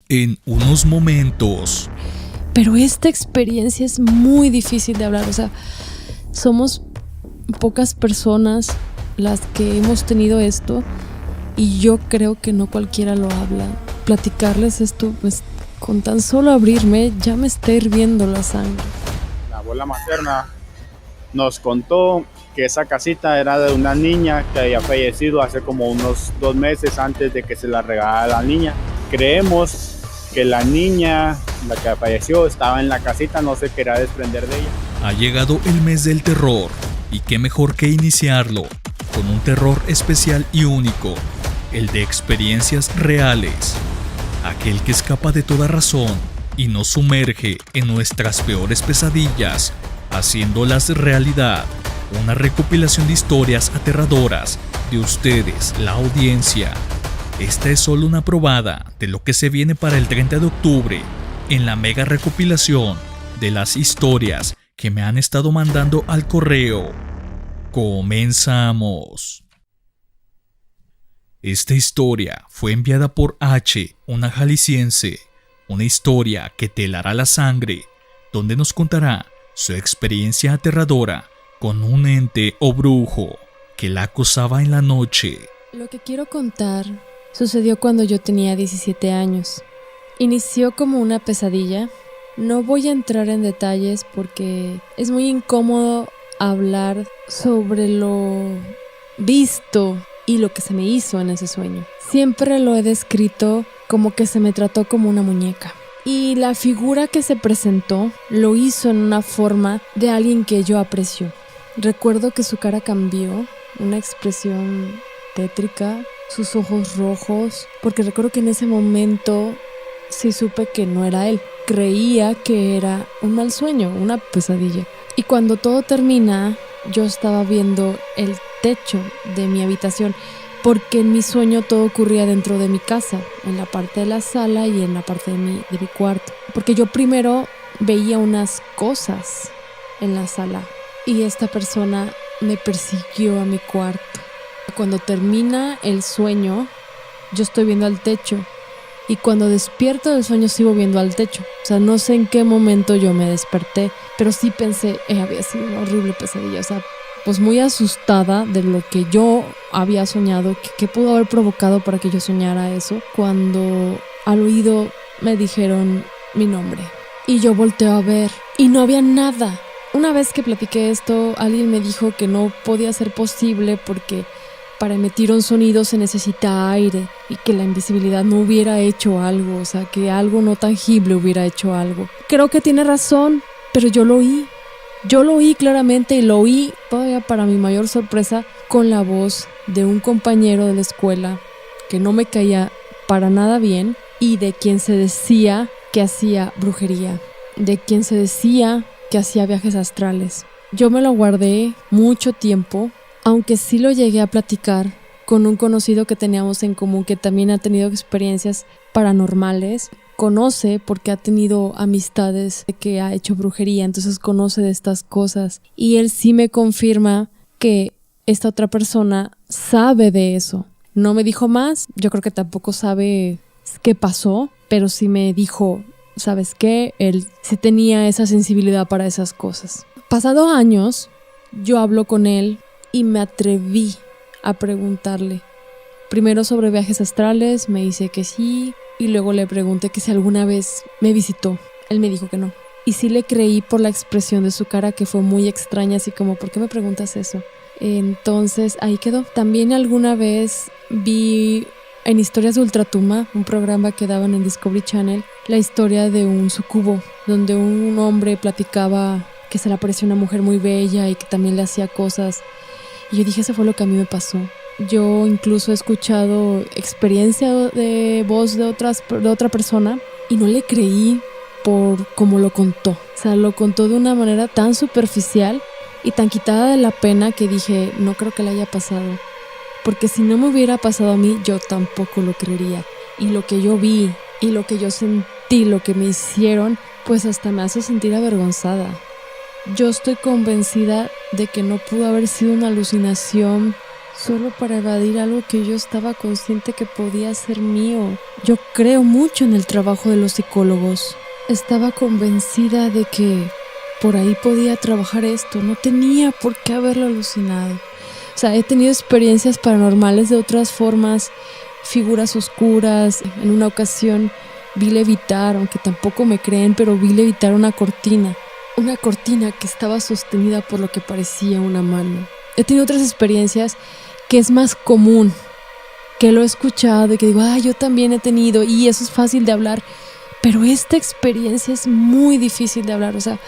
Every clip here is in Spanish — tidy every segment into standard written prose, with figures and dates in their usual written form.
en unos momentos. Pero esta experiencia es muy difícil de hablar, o sea, somos pocas personas las que hemos tenido esto y yo creo que no cualquiera lo habla. Platicarles esto, pues con tan solo abrirme ya me está hirviendo la sangre. La abuela materna nos contó que esa casita era de una niña que había fallecido hace como unos 2 meses antes de que se la regalara a la niña. Creemos que la niña, la que falleció, estaba en la casita, no se quería desprender de ella. Ha llegado el mes del terror, y qué mejor que iniciarlo con un terror especial y único, el de experiencias reales, aquel que escapa de toda razón y nos sumerge en nuestras peores pesadillas, haciéndolas realidad. Una recopilación de historias aterradoras de ustedes, la audiencia. Esta es solo una probada de lo que se viene para el 30 de octubre en la mega recopilación de las historias que me han estado mandando al correo. Comenzamos. Esta historia fue enviada por H, una jalisciense, una historia que te helará la sangre, donde nos contará su experiencia aterradora con un ente o brujo que la acosaba en la noche. Lo que quiero contar sucedió cuando yo tenía 17 años. Inició como una pesadilla. No voy a entrar en detalles porque es muy incómodo hablar sobre lo visto y lo que se me hizo en ese sueño. Siempre lo he descrito como que se me trató como una muñeca. Y la figura que se presentó lo hizo en una forma de alguien que yo aprecio. Recuerdo que su cara cambió, una expresión tétrica, sus ojos rojos, porque recuerdo que en ese momento sí supe que no era él. Creía que era un mal sueño, una pesadilla. Y cuando todo termina, yo estaba viendo el techo de mi habitación, porque en mi sueño todo ocurría dentro de mi casa, en la parte de la sala y en la parte de mi cuarto. Porque yo primero veía unas cosas en la sala y esta persona me persiguió a mi cuarto. Cuando termina el sueño, yo estoy viendo al techo y cuando despierto del sueño sigo viendo al techo. O sea, no sé en qué momento yo me desperté, pero sí pensé, había sido una horrible pesadilla. O sea, pues muy asustada de lo que yo había soñado, que pudo haber provocado para que yo soñara eso, cuando al oído me dijeron mi nombre. Y yo volteo a ver y no había nada. Una vez que platiqué esto, alguien me dijo que no podía ser posible porque para emitir un sonido se necesita aire y que la invisibilidad no hubiera hecho algo, o sea, que algo no tangible hubiera hecho algo. Creo que tiene razón, pero yo lo oí. Yo lo oí claramente y lo oí, todavía para mi mayor sorpresa, con la voz de un compañero de la escuela que no me caía para nada bien y de quien se decía que hacía brujería, de quien se decía que hacía viajes astrales. Yo me lo guardé mucho tiempo, aunque sí lo llegué a platicar con un conocido que teníamos en común que también ha tenido experiencias paranormales. Conoce porque ha tenido amistades que ha hecho brujería, entonces conoce de estas cosas. Y él sí me confirma que esta otra persona sabe de eso. No me dijo más, yo creo que tampoco sabe qué pasó, pero sí me dijo, ¿sabes qué? Él sí tenía esa sensibilidad para esas cosas. Pasados años, yo hablo con él y me atreví a preguntarle. Primero sobre viajes astrales, me dice que sí, y luego le pregunté que si alguna vez me visitó. Él me dijo que no. Y sí le creí por la expresión de su cara, que fue muy extraña, así como, ¿por qué me preguntas eso? Entonces ahí quedó. También alguna vez vi en Historias de Ultratumba, un programa que daban en Discovery Channel, la historia de un sucubo, donde un hombre platicaba que se le apareció una mujer muy bella y que también le hacía cosas. Y yo dije, eso fue lo que a mí me pasó. Yo incluso he escuchado experiencia de voz de otra persona y no le creí por cómo lo contó. O sea, lo contó de una manera tan superficial y tan quitada de la pena que dije, no creo que le haya pasado. Porque si no me hubiera pasado a mí, yo tampoco lo creería. Y lo que yo vi y lo que yo sentí, lo que me hicieron, pues hasta me hace sentir avergonzada. Yo estoy convencida de que no pudo haber sido una alucinación solo para evadir algo que yo estaba consciente que podía ser mío. Yo creo mucho en el trabajo de los psicólogos. Estaba convencida de que por ahí podía trabajar esto, no tenía por qué haberlo alucinado. O sea, he tenido experiencias paranormales de otras formas, figuras oscuras. En una ocasión vi levitar, aunque tampoco me creen, pero vi levitar una cortina que estaba sostenida por lo que parecía una mano. He tenido otras experiencias que es más común, que lo he escuchado y que digo, yo también he tenido, y eso es fácil de hablar, pero esta experiencia es muy difícil de hablar. O sea,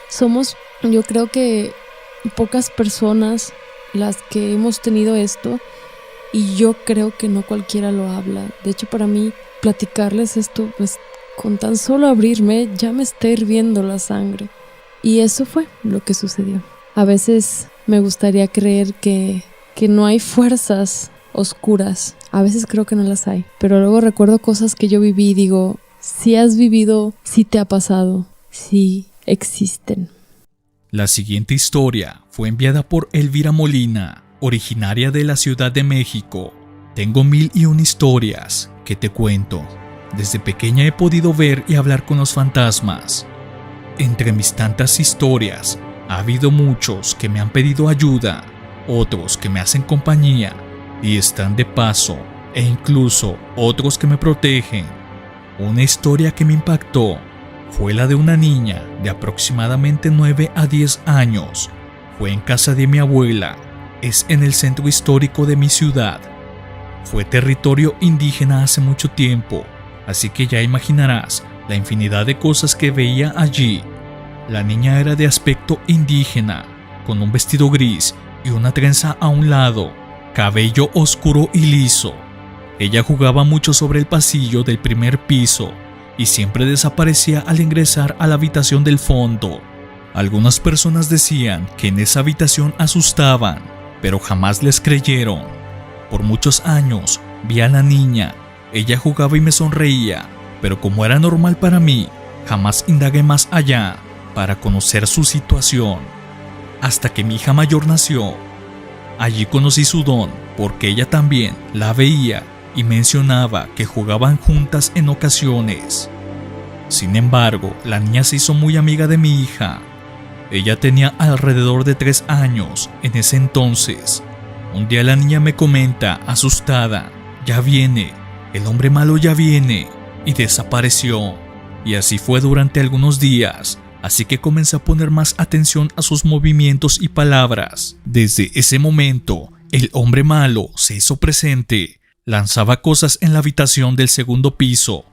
somos, yo creo que pocas personas las que hemos tenido esto, y yo creo que no cualquiera lo habla. De hecho, para mí, platicarles esto, pues con tan solo abrirme, ya me está hirviendo la sangre. Y eso fue lo que sucedió. A veces me gustaría creer que no hay fuerzas oscuras. A veces creo que no las hay. Pero luego recuerdo cosas que yo viví y digo, si has vivido, si te ha pasado, si existen. La siguiente historia fue enviada por Elvira Molina, originaria de la Ciudad de México. Tengo 1001 historias que te cuento. Desde pequeña he podido ver y hablar con los fantasmas. Entre mis tantas historias, ha habido muchos que me han pedido ayuda, otros que me hacen compañía y están de paso, e incluso otros que me protegen. Una historia que me impactó fue la de una niña de aproximadamente 9 a 10 años. Fue en casa de mi abuela, es en el centro histórico de mi ciudad. Fue territorio indígena hace mucho tiempo, así que ya imaginarás la infinidad de cosas que veía allí. La niña era de aspecto indígena, con un vestido gris y una trenza a un lado, cabello oscuro y liso. Ella jugaba mucho sobre el pasillo del primer piso y siempre desaparecía al ingresar a la habitación del fondo. Algunas personas decían que en esa habitación asustaban, pero jamás les creyeron. Por muchos años vi a la niña. Ella jugaba y me sonreía, pero como era normal para mí, jamás indagué más allá para conocer su situación. Hasta que mi hija mayor nació. Allí conocí su don, porque ella también la veía y mencionaba que jugaban juntas en ocasiones. Sin embargo, la niña se hizo muy amiga de mi hija. Ella tenía alrededor de 3 años en ese entonces. Un día la niña me comenta, asustada, «Ya viene, el hombre malo ya viene», y desapareció. Y así fue durante algunos días, así que comencé a poner más atención a sus movimientos y palabras. Desde ese momento, el hombre malo se hizo presente, lanzaba cosas en la habitación del segundo piso,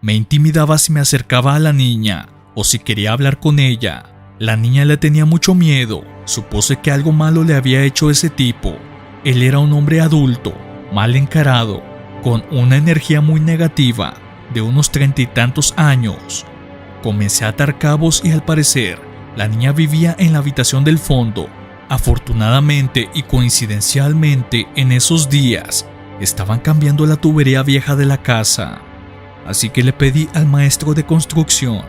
me intimidaba si me acercaba a la niña o si quería hablar con ella. La niña le tenía mucho miedo, supuse que algo malo le había hecho ese tipo. Él era un hombre adulto, mal encarado, con una energía muy negativa, de unos 30 y tantos años. Comencé a atar cabos y al parecer, la niña vivía en la habitación del fondo. Afortunadamente y coincidencialmente en esos días, estaban cambiando la tubería vieja de la casa. Así que le pedí al maestro de construcción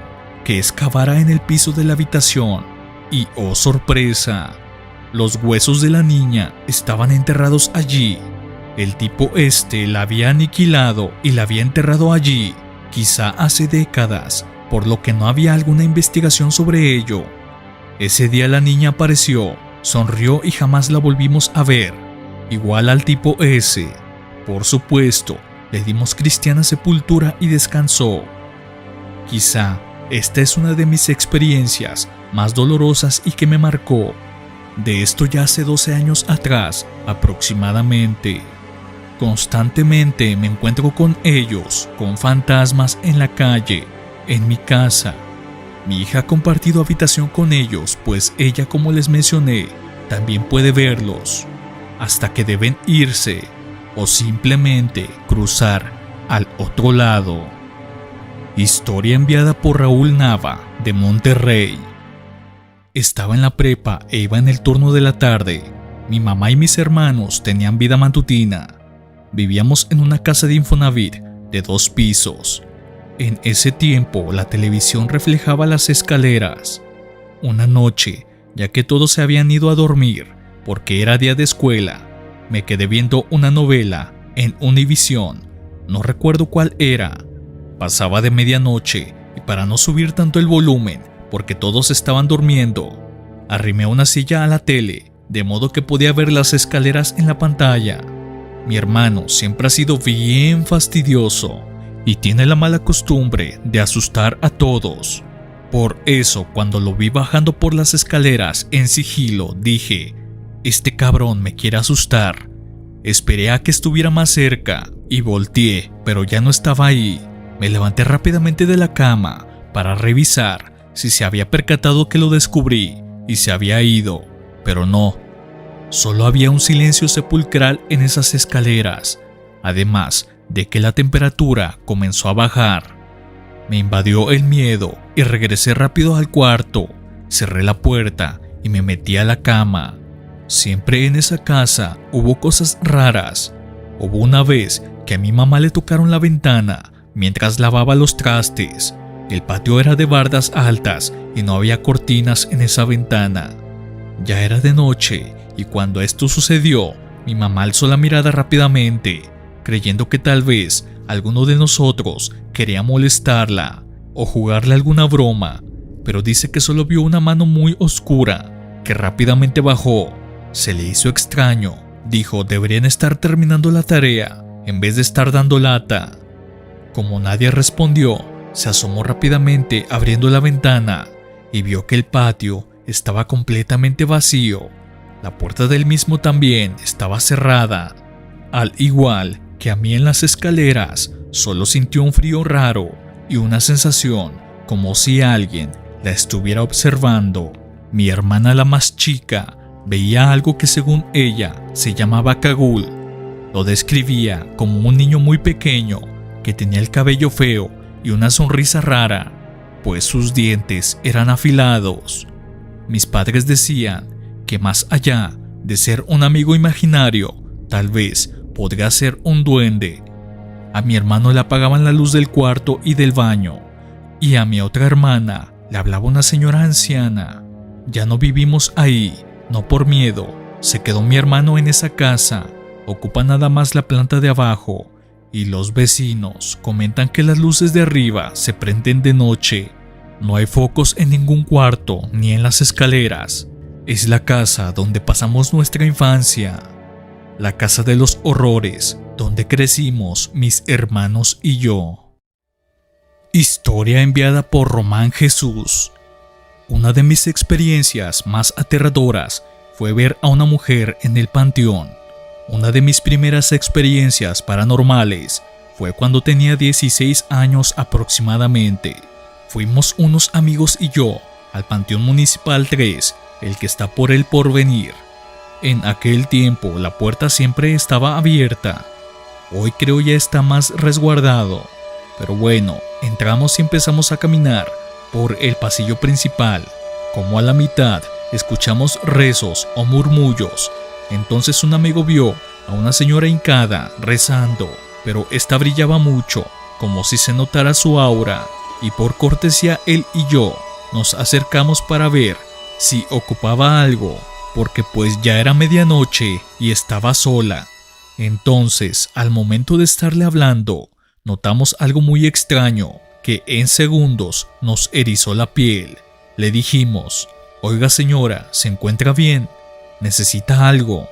que excavara en el piso de la habitación. Y oh sorpresa, los huesos de la niña estaban enterrados allí. El tipo la había aniquilado y la había enterrado allí, quizá hace décadas, por lo que no había alguna investigación sobre ello. Ese día la niña apareció, sonrió y jamás la volvimos a ver, igual al tipo ese. Por supuesto, le dimos cristiana sepultura y descansó. Quizá esta es una de mis experiencias más dolorosas y que me marcó. De esto ya hace 12 años atrás, aproximadamente. Constantemente me encuentro con ellos, con fantasmas en la calle, en mi casa. Mi hija ha compartido habitación con ellos, pues ella, como les mencioné, también puede verlos, hasta que deben irse o simplemente cruzar al otro lado. Historia enviada por Raúl Nava, de Monterrey. Estaba en la prepa e iba en el turno de la tarde. Mi mamá y mis hermanos tenían vida matutina. Vivíamos en una casa de Infonavit de 2 pisos. En ese tiempo la televisión reflejaba las escaleras. Una noche, ya que todos se habían ido a dormir porque era día de escuela, me quedé viendo una novela en Univisión. No recuerdo cuál era. Pasaba de medianoche y para no subir tanto el volumen, porque todos estaban durmiendo, arrimé una silla a la tele, de modo que podía ver las escaleras en la pantalla. Mi hermano siempre ha sido bien fastidioso y tiene la mala costumbre de asustar a todos. Por eso, cuando lo vi bajando por las escaleras en sigilo, dije: este cabrón me quiere asustar. Esperé a que estuviera más cerca y volteé, pero ya no estaba ahí. Me levanté rápidamente de la cama para revisar si se había percatado que lo descubrí y se había ido, pero no. Solo había un silencio sepulcral en esas escaleras, además de que la temperatura comenzó a bajar. Me invadió el miedo y regresé rápido al cuarto, cerré la puerta y me metí a la cama. Siempre en esa casa hubo cosas raras. Hubo una vez que a mi mamá le tocaron la ventana mientras lavaba los trastes. El patio era de bardas altas y no había cortinas en esa ventana. Ya era de noche y cuando esto sucedió, mi mamá alzó la mirada rápidamente, creyendo que tal vez alguno de nosotros quería molestarla o jugarle alguna broma, pero dice que solo vio una mano muy oscura que rápidamente bajó. Se le hizo extraño. Dijo: deberían estar terminando la tarea en vez de estar dando lata. Como nadie respondió, se asomó rápidamente abriendo la ventana y vio que el patio estaba completamente vacío. La puerta del mismo también estaba cerrada. Al igual que a mí en las escaleras, solo sintió un frío raro y una sensación como si alguien la estuviera observando. Mi hermana, la más chica, veía algo que según ella se llamaba Kagul. Lo describía como un niño muy pequeño que tenía el cabello feo y una sonrisa rara, pues sus dientes eran afilados. Mis padres decían que más allá de ser un amigo imaginario, tal vez podría ser un duende. A mi hermano le apagaban la luz del cuarto y del baño, y a mi otra hermana le hablaba una señora anciana. Ya no vivimos ahí, no por miedo. Se quedó mi hermano en esa casa, ocupa nada más la planta de abajo, y los vecinos comentan que las luces de arriba se prenden de noche. No hay focos en ningún cuarto ni en las escaleras. Es la casa donde pasamos nuestra infancia, la casa de los horrores, donde crecimos mis hermanos y yo. Historia enviada por Román Jesús. Una de mis experiencias más aterradoras fue ver a una mujer en el panteón. Una de mis primeras experiencias paranormales fue cuando tenía 16 años aproximadamente. Fuimos unos amigos y yo al Panteón Municipal 3, el que está por el Porvenir. En aquel tiempo la puerta siempre estaba abierta. Hoy creo ya está más resguardado. Pero bueno, entramos y empezamos a caminar por el pasillo principal. Como a la mitad escuchamos rezos o murmullos. Entonces un amigo vio a una señora hincada rezando, pero esta brillaba mucho, como si se notara su aura, y por cortesía él y yo nos acercamos para ver si ocupaba algo, porque pues ya era medianoche y estaba sola. Entonces, al momento de estarle hablando, notamos algo muy extraño que en segundos nos erizó la piel. Le dijimos: oiga señora, ¿se encuentra bien? ¿Necesita algo?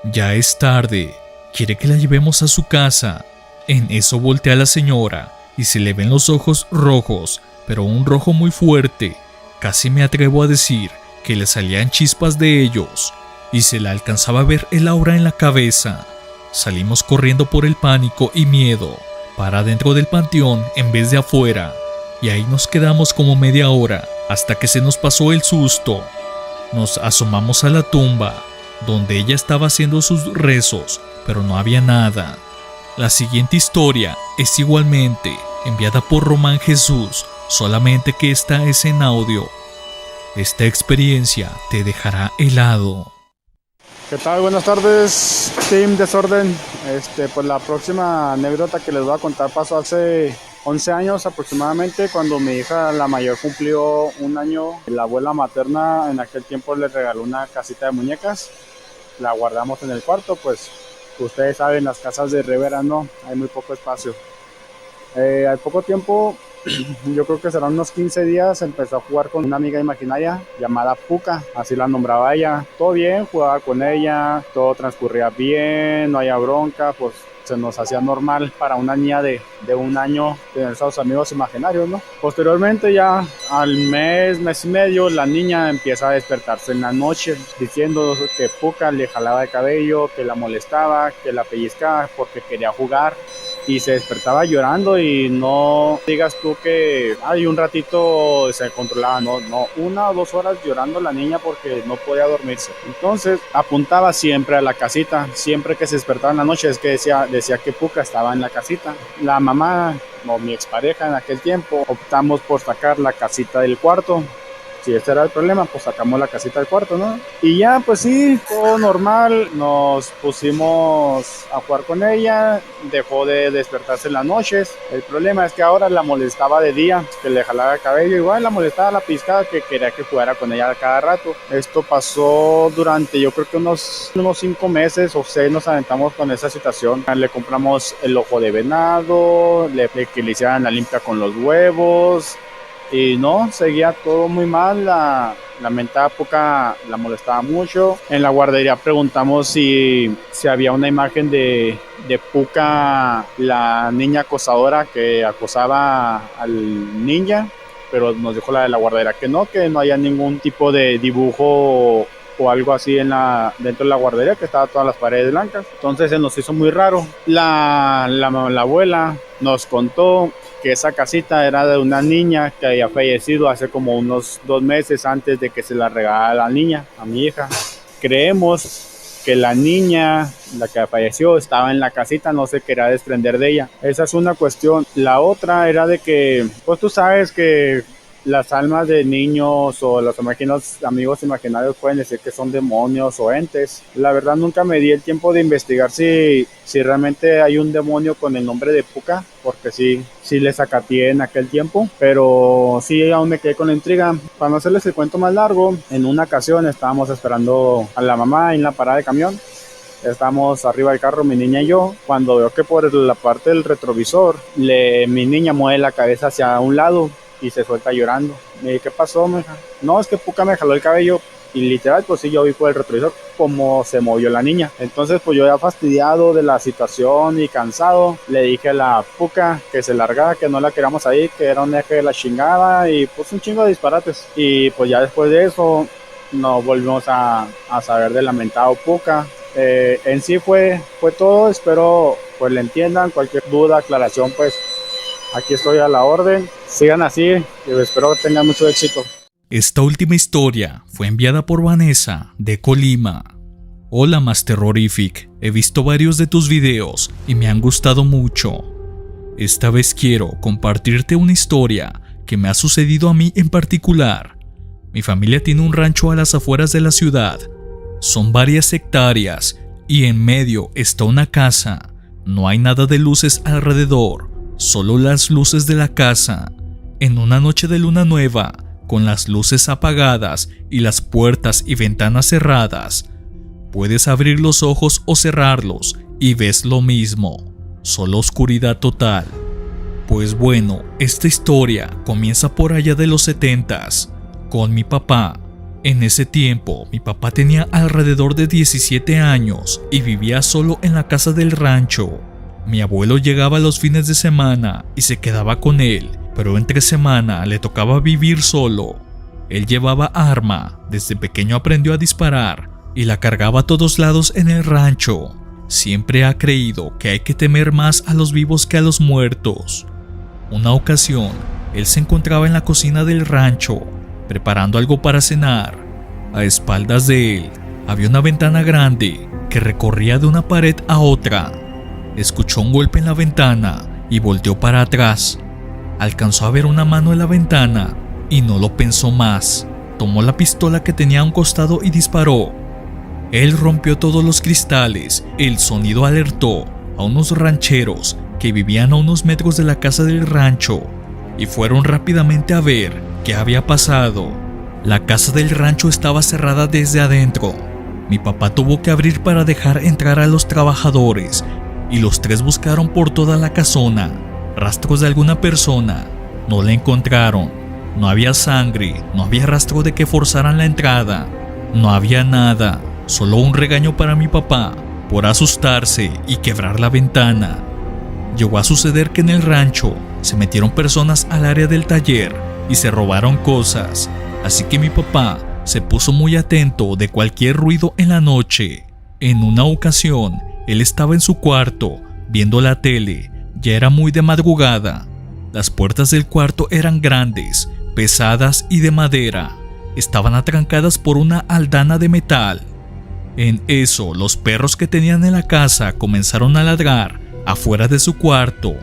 Ya es tarde, ¿quiere que la llevemos a su casa? En eso voltea la señora y se le ven los ojos rojos, pero un rojo muy fuerte. Casi me atrevo a decir que le salían chispas de ellos y se le alcanzaba a ver el aura en la cabeza. Salimos corriendo por el pánico y miedo para dentro del panteón en vez de afuera, y ahí nos quedamos como media hora hasta que se nos pasó el susto. Nos asomamos a la tumba donde ella estaba haciendo sus rezos, pero no había nada. La siguiente historia es igualmente enviada por Román Jesús, solamente que esta es en audio. Esta experiencia te dejará helado. ¿Qué tal? Buenas tardes, Team Desorden. Pues la próxima anécdota que les voy a contar pasó hace 11 años aproximadamente, cuando mi hija la mayor cumplió un año. La abuela materna en aquel tiempo le regaló una casita de muñecas la guardamos en el cuarto, pues ustedes saben, las casas de Rivera no, hay muy poco espacio. Al poco tiempo, yo creo que serán unos 15 días, empezó a jugar con una amiga imaginaria llamada Puka, así la nombraba ella. Todo bien, jugaba con ella, todo transcurría bien, no había bronca, pues se nos hacía normal para una niña de 1 año tener esos amigos imaginarios, ¿no? Posteriormente, ya al mes y medio, la niña empieza a despertarse en la noche diciendo que Puka le jalaba el cabello, que la molestaba, que la pellizcaba porque quería jugar. Y se despertaba llorando, y no digas tú que un ratito se controlaba, no, 1 o 2 horas llorando la niña porque no podía dormirse. Entonces apuntaba siempre a la casita, siempre que se despertaba en la noche es que decía que Puka estaba en la casita. La mamá, o mi expareja en aquel tiempo, optamos por sacar la casita del cuarto. Si ese era el problema, pues sacamos la casita del cuarto, ¿no? Y ya, pues sí, todo normal, nos pusimos a jugar con ella, dejó de despertarse en las noches. El problema es que ahora la molestaba de día, que le jalaba el cabello, igual la molestaba la pizcada, que quería que jugara con ella cada rato. Esto pasó durante, yo creo que unos 5 meses o 6 nos aventamos con esa situación. Le compramos el ojo de venado, que le hicieran la limpia con los huevos. Y no, seguía todo muy mal, la mentada Puka la molestaba mucho. En la guardería preguntamos si había una imagen de Puka, la niña acosadora que acosaba al ninja, pero nos dijo la de la guardería que no había ningún tipo de dibujo o algo así dentro de la guardería, que estaba todas las paredes blancas. Entonces se nos hizo muy raro. La abuela nos contó que esa casita era de una niña que había fallecido hace como unos 2 meses antes de que se la regalara a la niña, a mi hija. Creemos que la niña, la que falleció, estaba en la casita, no se quería desprender de ella. Esa es una cuestión. La otra era de que, pues tú sabes que las almas de niños o los amigos imaginarios pueden decir que son demonios o entes. La verdad nunca me di el tiempo de investigar si realmente hay un demonio con el nombre de Puka, porque sí le sacateé en aquel tiempo, pero sí aún me quedé con la intriga. Para no hacerles el cuento más largo, en una ocasión estábamos esperando a la mamá en la parada de camión. Estábamos arriba del carro, mi niña y yo, cuando veo que por la parte del retrovisor mi niña mueve la cabeza hacia un lado y se suelta llorando. Me dije, ¿qué pasó, mija? No, es que Puka me jaló el cabello. Y literal, pues sí, yo vi por el retrovisor cómo se movió la niña. Entonces, pues yo ya fastidiado de la situación y cansado, le dije a la Puka que se largara, que no la queríamos ahí, que era un eje de la chingada, y pues un chingo de disparates. Y pues ya después de eso, nos volvimos a saber del lamentado Puka. En sí fue todo. Espero pues le entiendan. Cualquier duda, aclaración, pues aquí estoy a la orden. Sigan así y espero que tengan mucho éxito. Esta última historia fue enviada por Vanessa de Colima. Hola Master Horrific, he visto varios de tus videos y me han gustado mucho. Esta vez quiero compartirte una historia que me ha sucedido a mí en particular. Mi familia tiene un rancho a las afueras de la ciudad. Son varias hectáreas y en medio está una casa. No hay nada de luces alrededor, solo las luces de la casa. En una noche de luna nueva, con las luces apagadas y las puertas y ventanas cerradas, puedes abrir los ojos o cerrarlos y ves lo mismo, solo oscuridad total. Pues bueno, esta historia comienza por allá de los 70s, con mi papá. En ese tiempo, mi papá tenía alrededor de 17 años y vivía solo en la casa del rancho. Mi abuelo llegaba los fines de semana y se quedaba con él, pero entre semana le tocaba vivir solo. Él llevaba arma, desde pequeño aprendió a disparar y la cargaba a todos lados en el rancho. Siempre ha creído que hay que temer más a los vivos que a los muertos. Una ocasión, él se encontraba en la cocina del rancho, preparando algo para cenar. A espaldas de él había una ventana grande que recorría de una pared a otra. Escuchó un golpe en la ventana y volteó para atrás. Alcanzó a ver una mano en la ventana y no lo pensó más. Tomó la pistola que tenía a un costado y disparó. Él rompió todos los cristales. El sonido alertó a unos rancheros que vivían a unos metros de la casa del rancho y fueron rápidamente a ver qué había pasado. La casa del rancho estaba cerrada desde adentro. Mi papá tuvo que abrir para dejar entrar a los trabajadores y los tres buscaron por toda la casona. Rastros de alguna persona. No la encontraron. No había sangre, no había rastro de que forzaran la entrada. No había nada, solo un regaño para mi papá por asustarse y quebrar la ventana. Llegó a suceder que en el rancho se metieron personas al área del taller y se robaron cosas, así que mi papá se puso muy atento de cualquier ruido en la noche. En una ocasión, él estaba en su cuarto viendo la tele, ya era muy de madrugada. Las puertas del cuarto eran grandes, pesadas y de madera. Estaban atrancadas por una aldana de metal. En eso, los perros que tenían en la casa comenzaron a ladrar afuera de su cuarto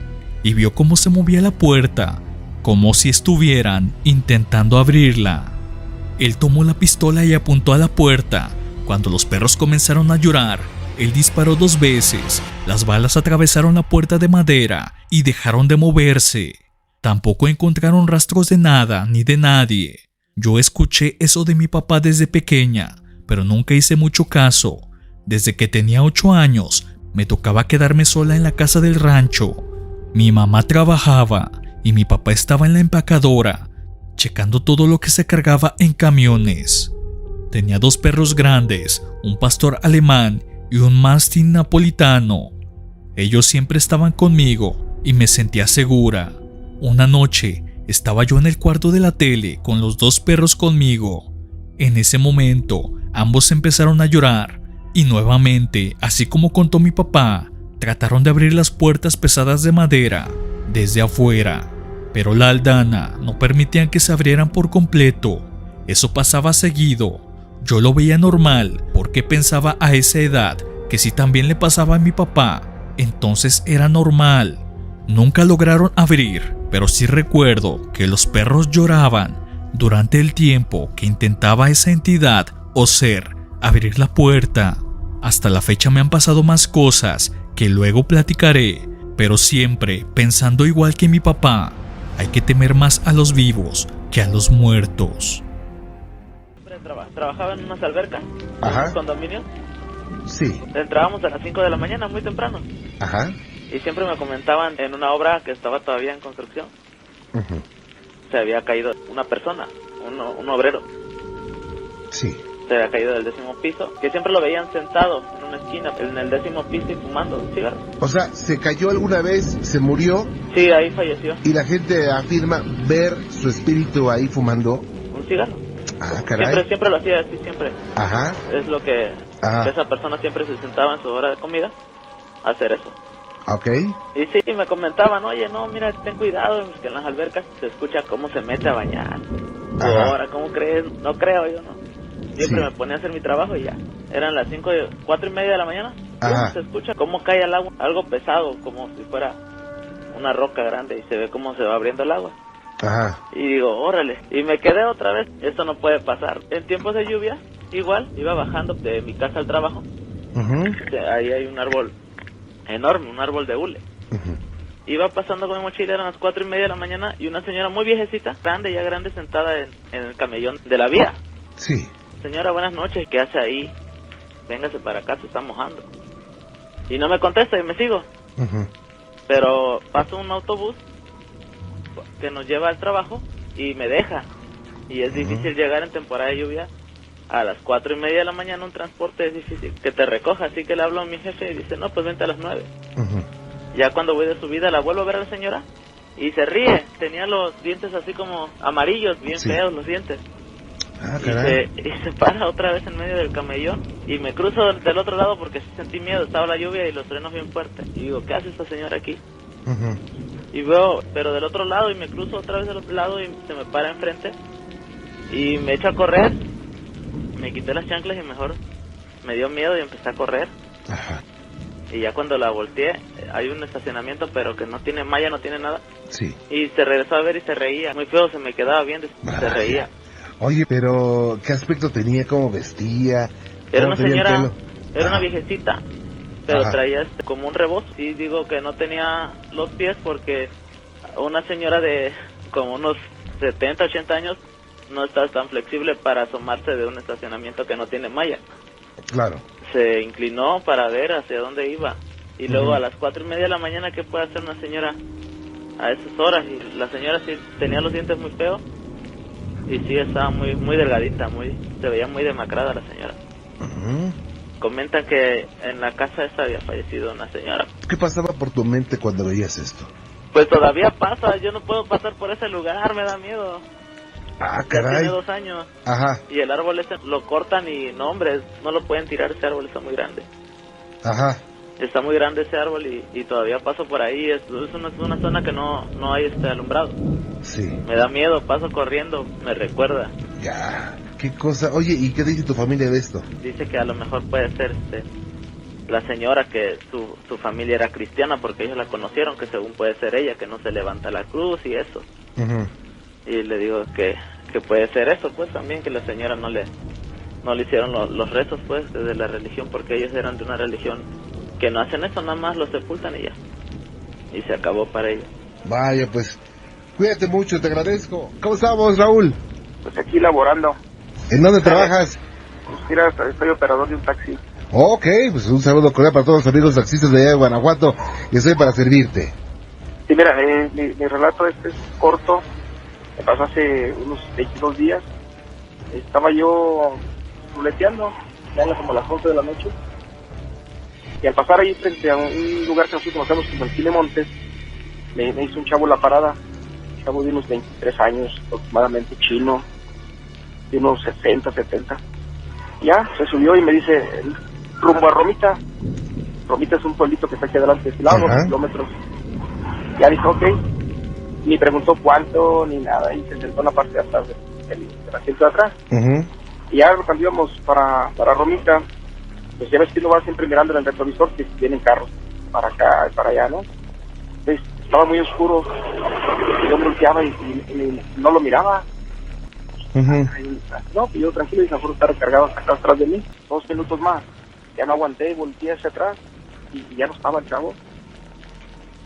y vio cómo se movía la puerta, como si estuvieran intentando abrirla. Él tomó la pistola y apuntó a la puerta. Cuando los perros comenzaron a llorar, él disparó 2 veces. Las balas atravesaron la puerta de madera y dejaron de moverse. Tampoco encontraron rastros de nada ni de nadie. Yo escuché eso de mi papá desde pequeña, pero nunca hice mucho caso. Desde que tenía 8 años, me tocaba quedarme sola en la casa del rancho. Mi mamá trabajaba y mi papá estaba en la empacadora, checando todo lo que se cargaba en camiones. Tenía 2 perros grandes, un pastor alemán y un mastín napolitano. Ellos siempre estaban conmigo y me sentía segura. Una noche estaba yo en el cuarto de la tele con los 2 perros conmigo. En ese momento, ambos empezaron a llorar y nuevamente, así como contó mi papá, trataron de abrir las puertas pesadas de madera desde afuera, pero la aldana no permitían que se abrieran por completo. Eso pasaba seguido. Yo lo veía normal porque pensaba a esa edad que si también le pasaba a mi papá, entonces era normal. Nunca lograron abrir, pero sí recuerdo que los perros lloraban durante el tiempo que intentaba esa entidad o ser abrir la puerta. Hasta la fecha me han pasado más cosas que luego platicaré, pero siempre pensando igual que mi papá. Hay que temer más a los vivos que a los muertos. Trabajaba en unas albercas, Ajá. en un condominio. Sí. Entrábamos a las 5 de la mañana, muy temprano. Ajá. Y siempre me comentaban en una obra que estaba todavía en construcción. Ujú. Se había caído una persona, un obrero. Sí. Se había caído del 10º piso, que siempre lo veían sentado en una esquina, en el 10º piso y fumando un cigarro. O sea, se cayó alguna vez, se murió Sí, ahí falleció. y la gente afirma ver su espíritu ahí fumando. Un cigarro. Ah, caray. Siempre lo hacía así, siempre. Ajá. Es lo que Ajá. esa persona siempre se sentaba en su hora de comida a hacer eso. Ok. Y sí, me comentaban, oye, no, mira, ten cuidado, que en las albercas se escucha cómo se mete a bañar. Ajá. Ahora, ¿cómo crees? No creo, yo no. Siempre Sí. me ponía a hacer mi trabajo y ya. Eran las 4:30 de la mañana. Ajá. Se escucha cómo cae el agua, algo pesado, como si fuera una roca grande, y se ve cómo se va abriendo el agua. Ajá. Y digo, órale, y me quedé otra vez, esto no puede pasar. En tiempos de lluvia, igual, iba bajando de mi casa al trabajo. Ujú. Ahí hay un árbol enorme, un árbol de hule. Ujú. Iba pasando con mi mochila, eran las 4:30 de la mañana, y una señora muy viejecita, ya grande, sentada en el camellón de la vía. Sí. Señora, buenas noches, ¿qué hace ahí? Véngase para acá, se está mojando. Y no me contesta y me sigo. Ujú. Pero paso un autobús que nos lleva al trabajo y me deja. Y es difícil llegar en temporada de lluvia. A las 4:30 de la mañana un transporte es difícil que te recoja, así que le hablo a mi jefe y dice, no, pues vente a las 9. Ujú. Ya cuando voy de subida la vuelvo a ver a la señora y se ríe. Tenía los dientes así como amarillos, bien Sí. feos los dientes. Ah, Y caray. se para otra vez en medio del camellón y me cruzo del otro lado porque sentí miedo, estaba la lluvia y los frenos bien fuertes. Y digo, ¿qué hace esta señora aquí? Ujú. Y veo, pero del otro lado, y me cruzo otra vez del otro lado y se me para enfrente y me echo a correr. Me quité las chanclas y mejor me dio miedo y empecé a correr. Ajá. Y ya cuando la volteé, hay un estacionamiento pero que no tiene malla, no tiene nada. Sí. Y se regresó a ver y se reía. Muy feo, se me quedaba viendo, se Vaya. reía. Oye, pero ¿qué aspecto tenía? ¿Cómo vestía? Era ¿Cómo una tenía el señora, pelo? era una Ajá. viejecita, pero Ajá. traía como un rebozo. Y digo que no tenía los pies porque una señora de como unos 70, 80 años no está tan flexible para asomarse de un estacionamiento que no tiene malla. Claro. Se inclinó para ver hacia dónde iba. Y luego a las 4:30 de la mañana, ¿qué puede hacer una señora a esas horas? Y la señora sí tenía los dientes muy feos. Y sí, estaba muy muy delgadita, se veía muy demacrada la señora. Comentan que en la casa esa había fallecido una señora. ¿Qué pasaba por tu mente cuando veías esto? Pues todavía pasa, yo no puedo pasar por ese lugar, me da miedo. Ah, Ya caray. tiene 2 años. Ajá, Y el árbol ese lo cortan y no, hombre, no lo pueden tirar, ese árbol está muy grande. ajá. Está muy grande ese árbol y todavía paso por ahí, es una zona que no hay alumbrado. Sí. Me da miedo, paso corriendo, me recuerda. Ya. ¿Qué cosa? Oye, ¿y qué dice tu familia de esto? Dice que a lo mejor puede ser la señora, que su familia era cristiana porque ellos la conocieron, que según puede ser ella, que no se levanta la cruz y eso. Ujú. Y le digo que puede ser eso, pues también, que la señora no le hicieron los rezos, pues, desde la religión, porque ellos eran de una religión que no hacen eso, nada más lo sepultan y ya. Y se acabó para ellos. Vaya, pues, cuídate mucho, te agradezco. ¿Cómo estamos, Raúl? Pues aquí laborando. ¿En dónde trabajas? Pues mira, soy operador de un taxi. Ok, pues un saludo cordial para todos los amigos taxistas de allá de Guanajuato, y estoy para servirte. Sí, mira, mi relato es corto. Me pasó hace unos 22 días. Estaba yo ruleteando, ya como a las 11 de la noche. Y al pasar ahí frente a un lugar que nosotros conocemos como el Chile Montes, me hizo un chavo la parada. Un chavo de unos 23 años, aproximadamente, chino, de unos 60, 70. Ya, se subió y me dice, rumbo a Romita. Romita es un pueblito que está aquí adelante de lado, 2 kilómetros. Ya dijo, ok. Ni preguntó cuánto, ni nada, y se sentó en la parte de atrás del asiento de atrás. Y ya cuando íbamos para Romita, pues ya ves que uno va siempre mirando en el retrovisor que vienen carros para acá y para allá, ¿no? Entonces estaba muy oscuro, yo volteaba y no lo miraba. No, pues yo tranquilo, y mejor está recargado acá atrás de mí. 2 minutos más, ya no aguanté, volteé hacia atrás y ya no estaba el chavo.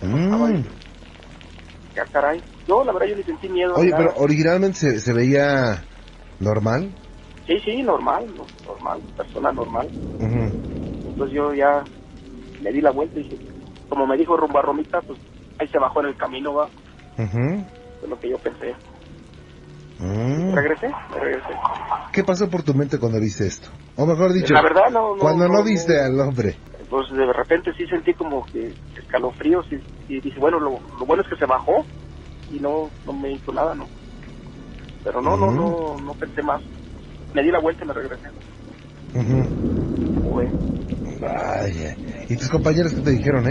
No estaba ahí. Ya, caray. Yo, la verdad, yo ni sentí miedo. Oye, pero originalmente se veía normal. Sí, normal, persona normal. Entonces yo ya me di la vuelta y dije, como me dijo rumbo a Romita, pues ahí se bajó en el camino, va. Es lo que yo pensé. Me regresé. ¿Qué pasó por tu mente cuando viste esto? O mejor dicho, la verdad, cuando no viste al hombre. Entonces de repente sí sentí como que escalofríos y dije, bueno, lo bueno es que se bajó y no me hizo nada, ¿no? Pero no pensé más. Me di la vuelta y me regresé. Bueno. Vaya. ¿Y tus compañeros qué te dijeron,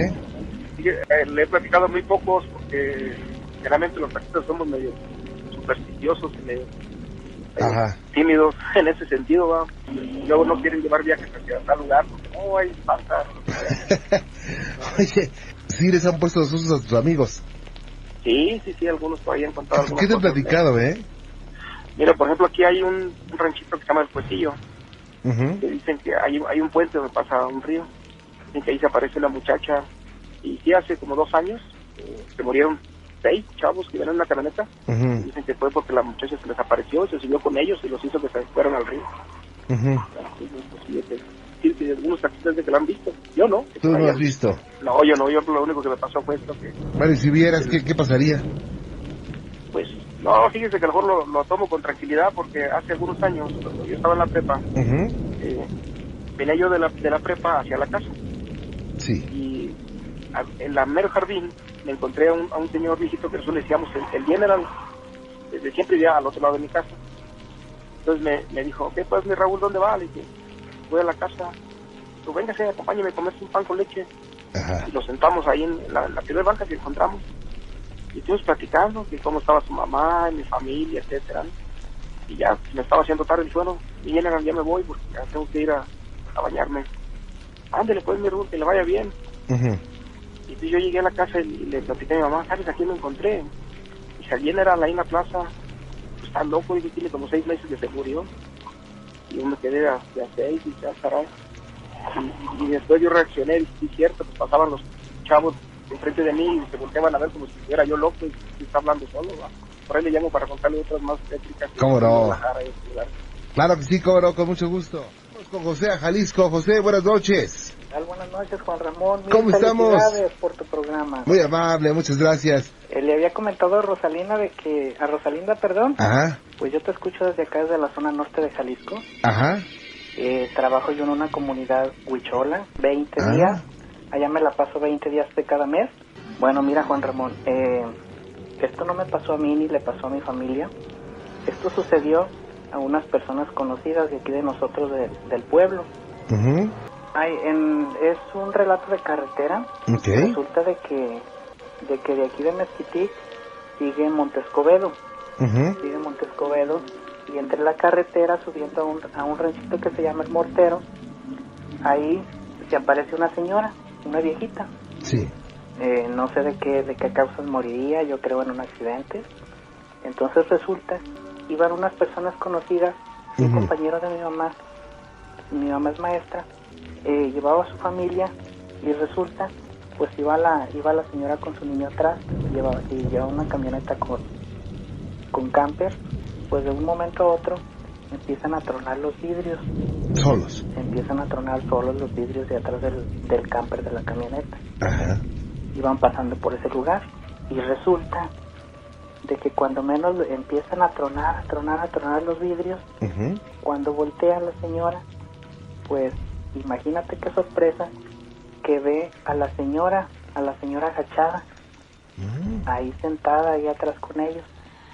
Sí, le he platicado muy pocos porque generalmente los taxistas somos medio supersticiosos y medio tímidos en ese sentido, ¿va? Y luego no quieren llevar viajes hacia tal lugar porque no hay falta. Oye, sí les han puesto los usos a tus amigos. Sí, algunos todavía han contado algunas ¿Qué te han cosas, platicado, Mira, por ejemplo, aquí hay un ranchito que se llama El Puecillo, que dicen que hay un puente donde pasa un río, dicen que ahí se aparece una muchacha, y sí, hace como 2 años se murieron 6 chavos que iban en una camioneta. Dicen que fue porque la muchacha se les apareció y se subió con ellos y los hizo que se fueran al río. Sí, algunos taxistas de que lo han visto, yo no. ¿Tú no has visto? No, yo no, yo lo único que me pasó fue esto que... Vale, si vieras, ¿qué pasaría? Pues, no, fíjese que a lo mejor lo tomo con tranquilidad porque hace algunos años, cuando yo estaba en la prepa, venía yo de la prepa hacia la casa. Sí. Y en la mero jardín me encontré a un señor viejito que nosotros le decíamos el general, desde siempre vivía al otro lado de mi casa. Entonces me dijo, ¿qué pues mi Raúl, dónde va? Le dije, voy a la casa. Pues véngase, acompáñame a comerse un pan con leche. Y nos sentamos ahí en la primera banca que encontramos. Y estuvimos platicando que cómo estaba su mamá, mi familia, etcétera. Y ya me estaba haciendo tarde el suelo. Y ya me voy porque ya tengo que ir a bañarme. Ándele pues mi Raúl, que le vaya bien. Y entonces yo llegué a la casa y le platicé a mi mamá, ¿sabes a quién me encontré? Y si alguien era ahí en la plaza, pues está loco, y tiene como 6 meses que se murió. Y yo me quedé a 6 y ya caray. Y después yo reaccioné, y sí, cierto, pues pasaban los chavos enfrente de mí y se volteaban a ver como si estuviera yo loco y está hablando solo, ¿va? Por ahí le llamo para contarle otras más técnicas. ¿Cómo no? Claro que sí, cómo no, con mucho gusto. Con José a Jalisco. José, buenas noches. Buenas noches, Juan Ramón. ¿Cómo estamos? Felicidades por tu programa. Muy amable, muchas gracias. Le había comentado a Rosalinda perdón. Ajá. Pues yo te escucho desde acá, desde la zona norte de Jalisco. Ajá. Trabajo yo en una comunidad huichola, 20 Ah. días. Allá me la paso 20 días de cada mes. Bueno, mira, Juan Ramón, esto no me pasó a mí ni le pasó a mi familia. Esto sucedió a unas personas conocidas de aquí de nosotros, del pueblo. Uh-huh. Es un relato de carretera. Okay. Resulta de que de aquí de Mezquitic sigue Montescobedo. Uh-huh. Sigue Montescobedo y entre la carretera subiendo a un ranchito que se llama El Mortero, ahí se aparece una señora, una viejita. Sí. No sé de qué causas moriría, yo creo en un accidente. Entonces resulta, iban unas personas conocidas, un compañero de mi mamá es maestra, llevaba a su familia y resulta, pues iba la señora con su niño atrás, llevaba una camioneta con camper, pues de un momento a otro empiezan a tronar los vidrios. Solos. Empiezan a tronar solos los vidrios de atrás del camper de la camioneta. Ajá. Iban pasando por ese lugar y resulta de que cuando menos empiezan a tronar los vidrios, Uh-huh. cuando voltea la señora, pues imagínate qué sorpresa que ve a la señora agachada, ahí sentada ahí atrás con ellos.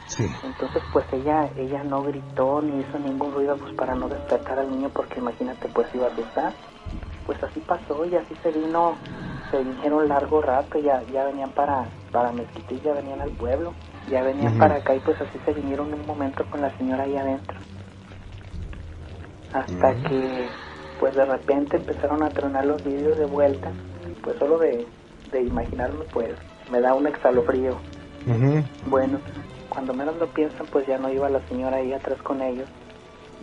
Sí. Entonces pues ella no gritó ni hizo ningún ruido pues para no despertar al niño, porque imagínate pues iba a asustar. Pues así pasó y así se vinieron largo rato, ya venían para Mezquitic, ya venían al pueblo, ya venían para acá y pues así se vinieron un momento con la señora ahí adentro. Hasta que pues de repente empezaron a tronar los vidrios de vuelta, pues solo de imaginarme pues me da un escalofrío. Uh-huh. Bueno, cuando menos lo piensan pues ya no iba la señora ahí atrás con ellos,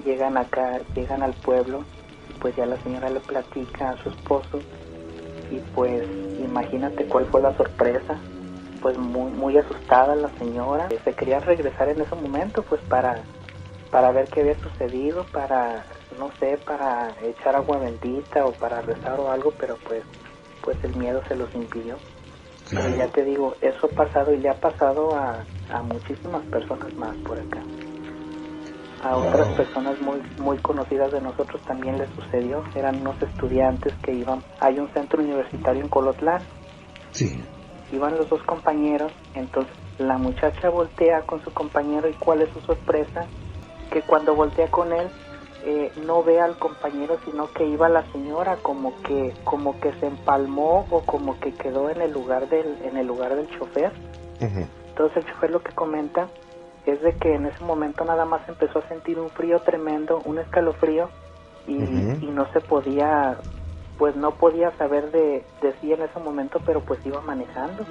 llegan al pueblo y pues ya la señora le platica a su esposo y pues imagínate cuál fue la sorpresa, pues muy asustada la señora, se quería regresar en ese momento pues para ver qué había sucedido, para no sé, para echar agua bendita o para rezar o algo, pero pues el miedo se los impidió. Claro. Pero ya te digo, eso ha pasado y le ha pasado a muchísimas personas más por acá. A otras personas muy conocidas de nosotros también les sucedió. Eran unos estudiantes que iban, hay un centro universitario en Colotlán. Sí. Iban los dos compañeros, entonces la muchacha voltea con su compañero y ¿cuál es su sorpresa? Que cuando voltea con él, no ve al compañero, sino que iba la señora, como que se empalmó o como que quedó en el lugar del chofer. Uh-huh. Entonces el chofer lo que comenta es de que en ese momento nada más empezó a sentir un frío tremendo, un escalofrío y no se podía, pues no podía saber de sí en ese momento, pero pues iba manejando.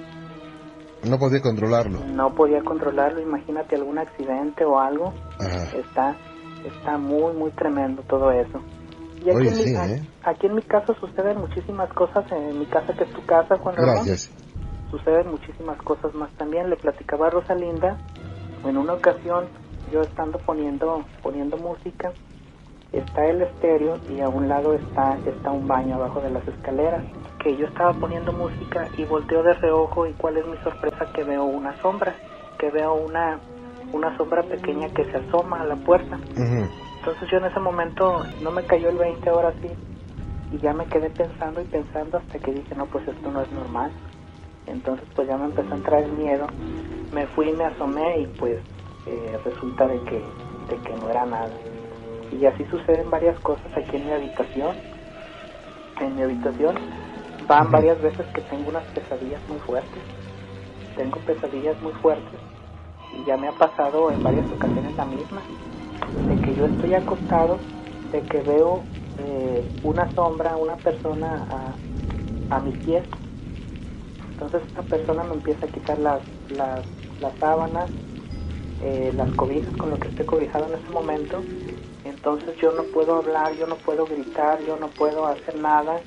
No podía controlarlo. No podía controlarlo, imagínate algún accidente o algo. Ajá. Está muy tremendo todo eso. Y aquí, aquí en mi casa suceden muchísimas cosas, en mi casa que es tu casa, Juan Ramón. Gracias. Suceden muchísimas cosas más también. Le platicaba a Rosalinda, en una ocasión yo estando poniendo música, está el estéreo y a un lado está un baño abajo de las escaleras, que yo estaba poniendo música y volteo de reojo y cuál es mi sorpresa, que veo una sombra, una sombra pequeña que se asoma a la puerta. Uh-huh. Entonces yo en ese momento no me cayó el 20 ahora sí, y ya me quedé pensando hasta que dije, no, pues esto no es normal. Entonces pues ya me empezó a entrar el miedo, me fui y me asomé y pues resulta de que no era nada. Y así suceden varias cosas aquí en mi habitación. En mi habitación van varias veces que tengo unas pesadillas muy fuertes. Tengo pesadillas muy fuertes y ya me ha pasado en varias ocasiones la misma, de que yo estoy acostado, de que veo una sombra, una persona a mis pies. Entonces esta persona me empieza a quitar las sábanas, las cobijas con lo que estoy cobijado en ese momento. Entonces yo no puedo hablar, yo no puedo gritar, yo no puedo hacer nada,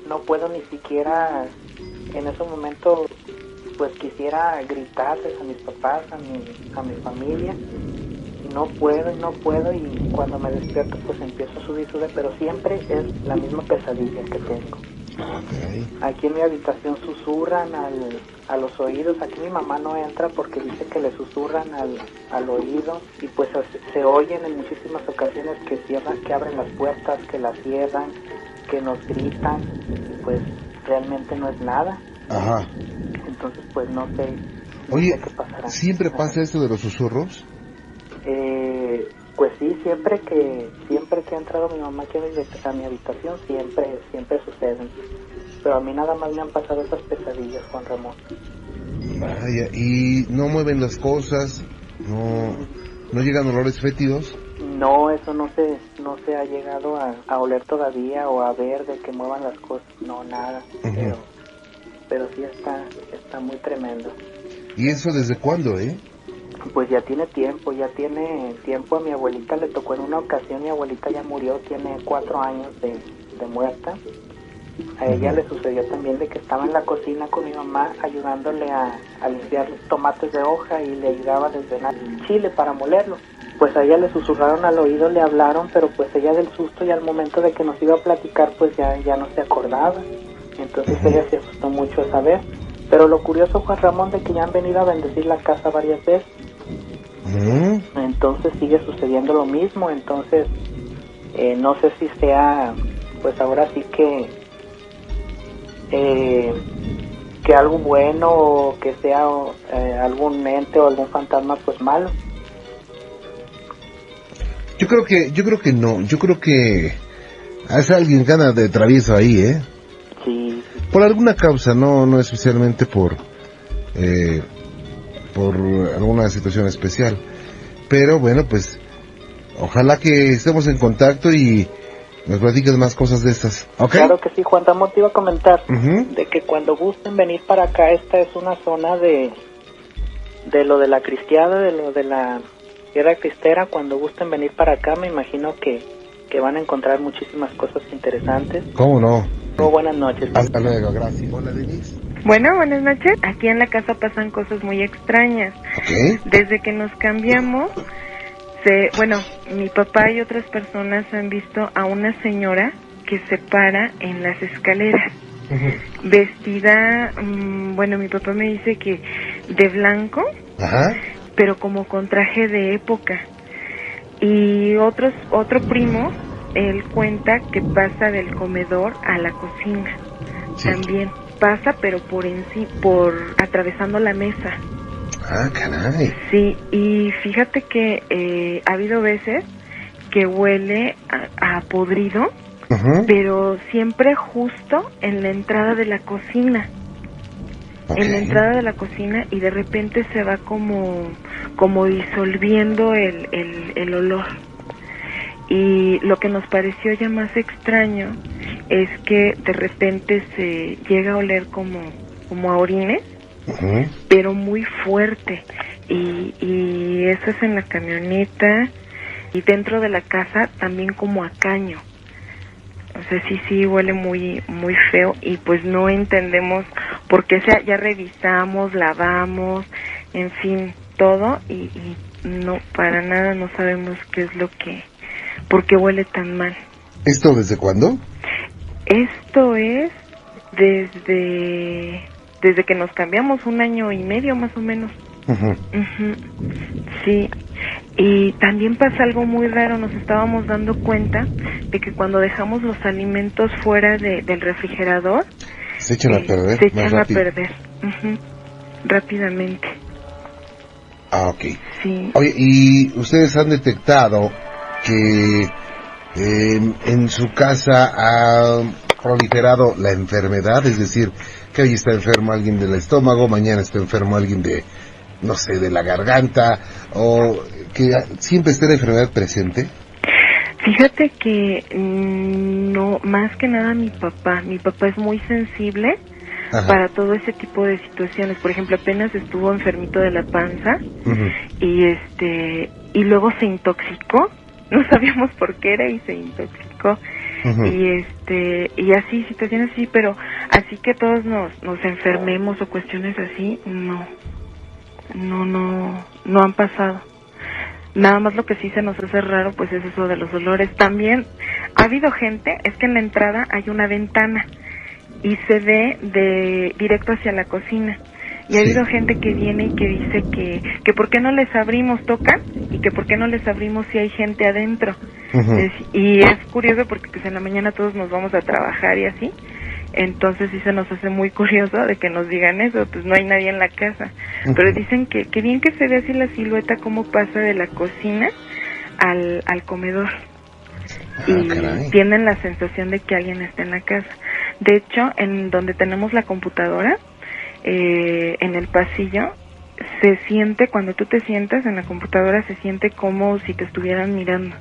no puedo ni siquiera en ese momento, pues quisiera gritarles a mis papás, a mi familia, y no puedo, y cuando me despierto pues empiezo a sudar, pero siempre es la misma pesadilla que tengo. Okay. Aquí en mi habitación susurran a los oídos. Aquí mi mamá no entra porque dice que le susurran al oído, y pues se oyen en muchísimas ocasiones que cierran, que abren las puertas, que las cierran, que nos gritan, y pues realmente no es nada. Ajá. Entonces pues no sé, Oye, qué pasará. ¿siempre pasa esto de los susurros? Pues sí, siempre que ha entrado mi mamá aquí a mi habitación, siempre suceden. Pero a mí nada más me han pasado esas pesadillas, Juan Ramón. Vaya, ¿y no mueven las cosas? ¿No llegan olores fétidos? No, eso no se ha llegado a oler todavía, o a ver de que muevan las cosas, no, nada. Uh-huh. Pero sí está muy tremendo. ¿Y eso desde cuándo, Pues ya tiene tiempo. A mi abuelita le tocó en una ocasión, mi abuelita ya murió, tiene 4 años de muerta. A ella le sucedió también de que estaba en la cocina con mi mamá ayudándole a limpiar tomates de hoja, y le ayudaba a desvenar chile para molerlo. Pues a ella le susurraron al oído, le hablaron, pero pues ella del susto, y al momento de que nos iba a platicar pues ya no se acordaba. Entonces ella se asustó mucho a saber. Pero lo curioso, Juan Ramón, de que ya han venido a bendecir la casa varias veces. Entonces sigue sucediendo lo mismo. Entonces no sé si sea pues ahora sí que algo bueno, o que sea algún ente o algún fantasma pues malo. Yo creo que no. Yo creo que hace alguien gana de travieso ahí, Sí. Por alguna causa, no especialmente por alguna situación especial. Pero bueno, pues ojalá que estemos en contacto y nos platiques más cosas de estas, ¿ok? Claro que sí, Juan Ramón, te iba a comentar Uh-huh. de que cuando gusten venir para acá, esta es una zona de lo de la cristiada, de lo de la Sierra Cristera. Cuando gusten venir para acá, me imagino que van a encontrar muchísimas cosas interesantes. ¿Cómo no? Buenas noches. Hasta luego, gracias. Hola, Denise. Bueno, buenas noches. Aquí en la casa pasan cosas muy extrañas. Ok. Desde que nos cambiamos, mi papá y otras personas han visto a una señora que se para en las escaleras, Uh-huh. vestida, mi papá me dice que de blanco, Ajá. pero como con traje de época. Y otro primo, él cuenta que pasa del comedor a la cocina. Sí. También pasa, pero por atravesando la mesa. Ah, caray. Sí, y fíjate que ha habido veces que huele a podrido, Uh-huh. pero siempre justo en la entrada de la cocina. Okay. En la entrada de la cocina, y de repente se va como disolviendo el olor. Y lo que nos pareció ya más extraño es que de repente se llega a oler como a orines, Uh-huh. pero muy fuerte. Y eso es en la camioneta, y dentro de la casa también como a caño. O sea, sí huele muy muy feo, y pues no entendemos por qué. Ya revisamos, lavamos, en fin, todo, y no, para nada no sabemos qué es por qué huele tan mal. ¿Esto desde cuándo? Esto es desde que nos cambiamos, 1 año y medio más o menos. Uh-huh. Uh-huh. Sí, y también pasa algo muy raro. Nos estábamos dando cuenta de que cuando dejamos los alimentos fuera del refrigerador, se echan a perder. Se echan más a rápido. perder. Uh-huh. Rápidamente. Ah, ok. Sí. Oye, ¿y ustedes han detectado que en su casa ha proliferado la enfermedad? Es decir, que hoy está enfermo alguien del estómago, mañana está enfermo alguien de la garganta, o que siempre esté la enfermedad presente. Fíjate que no, más que nada mi papá es muy sensible. Ajá. Para todo ese tipo de situaciones. Por ejemplo, apenas estuvo enfermito de la panza, uh-huh. y luego se intoxicó, no sabíamos por qué era, y se intoxicó. Uh-huh. Y así, situaciones así, pero así que todos nos enfermemos o cuestiones así, no han pasado. Nada más lo que sí se nos hace raro pues es eso de los olores. También ha habido gente, es que en la entrada hay una ventana y se ve de directo hacia la cocina. Y ha habido gente que viene y que dice que por qué no les abrimos, tocan, y que por qué no les abrimos si hay gente adentro. Y es curioso porque pues en la mañana todos nos vamos a trabajar y así. Entonces sí se nos hace muy curioso de que nos digan eso, pues no hay nadie en la casa. Pero dicen que bien que se ve así la silueta cómo pasa de la cocina al comedor. Y tienen la sensación de que alguien está en la casa. De hecho, en donde tenemos la computadora, en el pasillo, se siente, cuando tú te sientas en la computadora, se siente como si te estuvieran mirando.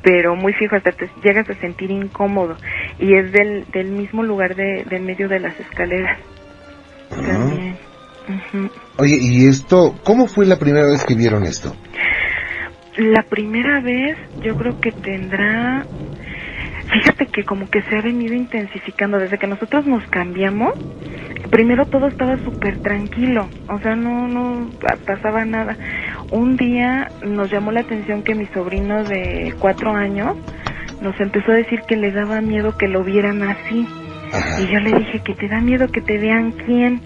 Pero muy fijo, hasta te llegas a sentir incómodo, y es del mismo lugar del medio de las escaleras. También. Oye, ¿y esto, cómo fue la primera vez que vieron esto? La primera vez yo creo que tendrá, fíjate que como que se ha venido intensificando desde que nosotros nos cambiamos. Primero todo estaba súper tranquilo, o sea, no pasaba nada. Un día nos llamó la atención que mi sobrino de 4 años nos empezó a decir que le daba miedo que lo vieran así. Y yo le dije, ¿que te da miedo que te vean quién?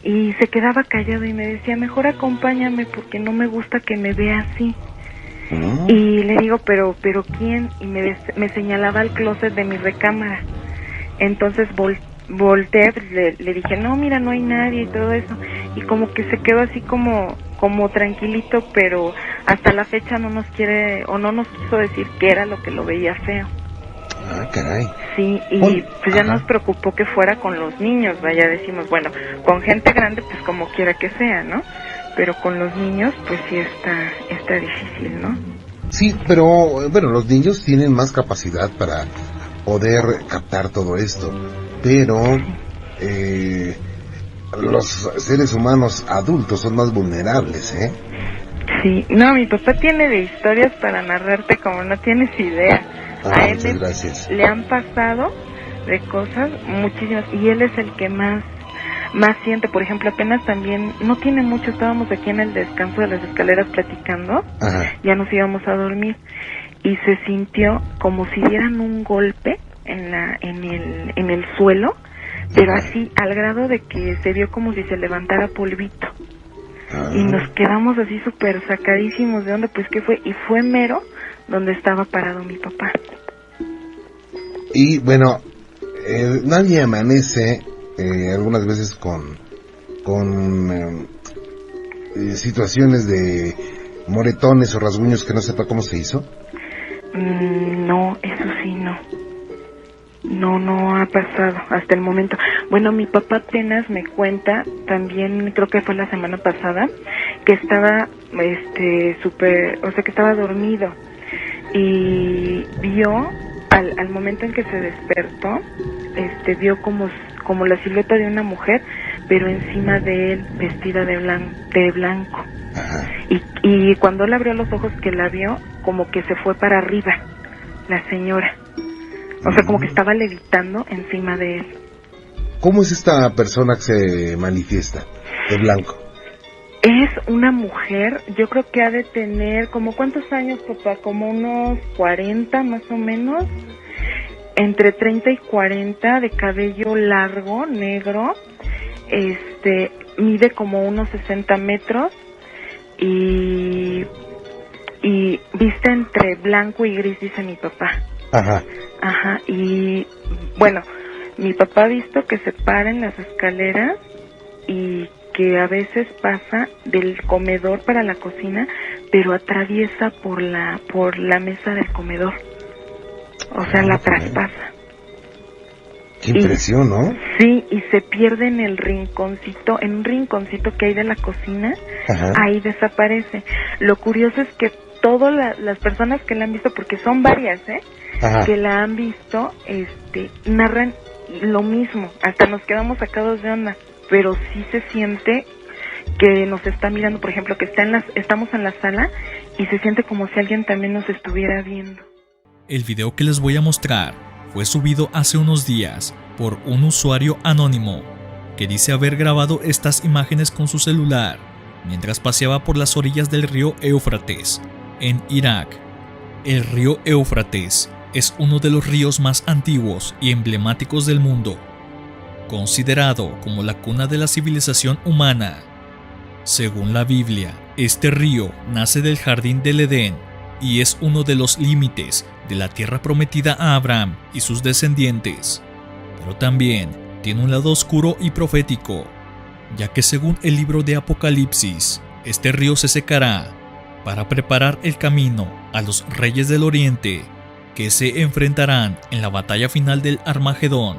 Y se quedaba callado y me decía, mejor acompáñame porque no me gusta que me vea así. Y le digo, pero ¿quién? Y me señalaba el closet de mi recámara. Entonces volteé, le dije, no, mira, no hay nadie y todo eso. Y como que se quedó así como tranquilito, pero hasta la fecha no nos quiere, o no nos quiso decir qué era lo que lo veía feo. Ah, caray. Sí, y pues ya nos preocupó que fuera con los niños, vaya, decimos, bueno, con gente grande pues como quiera que sea, ¿no? Pero con los niños pues sí está difícil, ¿no? Sí, pero bueno, los niños tienen más capacidad para poder captar todo esto, pero los seres humanos adultos son más vulnerables, ¿eh? Sí, no, mi papá tiene de historias para narrarte como no tienes idea. A él le han pasado de cosas muchísimas, y él es el que más siente. Por ejemplo, apenas también, no tiene mucho, estábamos aquí en el descanso de las escaleras platicando, ya nos íbamos a dormir, y se sintió como si dieran un golpe en el suelo, pero así al grado de que se vio como si se levantara polvito. Y nos quedamos así súper sacadísimos de onda, pues ¿qué fue? Y fue mero donde estaba parado mi papá. Y bueno, nadie amanece algunas veces con situaciones de moretones o rasguños que no sepa cómo se hizo. No, eso sí no ha pasado hasta el momento. Bueno, mi papá apenas me cuenta, también creo que fue la semana pasada, que estaba que estaba dormido y vio al momento en que se despertó, vio como la silueta de una mujer, pero encima de él vestida de blanco. Y cuando él abrió los ojos, que la vio, como que se fue para arriba la señora. O sea, como que estaba levitando encima de él. ¿Cómo es esta persona que se manifiesta de blanco? Es una mujer, yo creo que ha de tener, como ¿cuántos años, papá? Como unos 40 más o menos, entre 30 y 40, de cabello largo, negro, mide como unos 60 metros y viste entre blanco y gris, dice mi papá. Y bueno, mi papá ha visto que se para en las escaleras y que a veces pasa del comedor para la cocina, pero atraviesa por la mesa del comedor. O sea, la traspasa. Qué impresión, ¿no? Sí, y se pierde en un rinconcito que hay de la cocina. Ahí desaparece. Lo curioso es que todas las personas que la han visto, porque son varias, que la han visto, narran lo mismo. Hasta nos quedamos sacados de onda, pero sí se siente que nos está mirando. Por ejemplo, que estamos en la sala y se siente como si alguien también nos estuviera viendo. El video que les voy a mostrar fue subido hace unos días por un usuario anónimo que dice haber grabado estas imágenes con su celular mientras paseaba por las orillas del río Éufrates, en Irak. El río Éufrates es uno de los ríos más antiguos y emblemáticos del mundo, considerado como la cuna de la civilización humana. Según la Biblia, este río nace del jardín del Edén y es uno de los límites de la tierra prometida a Abraham y sus descendientes. Pero también tiene un lado oscuro y profético, ya que según el libro de Apocalipsis, este río se secará para preparar el camino a los reyes del Oriente que se enfrentarán en la batalla final del Armagedón.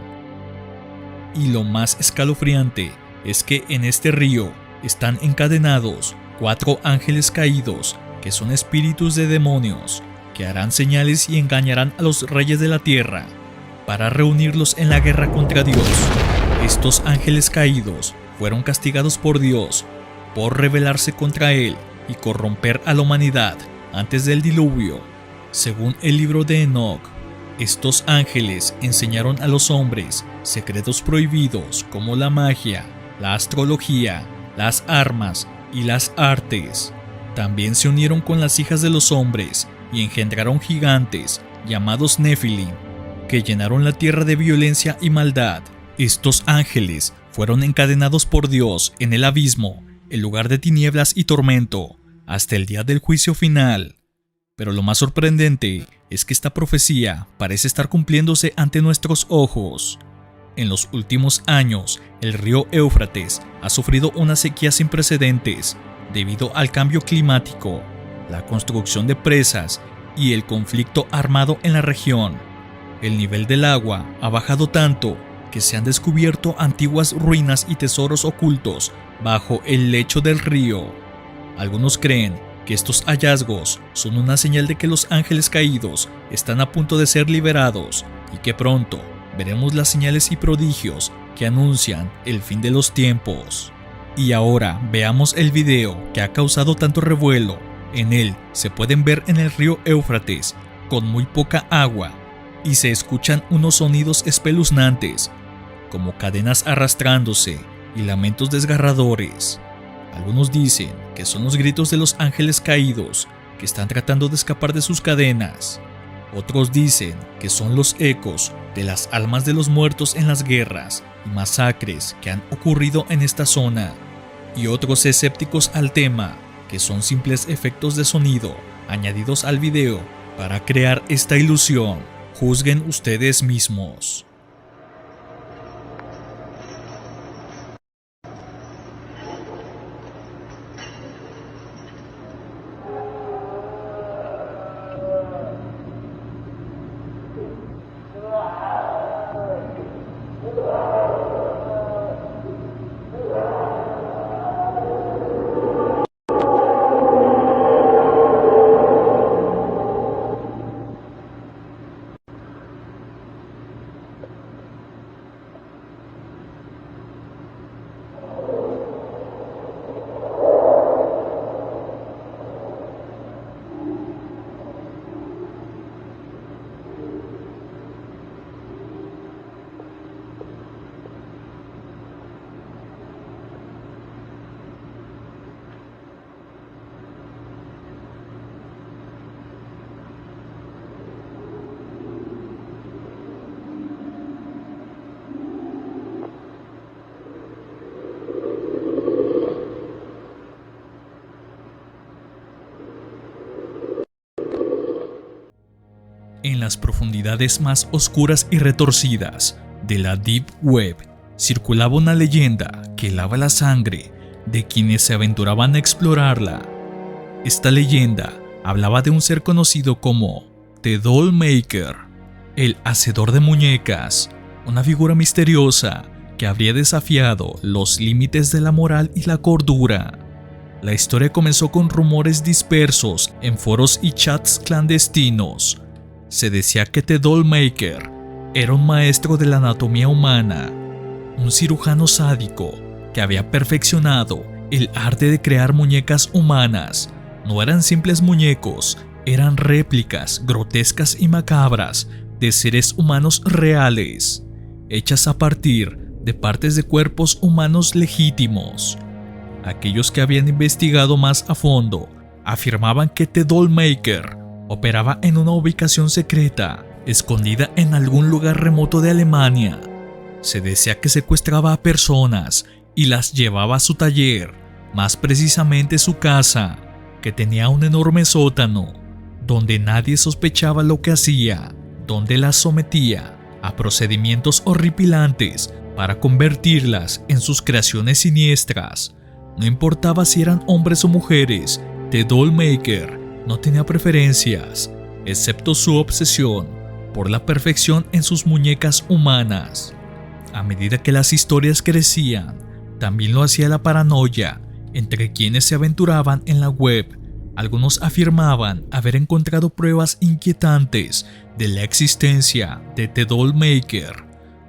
Y lo más escalofriante es que en este río están encadenados 4 ángeles caídos que son espíritus de demonios que harán señales y engañarán a los reyes de la tierra para reunirlos en la guerra contra Dios. Estos ángeles caídos fueron castigados por Dios por rebelarse contra Él y corromper a la humanidad antes del diluvio. Según el libro de Enoc, estos ángeles enseñaron a los hombres secretos prohibidos como la magia, la astrología, las armas y las artes. También se unieron con las hijas de los hombres y engendraron gigantes llamados Nefilim, que llenaron la tierra de violencia y maldad. Estos ángeles fueron encadenados por Dios en el abismo, el lugar de tinieblas y tormento, hasta el día del juicio final. Pero lo más sorprendente es que esta profecía parece estar cumpliéndose ante nuestros ojos. En los últimos años, el río Éufrates ha sufrido una sequía sin precedentes debido al cambio climático, la construcción de presas y el conflicto armado en la región. El nivel del agua ha bajado tanto que se han descubierto antiguas ruinas y tesoros ocultos bajo el lecho del río. Algunos creen que estos hallazgos son una señal de que los ángeles caídos están a punto de ser liberados y que pronto veremos las señales y prodigios que anuncian el fin de los tiempos. Y ahora veamos el video que ha causado tanto revuelo. En él se pueden ver en el río Éufrates con muy poca agua y se escuchan unos sonidos espeluznantes, como cadenas arrastrándose y lamentos desgarradores. Algunos dicen que son los gritos de los ángeles caídos que están tratando de escapar de sus cadenas. Otros dicen que son los ecos de las almas de los muertos en las guerras y masacres que han ocurrido en esta zona. Y otros escépticos al tema, que son simples efectos de sonido añadidos al video para crear esta ilusión. Juzguen ustedes mismos. En las profundidades más oscuras y retorcidas de la Deep Web circulaba una leyenda que helaba la sangre de quienes se aventuraban a explorarla. Esta leyenda hablaba de un ser conocido como The Doll Maker, el hacedor de muñecas, una figura misteriosa que habría desafiado los límites de la moral y la cordura. La historia comenzó con rumores dispersos en foros y chats clandestinos. Se decía que The Doll Maker era un maestro de la anatomía humana, un cirujano sádico que había perfeccionado el arte de crear muñecas humanas. No eran simples muñecos, eran réplicas grotescas y macabras de seres humanos reales, hechas a partir de partes de cuerpos humanos legítimos. Aquellos que habían investigado más a fondo afirmaban que The Dollmaker operaba en una ubicación secreta, escondida en algún lugar remoto de Alemania. Se decía que secuestraba a personas y las llevaba a su taller, más precisamente su casa, que tenía un enorme sótano, donde nadie sospechaba lo que hacía, donde las sometía a procedimientos horripilantes para convertirlas en sus creaciones siniestras. No importaba si eran hombres o mujeres, The Dollmaker no tenía preferencias, excepto su obsesión por la perfección en sus muñecas humanas. A medida que las historias crecían, también lo hacía la paranoia entre quienes se aventuraban en la web. Algunos afirmaban haber encontrado pruebas inquietantes de la existencia de The Dollmaker,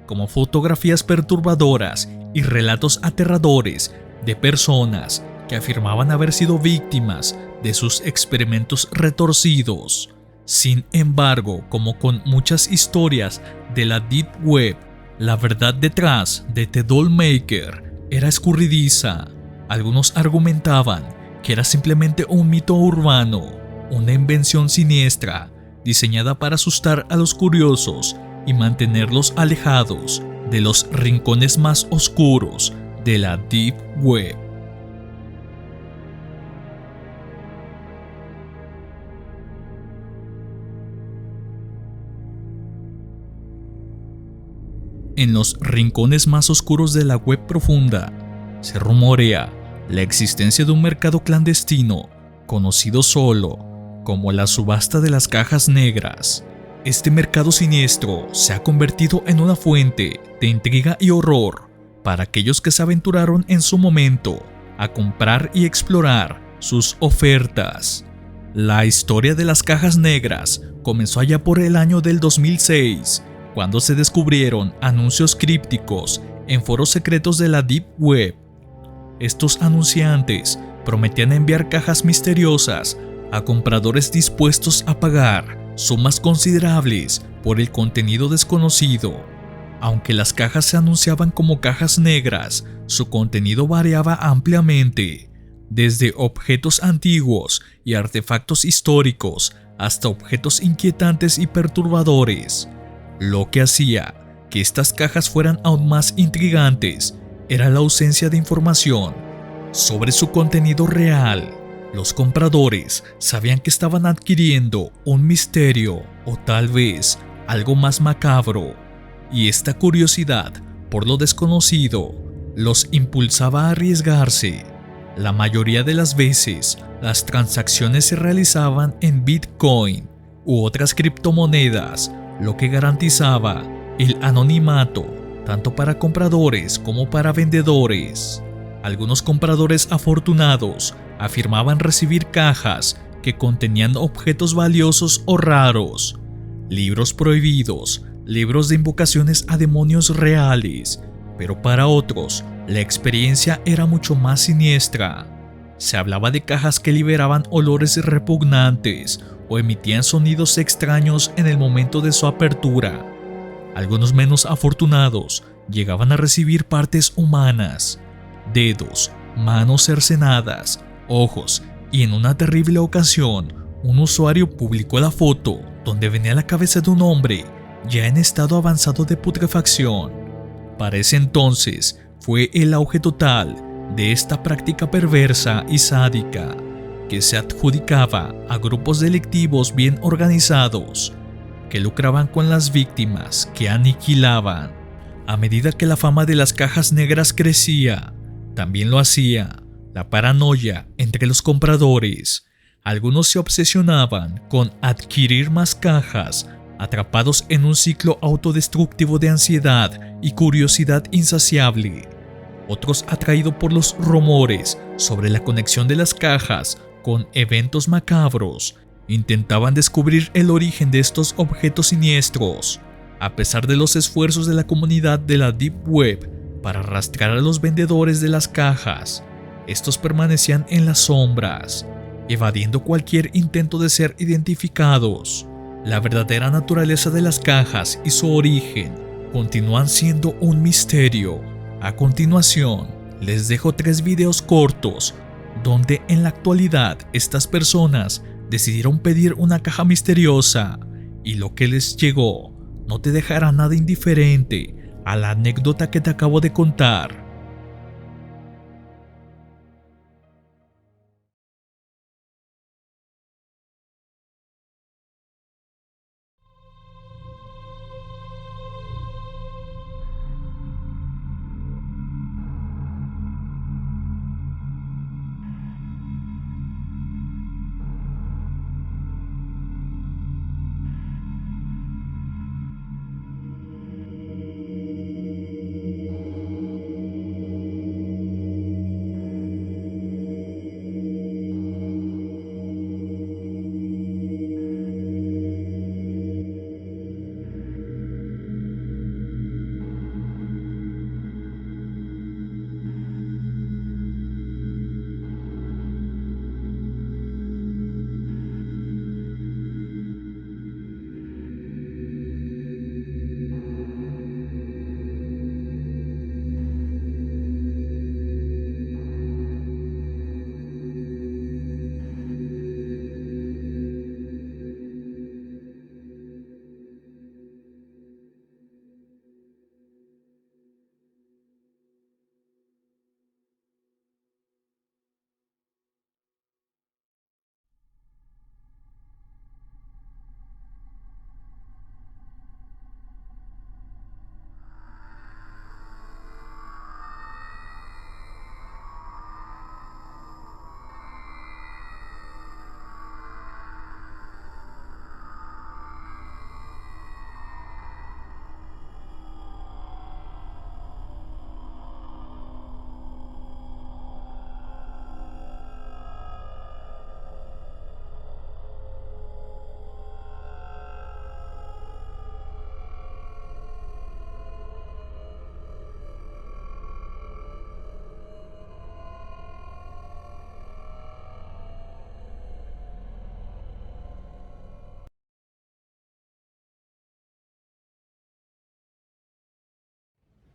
como fotografías perturbadoras y relatos aterradores de personas que afirmaban haber sido víctimas de sus experimentos retorcidos. Sin embargo, como con muchas historias de la Deep Web, la verdad detrás de The Dollmaker era escurridiza. Algunos argumentaban que era simplemente un mito urbano, una invención siniestra diseñada para asustar a los curiosos y mantenerlos alejados de los rincones más oscuros de la Deep Web. En los rincones más oscuros de la web profunda se rumorea la existencia de un mercado clandestino conocido solo como la subasta de las cajas negras. Este mercado siniestro se ha convertido en una fuente de intriga y horror para aquellos que se aventuraron en su momento a comprar y explorar sus ofertas. La historia de las cajas negras comenzó allá por el año del 2006, cuando se descubrieron anuncios crípticos en foros secretos de la Deep Web. Estos anunciantes prometían enviar cajas misteriosas a compradores dispuestos a pagar sumas considerables por el contenido desconocido. Aunque las cajas se anunciaban como cajas negras, su contenido variaba ampliamente, desde objetos antiguos y artefactos históricos hasta objetos inquietantes y perturbadores. Lo que hacía que estas cajas fueran aún más intrigantes era la ausencia de información sobre su contenido real. Los compradores sabían que estaban adquiriendo un misterio o tal vez algo más macabro, y esta curiosidad por lo desconocido los impulsaba a arriesgarse. La mayoría de las veces, las transacciones se realizaban en Bitcoin u otras criptomonedas, lo que garantizaba el anonimato tanto para compradores como para vendedores. Algunos compradores afortunados afirmaban recibir cajas que contenían objetos valiosos o raros, libros prohibidos, libros de invocaciones a demonios reales, pero para otros la experiencia era mucho más siniestra. Se hablaba de cajas que liberaban olores repugnantes o emitían sonidos extraños en el momento de su apertura. Algunos menos afortunados llegaban a recibir partes humanas, dedos, manos cercenadas, ojos, y en una terrible ocasión, un usuario publicó la foto donde venía la cabeza de un hombre ya en estado avanzado de putrefacción. Para ese entonces fue el auge total de esta práctica perversa y sádica que se adjudicaba a grupos delictivos bien organizados que lucraban con las víctimas que aniquilaban. A medida que la fama de las cajas negras crecía, también lo hacía la paranoia entre los compradores. Algunos se obsesionaban con adquirir más cajas, atrapados en un ciclo autodestructivo de ansiedad y curiosidad insaciable. Otros, atraídos por los rumores sobre la conexión de las cajas con eventos macabros, intentaban descubrir el origen de estos objetos siniestros. A pesar de los esfuerzos de la comunidad de la Deep Web para rastrear a los vendedores de las cajas, estos permanecían en las sombras, evadiendo cualquier intento de ser identificados. La verdadera naturaleza de las cajas y su origen continúan siendo un misterio. A continuación, les dejo 3 videos cortos donde en la actualidad estas personas decidieron pedir una caja misteriosa y lo que les llegó no te dejará nada indiferente a la anécdota que te acabo de contar.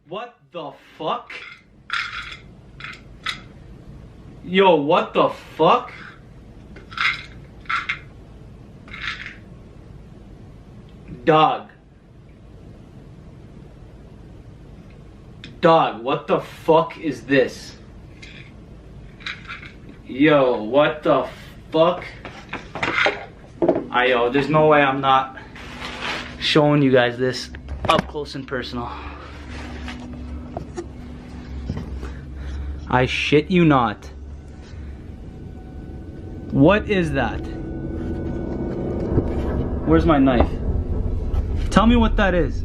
What the fuck? Yo, what the fuck? Dog. Dog, what the fuck is this? Yo, what the fuck? Yo, there's no way I'm not showing you guys this up close and personal. I shit you not. What is that? Where's my knife? Tell me what that is.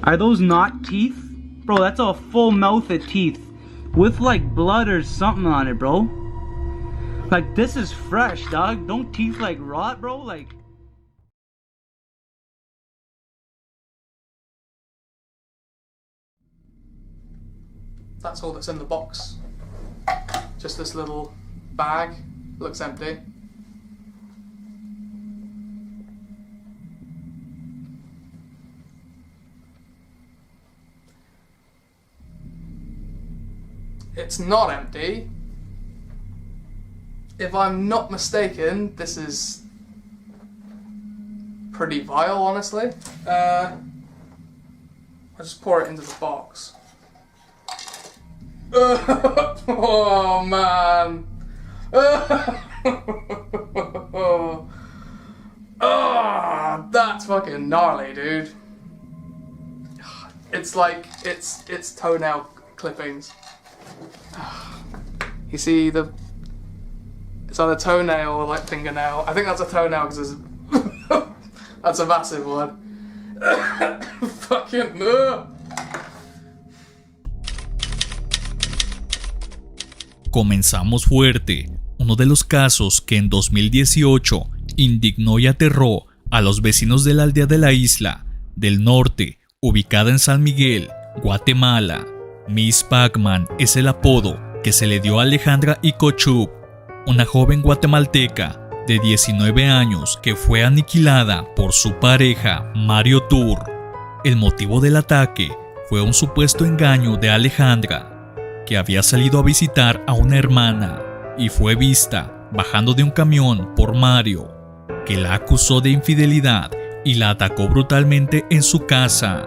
Are those not teeth? Bro, that's a full mouth of teeth with like blood or something on it, bro. Like, this is fresh, dog. Don't teeth like rot, bro? Like, that's all that's in the box. Just this little bag. Looks empty. It's not empty. If I'm not mistaken, this is pretty vile, honestly. I'll just pour it into the box. Oh man. Oh, that's fucking gnarly, dude. It's like it's toenail clippings. You see the, it's either toenail or like fingernail. I think that's a toenail because that's a massive one. Fucking Comenzamos fuerte, uno de los casos que en 2018 indignó y aterró a los vecinos de la aldea de la Isla del Norte, ubicada en San Miguel, Guatemala. Miss Pac-Man es el apodo que se le dio a Alejandra Ikochuk, una joven guatemalteca de 19 años que fue aniquilada por su pareja Mario Tur. El motivo del ataque fue un supuesto engaño de Alejandra, que había salido a visitar a una hermana y fue vista bajando de un camión por Mario, que la acusó de infidelidad y la atacó brutalmente en su casa.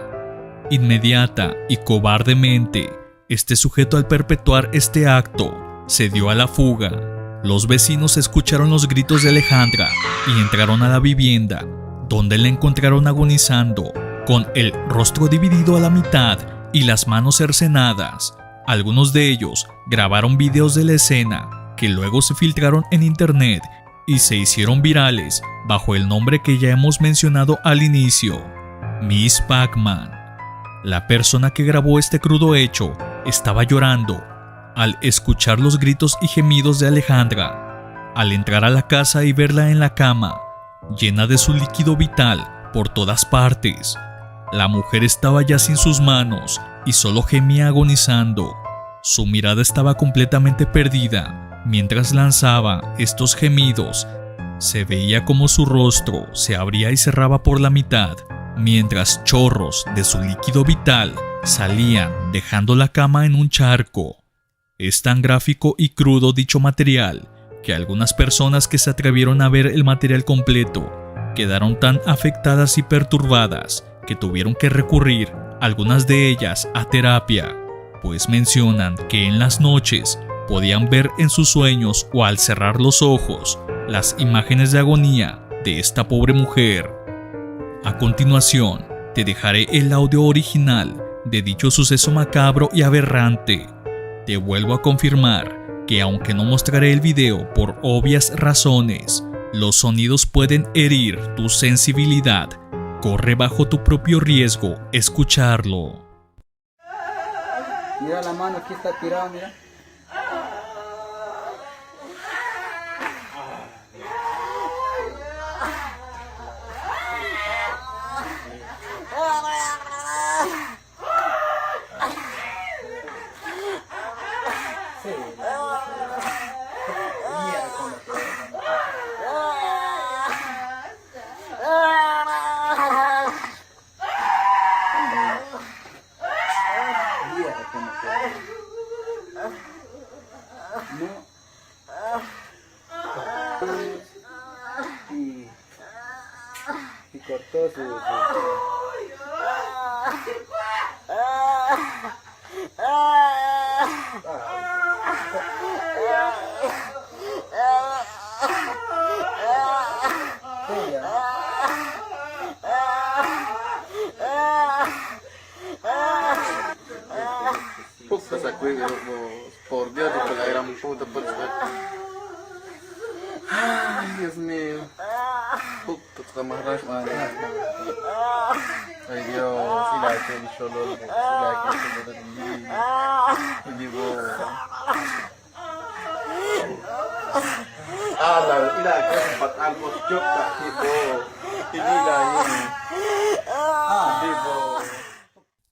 Inmediata y cobardemente, este sujeto, al perpetuar este acto, se dio a la fuga. Los vecinos escucharon los gritos de Alejandra y entraron a la vivienda, donde la encontraron agonizando, con el rostro dividido a la mitad y las manos cercenadas. Algunos de ellos grabaron videos de la escena, que luego se filtraron en internet y se hicieron virales bajo el nombre que ya hemos mencionado al inicio, Miss Pac-Man. La persona que grabó este crudo hecho estaba llorando al escuchar los gritos y gemidos de Alejandra. Al entrar a la casa y verla en la cama, llena de su líquido vital por todas partes, la mujer estaba ya sin sus manos y solo gemía agonizando. Su mirada estaba completamente perdida. Mientras lanzaba estos gemidos, se veía como su rostro se abría y cerraba por la mitad, mientras chorros de su líquido vital salían, dejando la cama en un charco. Es tan gráfico y crudo dicho material que algunas personas que se atrevieron a ver el material completo quedaron tan afectadas y perturbadas que tuvieron que recurrir, algunas de ellas, a terapia, pues mencionan que en las noches podían ver en sus sueños o al cerrar los ojos las imágenes de agonía de esta pobre mujer. A continuación, te dejaré el audio original de dicho suceso macabro y aberrante. Te vuelvo a confirmar que aunque no mostraré el video por obvias razones, los sonidos pueden herir tu sensibilidad. Corre bajo tu propio riesgo escucharlo. Mira la mano, aquí está tirada, mira. Y cortó su... Puta, sacó por Dios, por la gran puta, por ay, Dios mío. Puta, está más rash, madre. Ay, Dios, si la que el solo, si la que el digo. La, ila que es fatal, pues choca, tipo. Y mira, tipo.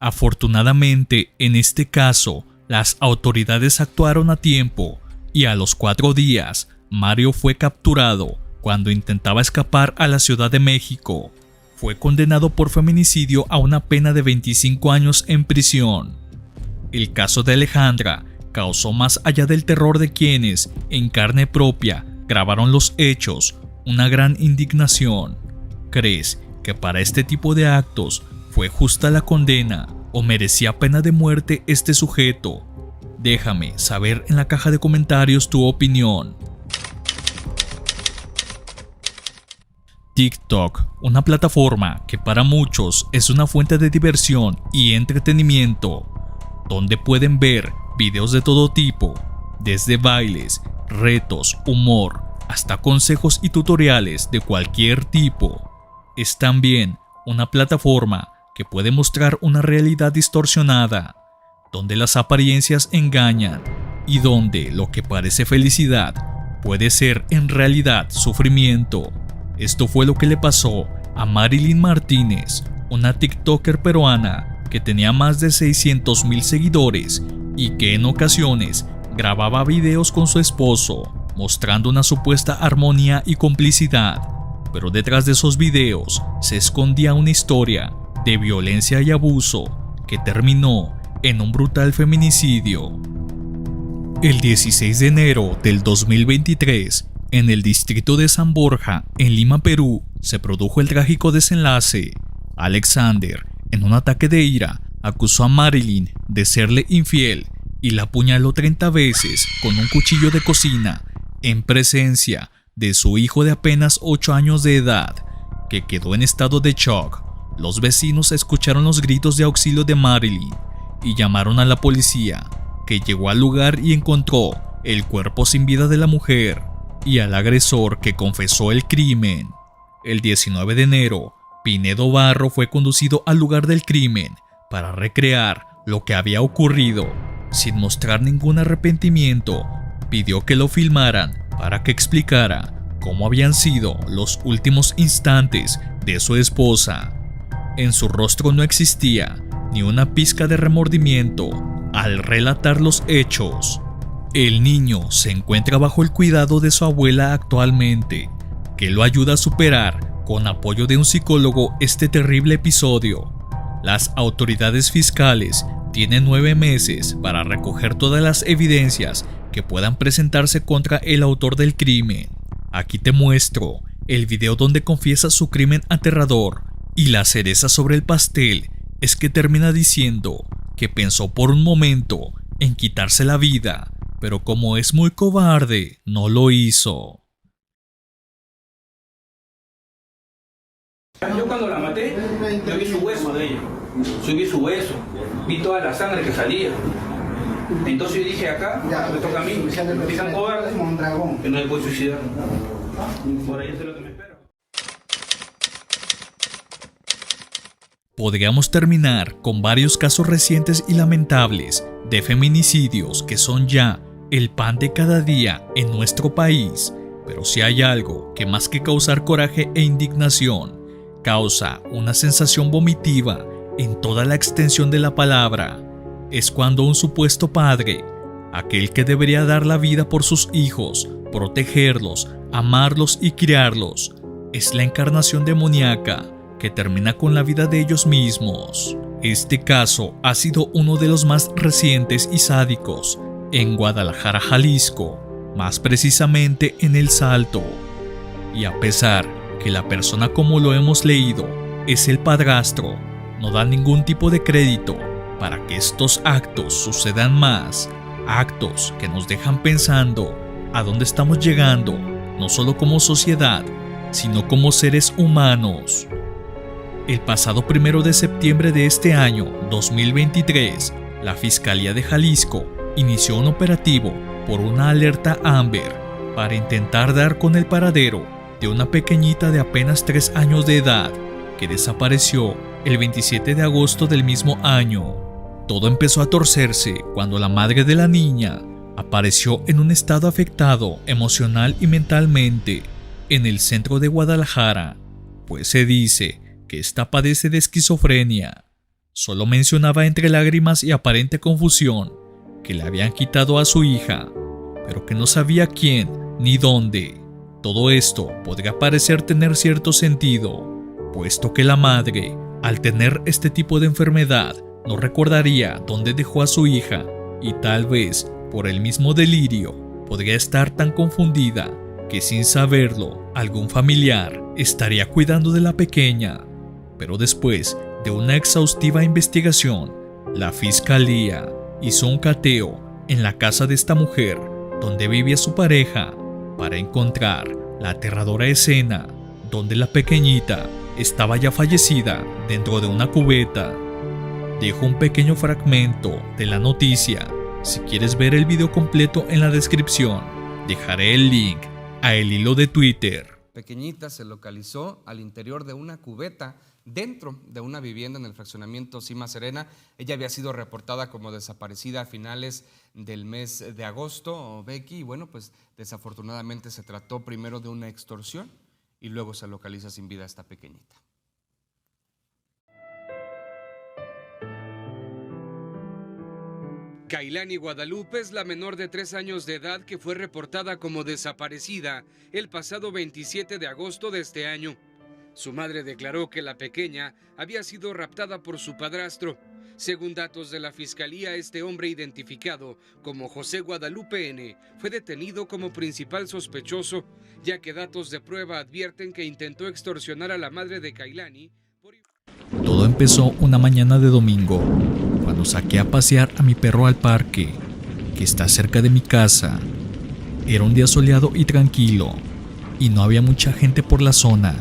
Afortunadamente, en este caso, las autoridades actuaron a tiempo y a los 4 días, Mario fue capturado cuando intentaba escapar a la Ciudad de México. Fue condenado por feminicidio a una pena de 25 años en prisión. El caso de Alejandra causó, más allá del terror de quienes, en carne propia, grabaron los hechos, una gran indignación. ¿Crees que para este tipo de actos fue justa la condena o merecía pena de muerte este sujeto? Déjame saber en la caja de comentarios tu opinión. TikTok, una plataforma que para muchos es una fuente de diversión y entretenimiento, donde pueden ver videos de todo tipo, desde bailes, retos, humor, hasta consejos y tutoriales de cualquier tipo. Es también una plataforma que puede mostrar una realidad distorsionada, donde las apariencias engañan y donde lo que parece felicidad puede ser en realidad sufrimiento. Esto fue lo que le pasó a Marilyn Martínez, una TikToker peruana que tenía más de 600,000 seguidores y que en ocasiones grababa videos con su esposo, mostrando una supuesta armonía y complicidad. Pero detrás de esos videos se escondía una historia de violencia y abuso que terminó en un brutal feminicidio. El 16 de enero del 2023, en el distrito de San Borja, en Lima, Perú, se produjo el trágico desenlace. Alexander, en un ataque de ira, acusó a Marilyn de serle infiel y la apuñaló 30 veces con un cuchillo de cocina en presencia de su hijo de apenas 8 años de edad, que quedó en estado de shock. Los vecinos escucharon los gritos de auxilio de Marilyn y llamaron a la policía, que llegó al lugar y encontró el cuerpo sin vida de la mujer y al agresor, que confesó el crimen. El 19 de enero, Pinedo Barro fue conducido al lugar del crimen para recrear lo que había ocurrido. Sin mostrar ningún arrepentimiento, pidió que lo filmaran para que explicara cómo habían sido los últimos instantes de su esposa. En su rostro no existía ni una pizca de remordimiento al relatar los hechos. El niño se encuentra bajo el cuidado de su abuela actualmente, que lo ayuda a superar con apoyo de un psicólogo este terrible episodio. Las autoridades fiscales tienen 9 meses para recoger todas las evidencias que puedan presentarse contra el autor del crimen. Aquí te muestro el video donde confiesa su crimen aterrador, y la cereza sobre el pastel es que termina diciendo que pensó por un momento en quitarse la vida, pero como es muy cobarde, no lo hizo. Yo cuando la maté, yo vi su hueso de ella, subí su hueso, vi toda la sangre que salía. Entonces yo dije, acá me toca a mí, me tan cobarde, que no me puedo suicidar. Por ahí es lo que me espera. Podríamos terminar con varios casos recientes y lamentables de feminicidios que son ya el pan de cada día en nuestro país, pero si hay algo que más que causar coraje e indignación, causa una sensación vomitiva en toda la extensión de la palabra, es cuando un supuesto padre, aquel que debería dar la vida por sus hijos, protegerlos, amarlos y criarlos, es la encarnación demoníaca que termina con la vida de ellos mismos. Este caso ha sido uno de los más recientes y sádicos en Guadalajara, Jalisco, más precisamente en El Salto. Y a pesar que la persona, como lo hemos leído, es el padrastro, no da ningún tipo de crédito para que estos actos sucedan más, actos que nos dejan pensando a dónde estamos llegando, no solo como sociedad, sino como seres humanos. El pasado 1 de septiembre de este año 2023, la Fiscalía de Jalisco inició un operativo por una alerta Amber para intentar dar con el paradero de una pequeñita de apenas 3 años de edad que desapareció el 27 de agosto del mismo año. Todo empezó a torcerse cuando la madre de la niña apareció en un estado afectado emocional y mentalmente en el centro de Guadalajara, pues se dice que ésta padece de esquizofrenia. Solo mencionaba entre lágrimas y aparente confusión que le habían quitado a su hija, pero que no sabía quién ni dónde. Todo esto podría parecer tener cierto sentido, puesto que la madre, al tener este tipo de enfermedad, no recordaría dónde dejó a su hija y tal vez, por el mismo delirio, podría estar tan confundida que sin saberlo, algún familiar estaría cuidando de la pequeña. Pero después de una exhaustiva investigación, la fiscalía hizo un cateo en la casa de esta mujer donde vivía su pareja para encontrar la aterradora escena donde la pequeñita estaba ya fallecida dentro de una cubeta. Dejo un pequeño fragmento de la noticia. Si quieres ver el video completo en la descripción, dejaré el link a el hilo de Twitter. Pequeñita se localizó al interior de una cubeta dentro de una vivienda en el fraccionamiento Cima Serena. Ella había sido reportada como desaparecida a finales del mes de agosto, Becky, y bueno, pues desafortunadamente se trató primero de una extorsión y luego se localiza sin vida esta pequeñita. Kailani Guadalupe es la menor de 3 años de edad que fue reportada como desaparecida el pasado 27 de agosto de este año. Su madre declaró que la pequeña había sido raptada por su padrastro. Según datos de la Fiscalía, este hombre identificado como José Guadalupe N. fue detenido como principal sospechoso, ya que datos de prueba advierten que intentó extorsionar a la madre de Kailani. Todo empezó una mañana de domingo, cuando saqué a pasear a mi perro al parque, que está cerca de mi casa. Era un día soleado y tranquilo, y no había mucha gente por la zona.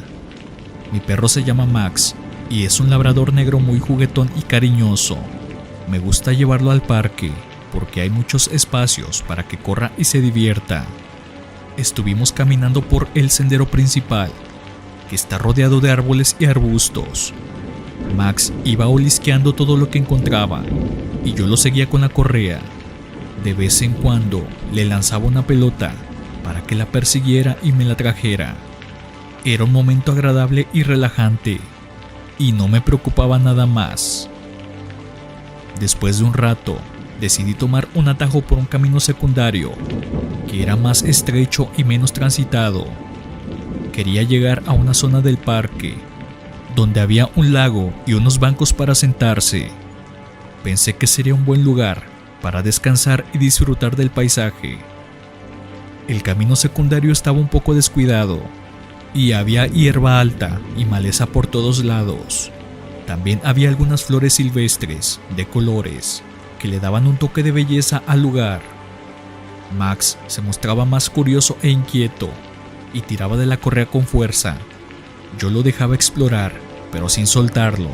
Mi perro se llama Max, y es un labrador negro muy juguetón y cariñoso. Me gusta llevarlo al parque, porque hay muchos espacios para que corra y se divierta. Estuvimos caminando por el sendero principal, que está rodeado de árboles y arbustos. Max iba olisqueando todo lo que encontraba, y yo lo seguía con la correa. De vez en cuando le lanzaba una pelota para que la persiguiera y me la trajera. Era un momento agradable y relajante, y no me preocupaba nada más. Después de un rato, decidí tomar un atajo por un camino secundario, que era más estrecho y menos transitado. Quería llegar a una zona del parque, donde había un lago y unos bancos para sentarse. Pensé que sería un buen lugar para descansar y disfrutar del paisaje. El camino secundario estaba un poco descuidado, y había hierba alta y maleza por todos lados. También había algunas flores silvestres de colores que le daban un toque de belleza al lugar. Max se mostraba más curioso e inquieto y tiraba de la correa con fuerza. Yo lo dejaba explorar, pero sin soltarlo.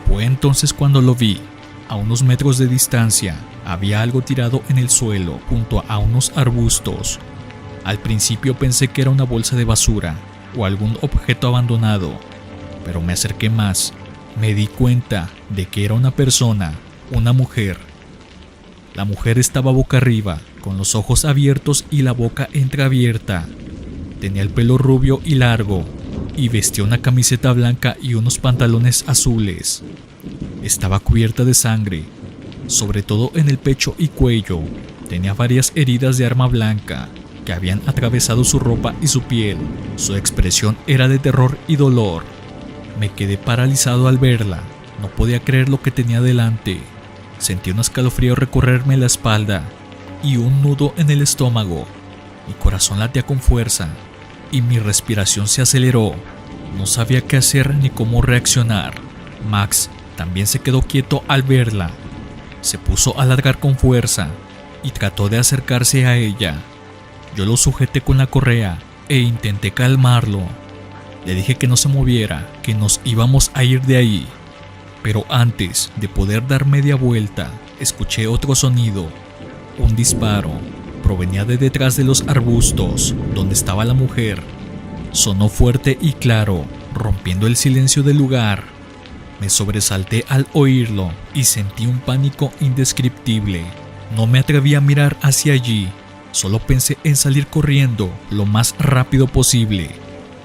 Fue entonces cuando lo vi. A unos metros de distancia había algo tirado en el suelo junto a unos arbustos. Al principio pensé que era una bolsa de basura o algún objeto abandonado, pero me acerqué más. Me di cuenta de que era una persona, una mujer. La mujer estaba boca arriba, con los ojos abiertos y la boca entreabierta. Tenía el pelo rubio y largo, y vestía una camiseta blanca y unos pantalones azules. Estaba cubierta de sangre, sobre todo en el pecho y cuello. Tenía varias heridas de arma blanca que habían atravesado su ropa y su piel. Su expresión era de terror y dolor. Me quedé paralizado al verla. No podía creer lo que tenía delante. Sentí un escalofrío recorrerme la espalda y un nudo en el estómago. Mi corazón latía con fuerza y mi respiración se aceleró. No sabía qué hacer ni cómo reaccionar. Max también se quedó quieto al verla. Se puso a ladrar con fuerza y trató de acercarse a ella. Yo lo sujeté con la correa e intenté calmarlo. Le dije que no se moviera, que nos íbamos a ir de ahí. Pero antes de poder dar media vuelta, escuché otro sonido. Un disparo. Provenía de detrás de los arbustos, donde estaba la mujer. Sonó fuerte y claro, rompiendo el silencio del lugar. Me sobresalté al oírlo y sentí un pánico indescriptible. No me atreví a mirar hacia allí. Solo pensé en salir corriendo lo más rápido posible.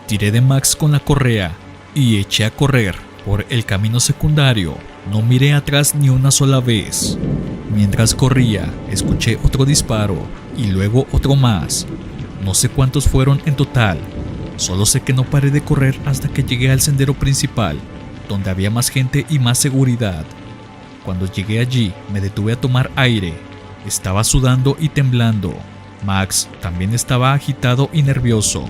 Tiré de Max con la correa y eché a correr por el camino secundario. No miré atrás ni una sola vez. Mientras corría, escuché otro disparo y luego otro más. No sé cuántos fueron en total. Solo sé que no paré de correr hasta que llegué al sendero principal, donde había más gente y más seguridad. Cuando llegué allí, me detuve a tomar aire. Estaba sudando y temblando. Max también estaba agitado y nervioso.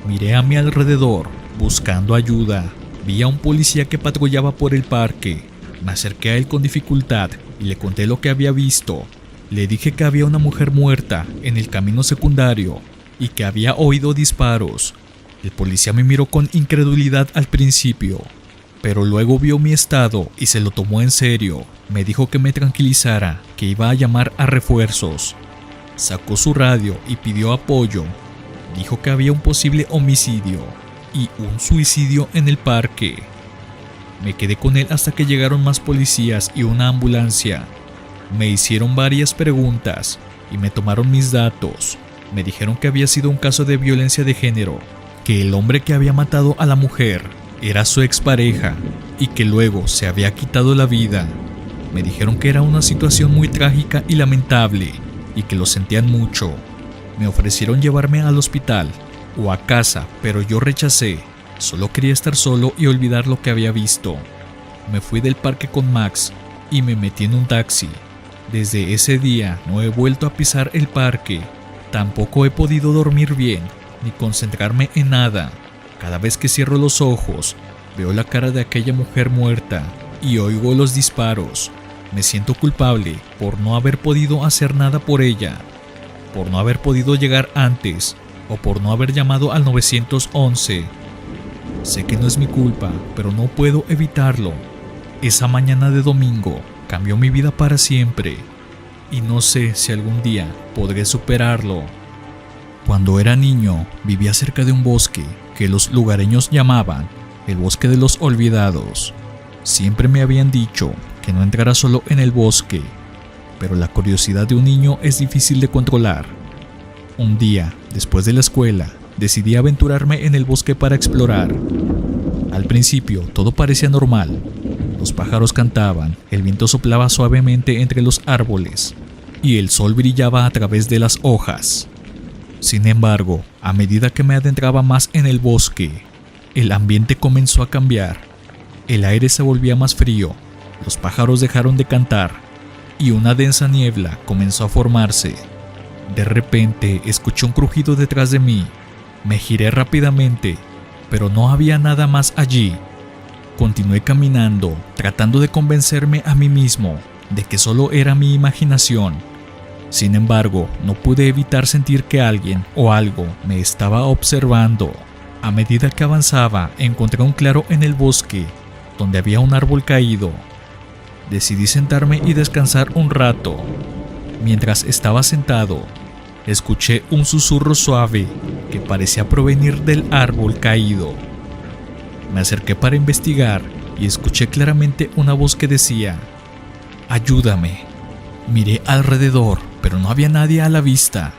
Miré a mi alrededor, buscando ayuda. Vi a un policía que patrullaba por el parque. Me acerqué a él con dificultad y le conté lo que había visto. Le dije que había una mujer muerta en el camino secundario y que había oído disparos. El policía me miró con incredulidad al principio, pero luego vio mi estado y se lo tomó en serio. Me dijo que me tranquilizara, que iba a llamar a refuerzos. Sacó su radio y pidió apoyo. Dijo que había un posible homicidio y un suicidio en el parque. Me quedé con él hasta que llegaron más policías y una ambulancia. Me hicieron varias preguntas y me tomaron mis datos. Me dijeron que había sido un caso de violencia de género, que el hombre que había matado a la mujer era su expareja y que luego se había quitado la vida. Me dijeron que era una situación muy trágica y lamentable y que lo sentían mucho. Me ofrecieron llevarme al hospital o a casa, pero yo rechacé. Solo quería estar solo y olvidar lo que había visto. Me fui del parque con Max y me metí en un taxi. Desde ese día no he vuelto a pisar el parque. Tampoco he podido dormir bien, ni concentrarme en nada. Cada vez que cierro los ojos, veo la cara de aquella mujer muerta y oigo los disparos. Me siento culpable por no haber podido hacer nada por ella, por no haber podido llegar antes o por no haber llamado al 911. Sé que no es mi culpa, pero no puedo evitarlo. Esa mañana de domingo cambió mi vida para siempre y no sé si algún día podré superarlo. Cuando era niño, vivía cerca de un bosque que los lugareños llamaban el Bosque de los Olvidados. Siempre me habían dicho que no entrara solo en el bosque, pero la curiosidad de un niño es difícil de controlar. Un día, después de la escuela, decidí aventurarme en el bosque para explorar. Al principio, todo parecía normal. Los pájaros cantaban, el viento soplaba suavemente entre los árboles y el sol brillaba a través de las hojas. Sin embargo, a medida que me adentraba más en el bosque, el ambiente comenzó a cambiar. El aire se volvía más frío, los pájaros dejaron de cantar y una densa niebla comenzó a formarse. De repente escuché un crujido detrás de mí. Me giré rápidamente, pero no había nada más allí. Continué caminando, tratando de convencerme a mí mismo de que solo era mi imaginación. Sin embargo, no pude evitar sentir que alguien o algo me estaba observando. A medida que avanzaba, encontré un claro en el bosque, donde había un árbol caído. Decidí sentarme y descansar un rato. Mientras estaba sentado, escuché un susurro suave que parecía provenir del árbol caído. Me acerqué para investigar y escuché claramente una voz que decía: «Ayúdame». Miré alrededor, pero no había nadie a la vista.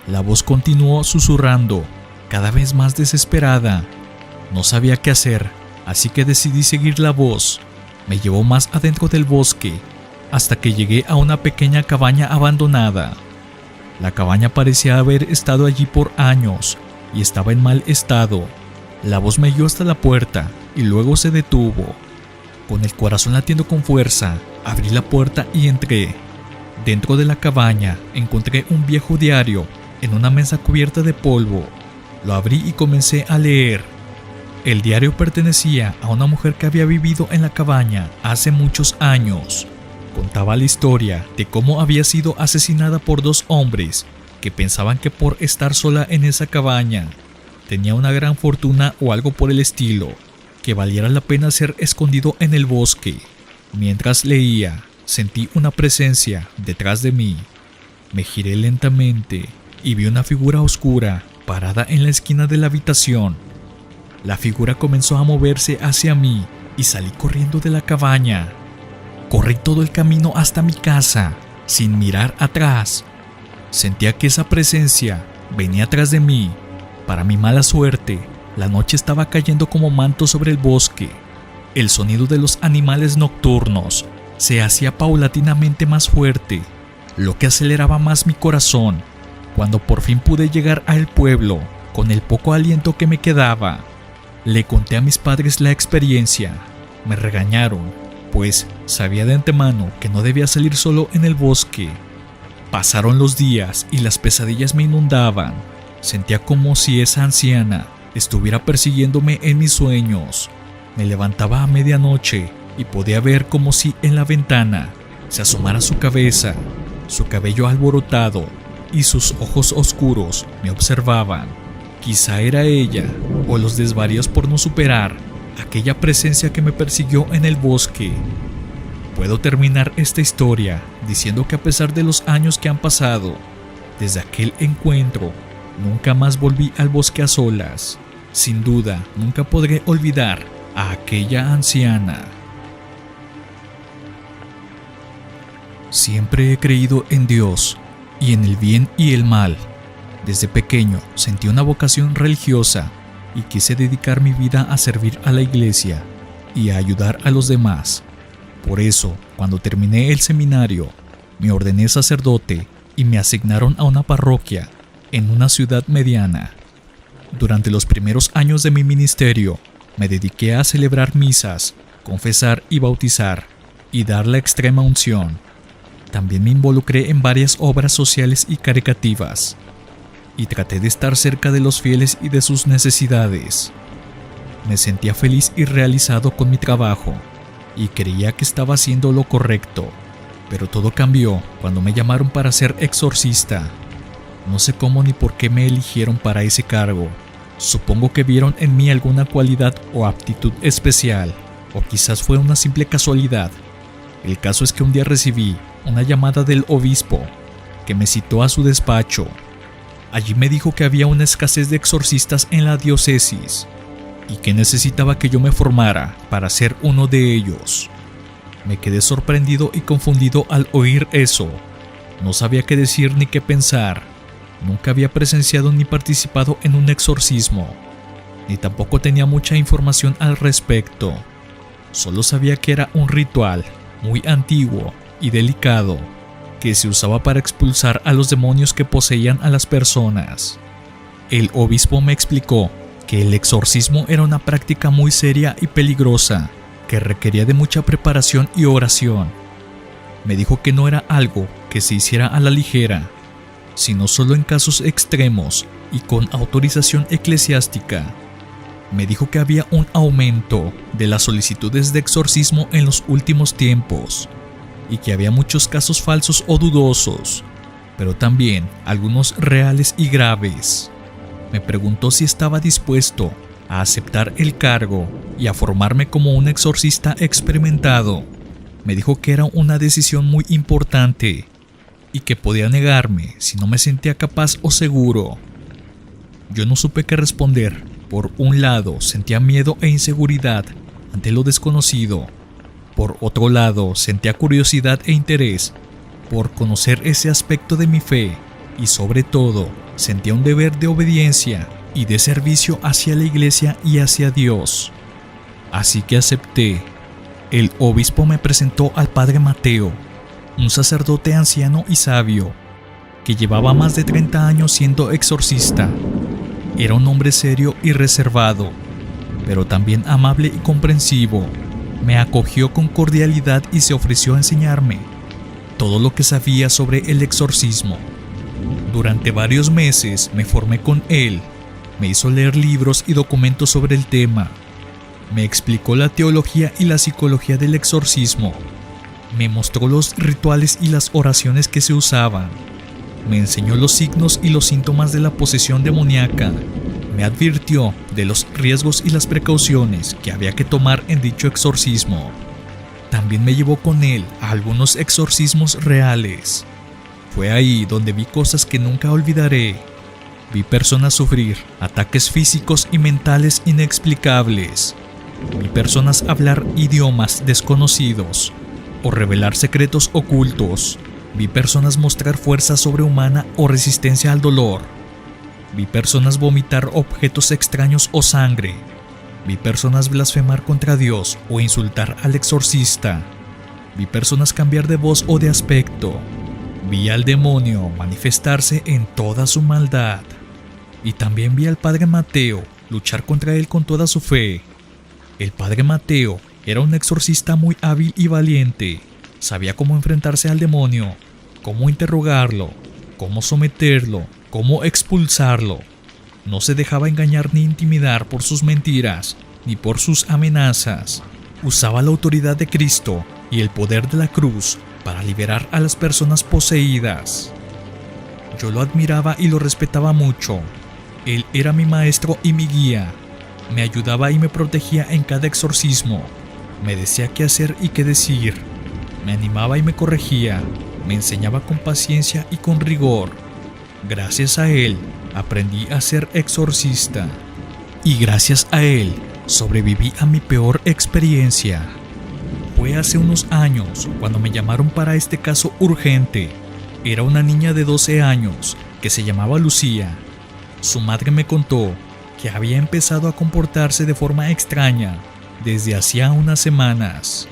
La voz continuó susurrando, cada vez más desesperada. No sabía qué hacer, así que decidí seguir la voz. Me llevó más adentro del bosque, hasta que llegué a una pequeña cabaña abandonada. La cabaña parecía haber estado allí por años y estaba en mal estado. La voz me guió hasta la puerta y luego se detuvo. Con el corazón latiendo con fuerza, abrí la puerta y entré. Dentro de la cabaña encontré un viejo diario en una mesa cubierta de polvo. Lo abrí y comencé a leer. El diario pertenecía a una mujer que había vivido en la cabaña hace muchos años. Contaba la historia de cómo había sido asesinada por dos hombres que pensaban que por estar sola en esa cabaña tenía una gran fortuna o algo por el estilo, que valiera la pena ser escondido en el bosque. Mientras leía, sentí una presencia detrás de mí. Me giré lentamente y vi una figura oscura parada en la esquina de la habitación. La figura comenzó a moverse hacia mí y salí corriendo de la cabaña. Corrí todo el camino hasta mi casa, sin mirar atrás. Sentía que esa presencia venía atrás de mí. Para mi mala suerte, la noche estaba cayendo como manto sobre el bosque. El sonido de los animales nocturnos se hacía paulatinamente más fuerte, lo que aceleraba más mi corazón. Cuando por fin pude llegar al pueblo, con el poco aliento que me quedaba, le conté a mis padres la experiencia. Me regañaron, pues sabía de antemano que no debía salir solo en el bosque. Pasaron los días y las pesadillas me inundaban. Sentía como si esa anciana estuviera persiguiéndome en mis sueños. Me levantaba a medianoche y podía ver como si en la ventana se asomara su cabeza, su cabello alborotado y sus ojos oscuros me observaban. Quizá era ella o los desvaríos por no superar aquella presencia que me persiguió en el bosque. Puedo terminar esta historia diciendo que a pesar de los años que han pasado desde aquel encuentro, nunca más volví al bosque a solas. Sin duda, nunca podré olvidar a aquella anciana. Siempre he creído en Dios y en el bien y el mal. Desde pequeño sentí una vocación religiosa y quise dedicar mi vida a servir a la iglesia y a ayudar a los demás. Por eso, cuando terminé el seminario, me ordené sacerdote y me asignaron a una parroquia en una ciudad mediana. Durante los primeros años de mi ministerio, me dediqué a celebrar misas, confesar y bautizar, y dar la extrema unción. También me involucré en varias obras sociales y caritativas, y traté de estar cerca de los fieles y de sus necesidades. Me sentía feliz y realizado con mi trabajo, y creía que estaba haciendo lo correcto, pero todo cambió cuando me llamaron para ser exorcista. No sé cómo ni por qué me eligieron para ese cargo. Supongo que vieron en mí alguna cualidad o aptitud especial, o quizás fue una simple casualidad. El caso es que un día recibí una llamada del obispo, que me citó a su despacho. Allí me dijo que había una escasez de exorcistas en la diócesis, y que necesitaba que yo me formara para ser uno de ellos. Me quedé sorprendido y confundido al oír eso. No sabía qué decir ni qué pensar. Nunca había presenciado ni participado en un exorcismo, ni tampoco tenía mucha información al respecto. Solo sabía que era un ritual muy antiguo y delicado que se usaba para expulsar a los demonios que poseían a las personas. El obispo me explicó que el exorcismo era una práctica muy seria y peligrosa, que requería de mucha preparación y oración. Me dijo que no era algo que se hiciera a la ligera, sino solo en casos extremos y con autorización eclesiástica. Me dijo que había un aumento de las solicitudes de exorcismo en los últimos tiempos, y que había muchos casos falsos o dudosos, pero también algunos reales y graves. Me preguntó si estaba dispuesto a aceptar el cargo y a formarme como un exorcista experimentado. Me dijo que era una decisión muy importante y que podía negarme si no me sentía capaz o seguro. Yo no supe qué responder. Por un lado, sentía miedo e inseguridad ante lo desconocido. Por otro lado, sentía curiosidad e interés por conocer ese aspecto de mi fe, y sobre todo, sentía un deber de obediencia y de servicio hacia la iglesia y hacia Dios. Así que acepté. El obispo me presentó al padre Mateo, un sacerdote anciano y sabio, que llevaba más de 30 años siendo exorcista. Era un hombre serio y reservado, pero también amable y comprensivo. Me acogió con cordialidad y se ofreció a enseñarme todo lo que sabía sobre el exorcismo. Durante varios meses me formé con él. Me hizo leer libros y documentos sobre el tema. Me explicó la teología y la psicología del exorcismo. Me mostró los rituales y las oraciones que se usaban. Me enseñó los signos y los síntomas de la posesión demoníaca. Me advirtió de los riesgos y las precauciones que había que tomar en dicho exorcismo. También me llevó con él a algunos exorcismos reales. Fue ahí donde vi cosas que nunca olvidaré. Vi personas sufrir ataques físicos y mentales inexplicables. Vi personas hablar idiomas desconocidos o revelar secretos ocultos. Vi personas mostrar fuerza sobrehumana o resistencia al dolor. Vi personas vomitar objetos extraños o sangre. Vi personas blasfemar contra Dios o insultar al exorcista. Vi personas cambiar de voz o de aspecto. Vi al demonio manifestarse en toda su maldad. Y también vi al padre Mateo luchar contra él con toda su fe. El padre Mateo era un exorcista muy hábil y valiente. Sabía cómo enfrentarse al demonio, cómo interrogarlo, cómo someterlo, cómo expulsarlo. No se dejaba engañar ni intimidar por sus mentiras, ni por sus amenazas. Usaba la autoridad de Cristo y el poder de la cruz para liberar a las personas poseídas. Yo lo admiraba y lo respetaba mucho. Él era mi maestro y mi guía. Me ayudaba y me protegía en cada exorcismo. Me decía qué hacer y qué decir. Me animaba y me corregía. Me enseñaba con paciencia y con rigor. Gracias a él, aprendí a ser exorcista. Y gracias a él, sobreviví a mi peor experiencia. Fue hace unos años cuando me llamaron para este caso urgente. Era una niña de 12 años que se llamaba Lucía. Su madre me contó que había empezado a comportarse de forma extraña desde hacía unas semanas.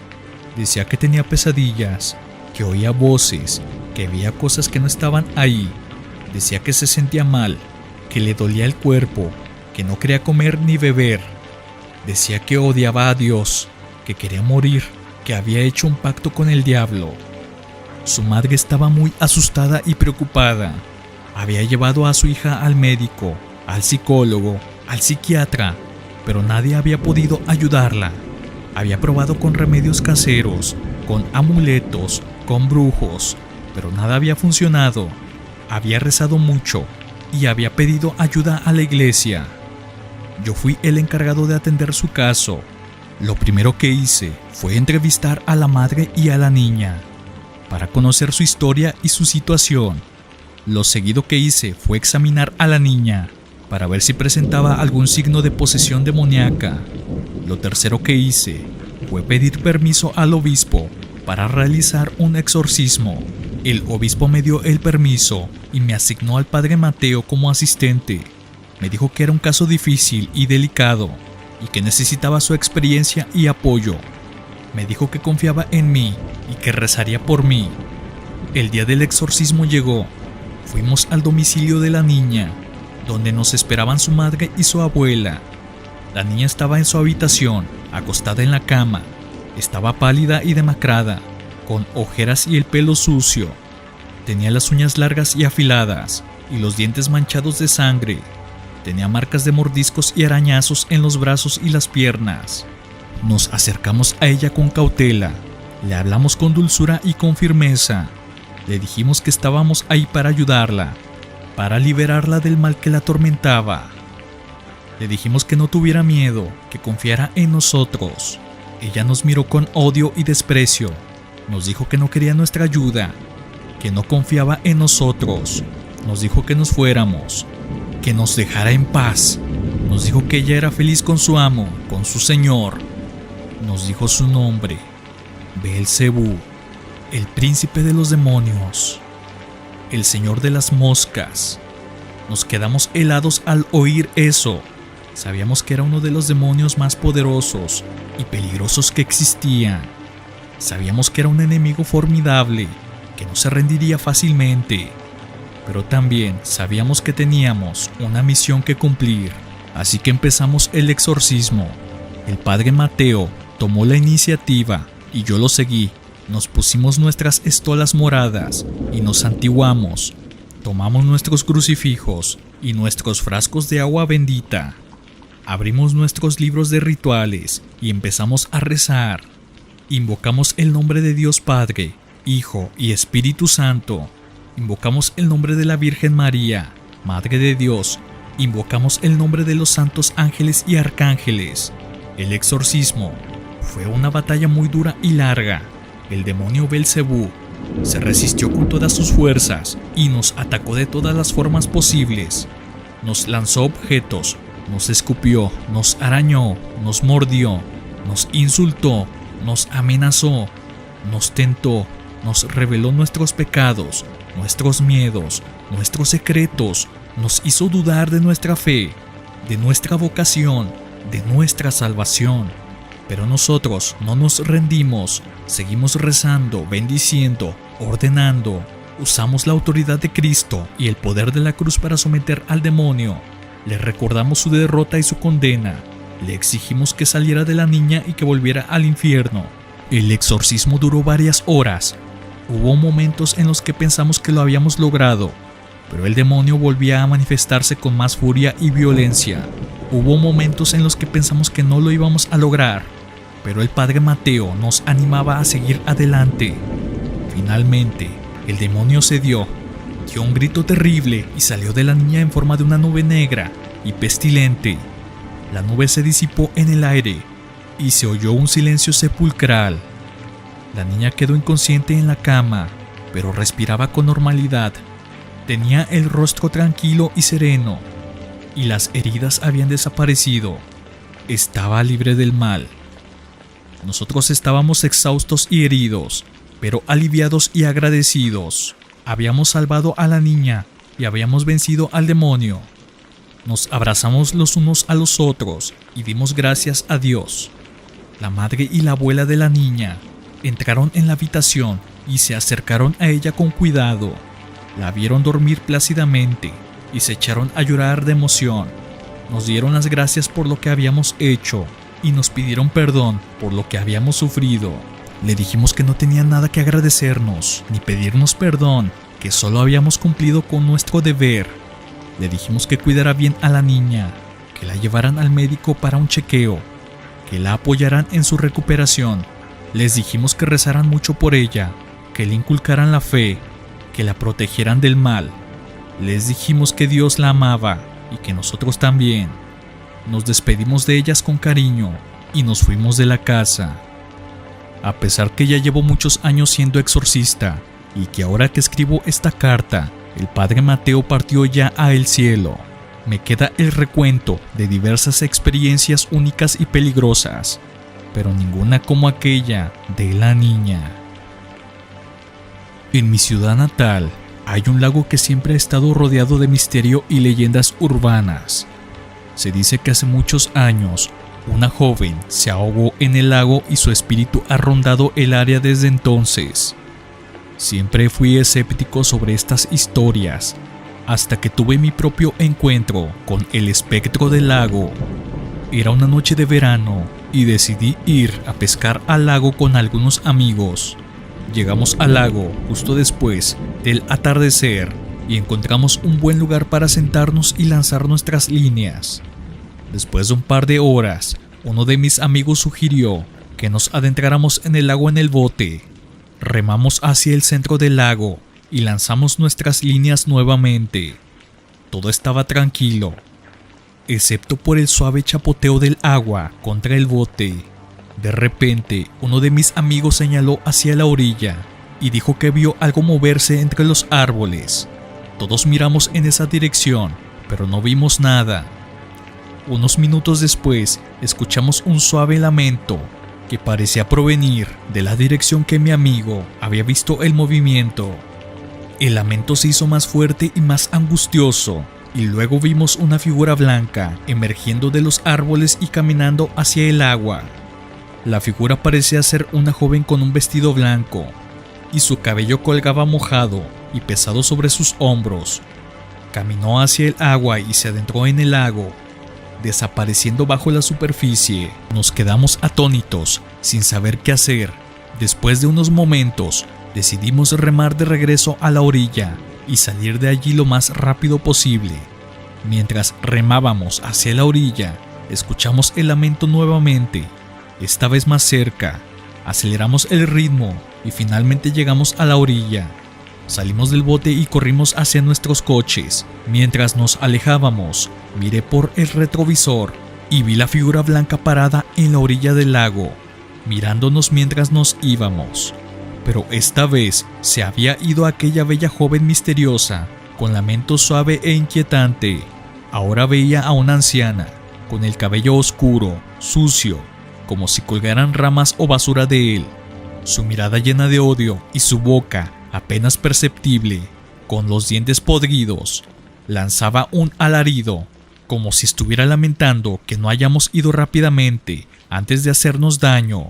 Decía que tenía pesadillas, que oía voces, que veía cosas que no estaban ahí. Decía que se sentía mal, que le dolía el cuerpo, que no quería comer ni beber. Decía que odiaba a Dios, que quería morir que había hecho un pacto con el diablo. Su madre estaba muy asustada y preocupada. Había llevado a su hija al médico, al psicólogo, al psiquiatra, pero nadie había podido ayudarla. Había probado con remedios caseros, con amuletos, con brujos, pero nada había funcionado. Había rezado mucho y había pedido ayuda a la iglesia. Yo fui el encargado de atender su caso. Lo primero que hice fue entrevistar a la madre y a la niña, para conocer su historia y su situación. Lo seguido que hice fue examinar a la niña, para ver si presentaba algún signo de posesión demoníaca. Lo tercero que hice fue pedir permiso al obispo para realizar un exorcismo. El obispo me dio el permiso y me asignó al padre Mateo como asistente. Me dijo que era un caso difícil y delicado y que necesitaba su experiencia y apoyo. Me dijo que confiaba en mí y que rezaría por mí. El día del exorcismo llegó. Fuimos al domicilio de la niña, donde nos esperaban su madre y su abuela. La niña estaba en su habitación, acostada en la cama. Estaba pálida y demacrada, con ojeras y el pelo sucio. Tenía las uñas largas y afiladas, y los dientes manchados de sangre. Tenía marcas de mordiscos y arañazos en los brazos y las piernas. Nos acercamos a ella con cautela. Le hablamos con dulzura y con firmeza. Le dijimos que estábamos ahí para ayudarla, para liberarla del mal que la atormentaba. Le dijimos que no tuviera miedo, que confiara en nosotros. Ella nos miró con odio y desprecio. Nos dijo que no quería nuestra ayuda, que no confiaba en nosotros. Nos dijo que nos fuéramos, que nos dejara en paz. Nos dijo que ella era feliz con su amo, con su señor. Nos dijo su nombre, Beelzebú, el príncipe de los demonios, el señor de las moscas. Nos quedamos helados al oír eso. Sabíamos que era uno de los demonios más poderosos y peligrosos que existían. Sabíamos que era un enemigo formidable, que no se rendiría fácilmente. Pero también sabíamos que teníamos una misión que cumplir. Así que empezamos el exorcismo. El padre Mateo tomó la iniciativa y yo lo seguí. Nos pusimos nuestras estolas moradas y nos santiguamos. Tomamos nuestros crucifijos y nuestros frascos de agua bendita. Abrimos nuestros libros de rituales y empezamos a rezar. Invocamos el nombre de Dios Padre, Hijo y Espíritu Santo. Invocamos el nombre de la Virgen María, Madre de Dios. Invocamos el nombre de los santos ángeles y arcángeles. El exorcismo fue una batalla muy dura y larga. El demonio Beelzebú se resistió con todas sus fuerzas y nos atacó de todas las formas posibles. Nos lanzó objetos, nos escupió, nos arañó, nos mordió, nos insultó, nos amenazó, nos tentó, nos reveló nuestros pecados, nuestros miedos, nuestros secretos, nos hizo dudar de nuestra fe, de nuestra vocación, de nuestra salvación. Pero nosotros no nos rendimos, seguimos rezando, bendiciendo, ordenando. Usamos la autoridad de Cristo y el poder de la cruz para someter al demonio. Le recordamos su derrota y su condena. Le exigimos que saliera de la niña y que volviera al infierno. El exorcismo duró varias horas. Hubo momentos en los que pensamos que lo habíamos logrado, pero el demonio volvía a manifestarse con más furia y violencia. Hubo momentos en los que pensamos que no lo íbamos a lograr, pero el padre Mateo nos animaba a seguir adelante. Finalmente, el demonio cedió, dio un grito terrible y salió de la niña en forma de una nube negra y pestilente. La nube se disipó en el aire y se oyó un silencio sepulcral. La niña quedó inconsciente en la cama, pero respiraba con normalidad. Tenía el rostro tranquilo y sereno, y las heridas habían desaparecido. Estaba libre del mal. Nosotros estábamos exhaustos y heridos, pero aliviados y agradecidos. Habíamos salvado a la niña y habíamos vencido al demonio. Nos abrazamos los unos a los otros y dimos gracias a Dios. La madre y la abuela de la niña entraron en la habitación y se acercaron a ella con cuidado. La vieron dormir plácidamente y se echaron a llorar de emoción. Nos dieron las gracias por lo que habíamos hecho y nos pidieron perdón por lo que habíamos sufrido. Le dijimos que no tenía nada que agradecernos, ni pedirnos perdón, que solo habíamos cumplido con nuestro deber. Le dijimos que cuidara bien a la niña, que la llevaran al médico para un chequeo, que la apoyaran en su recuperación. Les dijimos que rezaran mucho por ella, que le inculcaran la fe, que la protegieran del mal. Les dijimos que Dios la amaba y que nosotros también. Nos despedimos de ellas con cariño y nos fuimos de la casa. A pesar que ya llevo muchos años siendo exorcista y que ahora que escribo esta carta, el padre Mateo partió ya a el cielo, me queda el recuento de diversas experiencias únicas y peligrosas, pero ninguna como aquella de la niña. En mi ciudad natal hay un lago que siempre ha estado rodeado de misterio y leyendas urbanas. Se dice que hace muchos años una joven se ahogó en el lago y su espíritu ha rondado el área desde entonces. Siempre fui escéptico sobre estas historias, hasta que tuve mi propio encuentro con el espectro del lago. Era una noche de verano y decidí ir a pescar al lago con algunos amigos. Llegamos al lago justo después del atardecer y encontramos un buen lugar para sentarnos y lanzar nuestras líneas. Después de un par de horas, uno de mis amigos sugirió que nos adentráramos en el lago en el bote. Remamos hacia el centro del lago y lanzamos nuestras líneas nuevamente. Todo estaba tranquilo, excepto por el suave chapoteo del agua contra el bote. De repente, uno de mis amigos señaló hacia la orilla y dijo que vio algo moverse entre los árboles. Todos miramos en esa dirección, pero no vimos nada. Unos minutos después, escuchamos un suave lamento que parecía provenir de la dirección que mi amigo había visto el movimiento. El lamento se hizo más fuerte y más angustioso, y luego vimos una figura blanca emergiendo de los árboles y caminando hacia el agua. La figura parecía ser una joven con un vestido blanco, y su cabello colgaba mojado y pesado sobre sus hombros. Caminó hacia el agua y se adentró en el lago, desapareciendo bajo la superficie. Nos quedamos atónitos, sin saber qué hacer. Después de unos momentos, decidimos remar de regreso a la orilla y salir de allí lo más rápido posible. Mientras remábamos hacia la orilla, escuchamos el lamento nuevamente, esta vez más cerca. Aceleramos el ritmo y finalmente llegamos a la orilla. Salimos del bote y corrimos hacia nuestros coches. Mientras nos alejábamos, miré por el retrovisor y vi la figura blanca parada en la orilla del lago, mirándonos mientras nos íbamos. Pero esta vez se había ido aquella bella joven misteriosa, con lamento suave e inquietante. Ahora veía a una anciana, con el cabello oscuro, sucio, como si colgaran ramas o basura de él. Su mirada llena de odio y su boca, apenas perceptible, con los dientes podridos, lanzaba un alarido, como si estuviera lamentando que no hayamos ido rápidamente antes de hacernos daño.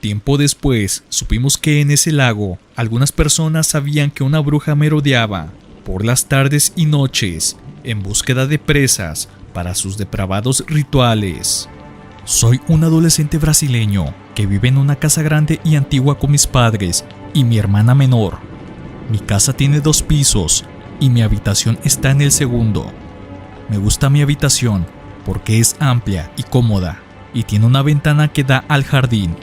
Tiempo después, supimos que en ese lago algunas personas sabían que una bruja merodeaba por las tardes y noches en búsqueda de presas para sus depravados rituales. Soy un adolescente brasileño que vive en una casa grande y antigua con mis padres y mi hermana menor. Mi casa tiene 2 pisos y mi habitación está en el segundo. Me gusta mi habitación porque es amplia y cómoda y tiene una ventana que da al jardín.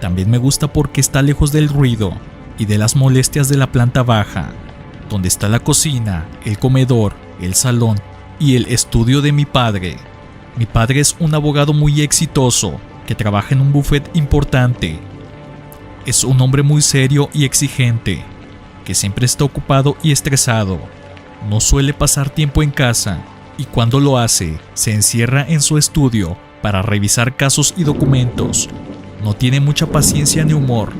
También me gusta porque está lejos del ruido y de las molestias de la planta baja, donde está la cocina, el comedor, el salón y el estudio de mi padre. Mi padre es un abogado muy exitoso que trabaja en un bufete importante. Es un hombre muy serio y exigente, que siempre está ocupado y estresado. No suele pasar tiempo en casa y cuando lo hace, se encierra en su estudio para revisar casos y documentos. No tiene mucha paciencia ni humor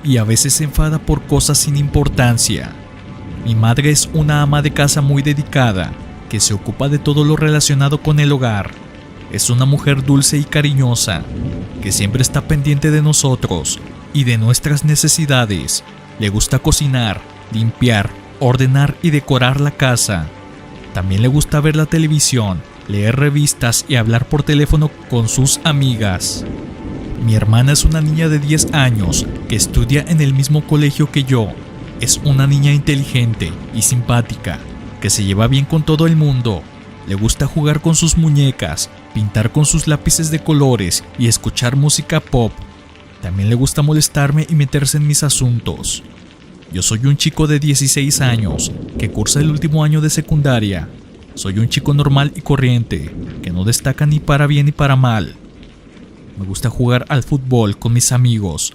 y a veces se enfada por cosas sin importancia. Mi madre es una ama de casa muy dedicada que se ocupa de todo lo relacionado con el hogar. Es una mujer dulce y cariñosa que siempre está pendiente de nosotros y de nuestras necesidades. Le gusta cocinar, limpiar, ordenar y decorar la casa. También le gusta ver la televisión, leer revistas y hablar por teléfono con sus amigas. Mi hermana es una niña de 10 años que estudia en el mismo colegio que yo. Es una niña inteligente y simpática, que se lleva bien con todo el mundo. Le gusta jugar con sus muñecas, pintar con sus lápices de colores y escuchar música pop. También le gusta molestarme y meterse en mis asuntos. Yo soy un chico de 16 años que cursa el último año de secundaria. Soy un chico normal y corriente, que no destaca ni para bien ni para mal. Me gusta jugar al fútbol con mis amigos,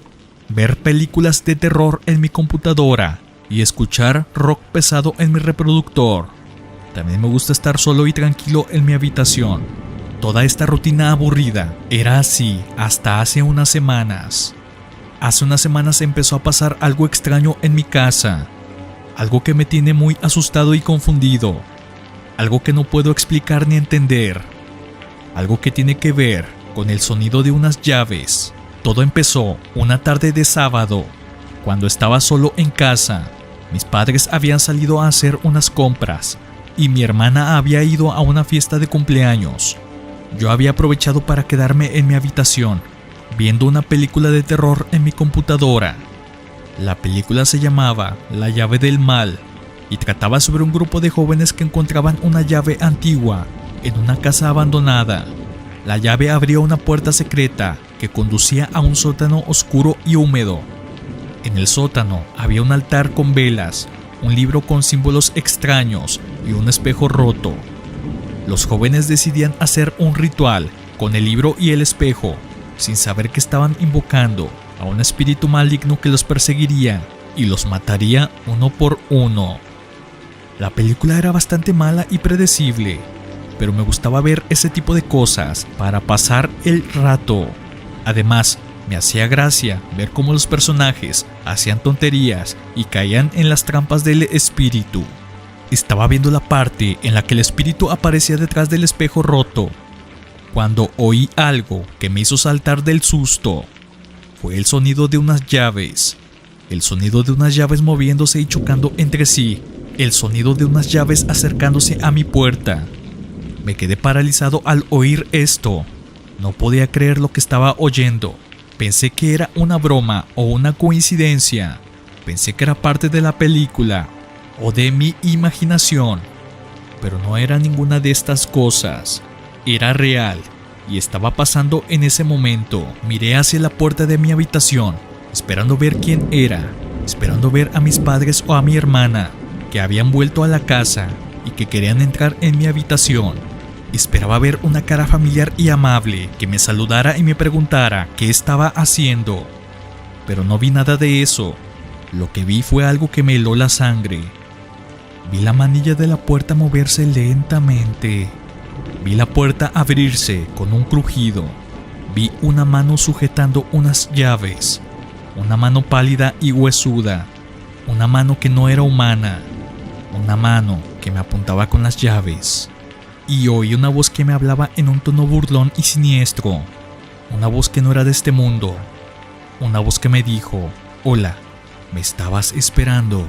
ver películas de terror en mi computadora y escuchar rock pesado en mi reproductor. También me gusta estar solo y tranquilo en mi habitación. Toda esta rutina aburrida era así hasta hace unas semanas. Hace unas semanas empezó a pasar algo extraño en mi casa. Algo que me tiene muy asustado y confundido. Algo que no puedo explicar ni entender. Algo que tiene que ver con el sonido de unas llaves. Todo empezó una tarde de sábado, cuando estaba solo en casa. Mis padres habían salido a hacer unas compras y mi hermana había ido a una fiesta de cumpleaños. Yo había aprovechado para quedarme en mi habitación, viendo una película de terror en mi computadora. La película se llamaba La llave del mal y trataba sobre un grupo de jóvenes que encontraban una llave antigua en una casa abandonada. La llave abría una puerta secreta que conducía a un sótano oscuro y húmedo. En el sótano había un altar con velas, un libro con símbolos extraños y un espejo roto. Los jóvenes decidían hacer un ritual con el libro y el espejo, sin saber que estaban invocando a un espíritu maligno que los perseguiría y los mataría uno por uno. La película era bastante mala y predecible, pero me gustaba ver ese tipo de cosas para pasar el rato. Además, me hacía gracia ver cómo los personajes hacían tonterías y caían en las trampas del espíritu. Estaba viendo la parte en la que el espíritu aparecía detrás del espejo roto, cuando oí algo que me hizo saltar del susto. Fue el sonido de unas llaves. El sonido de unas llaves moviéndose y chocando entre sí. El sonido de unas llaves acercándose a mi puerta. Me quedé paralizado al oír esto. No podía creer lo que estaba oyendo. Pensé que era una broma o una coincidencia. Pensé que era parte de la película o de mi imaginación. Pero no era ninguna de estas cosas. Era real y estaba pasando en ese momento. Miré hacia la puerta de mi habitación, esperando ver quién era, esperando ver a mis padres o a mi hermana, que habían vuelto a la casa y que querían entrar en mi habitación. Esperaba ver una cara familiar y amable que me saludara y me preguntara qué estaba haciendo. Pero no vi nada de eso. Lo que vi fue algo que me heló la sangre. Vi la manilla de la puerta moverse lentamente. Vi la puerta abrirse con un crujido. Vi una mano sujetando unas llaves. Una mano pálida y huesuda. Una mano que no era humana. Una mano que me apuntaba con las llaves. Y oí una voz que me hablaba en un tono burlón y siniestro. Una voz que no era de este mundo. Una voz que me dijo: «Hola, ¿me estabas esperando?».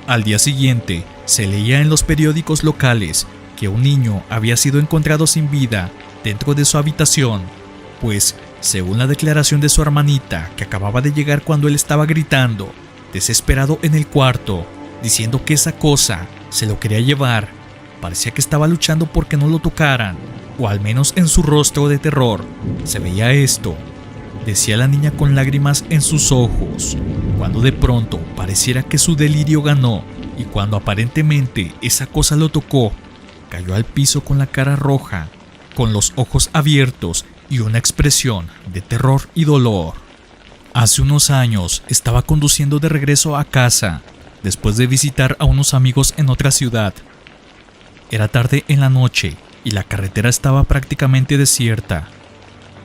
Al día siguiente, se leía en los periódicos locales que un niño había sido encontrado sin vida dentro de su habitación, pues, según la declaración de su hermanita, que acababa de llegar cuando él estaba gritando, desesperado en el cuarto, diciendo que esa cosa se lo quería llevar, parecía que estaba luchando porque no lo tocaran, o al menos en su rostro de terror se veía esto. Decía la niña con lágrimas en sus ojos, cuando de pronto pareciera que su delirio ganó, y cuando aparentemente esa cosa lo tocó, cayó al piso con la cara roja, con los ojos abiertos y una expresión de terror y dolor. Hace unos años estaba conduciendo de regreso a casa, después de visitar a unos amigos en otra ciudad. Era tarde en la noche y la carretera estaba prácticamente desierta.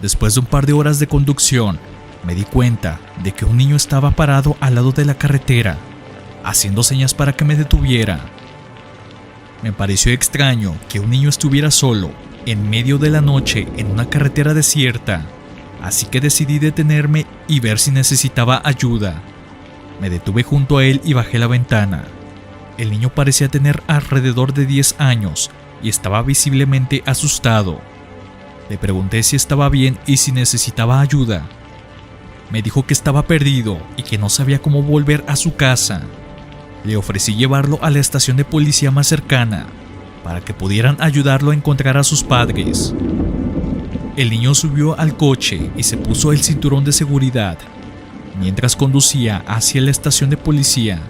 Después de un par de horas de conducción, me di cuenta de que un niño estaba parado al lado de la carretera, haciendo señas para que me detuviera. Me pareció extraño que un niño estuviera solo, en medio de la noche, en una carretera desierta, así que decidí detenerme y ver si necesitaba ayuda. Me detuve junto a él y bajé la ventana. El niño parecía tener alrededor de 10 años y estaba visiblemente asustado. Le pregunté si estaba bien y si necesitaba ayuda. Me dijo que estaba perdido y que no sabía cómo volver a su casa. Le ofrecí llevarlo a la estación de policía más cercana para que pudieran ayudarlo a encontrar a sus padres. El niño subió al coche y se puso el cinturón de seguridad. Mientras conducía hacia la estación de policía,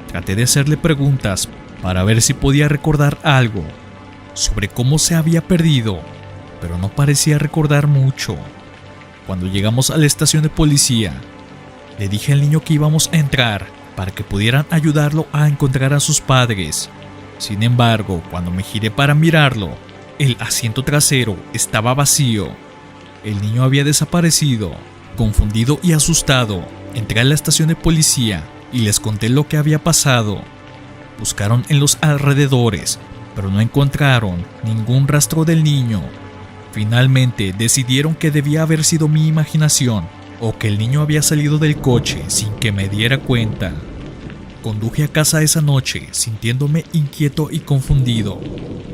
traté de hacerle preguntas para ver si podía recordar algo sobre cómo se había perdido, pero no parecía recordar mucho. Cuando llegamos a la estación de policía, le dije al niño que íbamos a entrar para que pudieran ayudarlo a encontrar a sus padres. Sin embargo, cuando me giré para mirarlo, el asiento trasero estaba vacío. El niño había desaparecido. Confundido y asustado, entré a la estación de policía y les conté lo que había pasado. Buscaron en los alrededores, pero no encontraron ningún rastro del niño. Finalmente decidieron que debía haber sido mi imaginación o que el niño había salido del coche sin que me diera cuenta. Conduje a casa esa noche sintiéndome inquieto y confundido.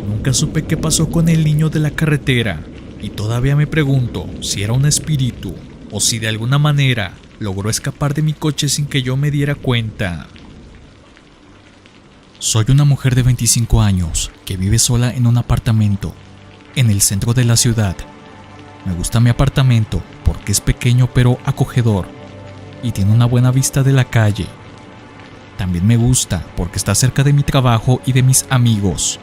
Nunca supe qué pasó con el niño de la carretera y todavía me pregunto si era un espíritu o si de alguna manera logró escapar de mi coche sin que yo me diera cuenta. Soy una mujer de 25 años que vive sola en un apartamento en el centro de la ciudad. Me gusta mi apartamento porque es pequeño pero acogedor y tiene una buena vista de la calle. También me gusta porque está cerca de mi trabajo y de mis amigos.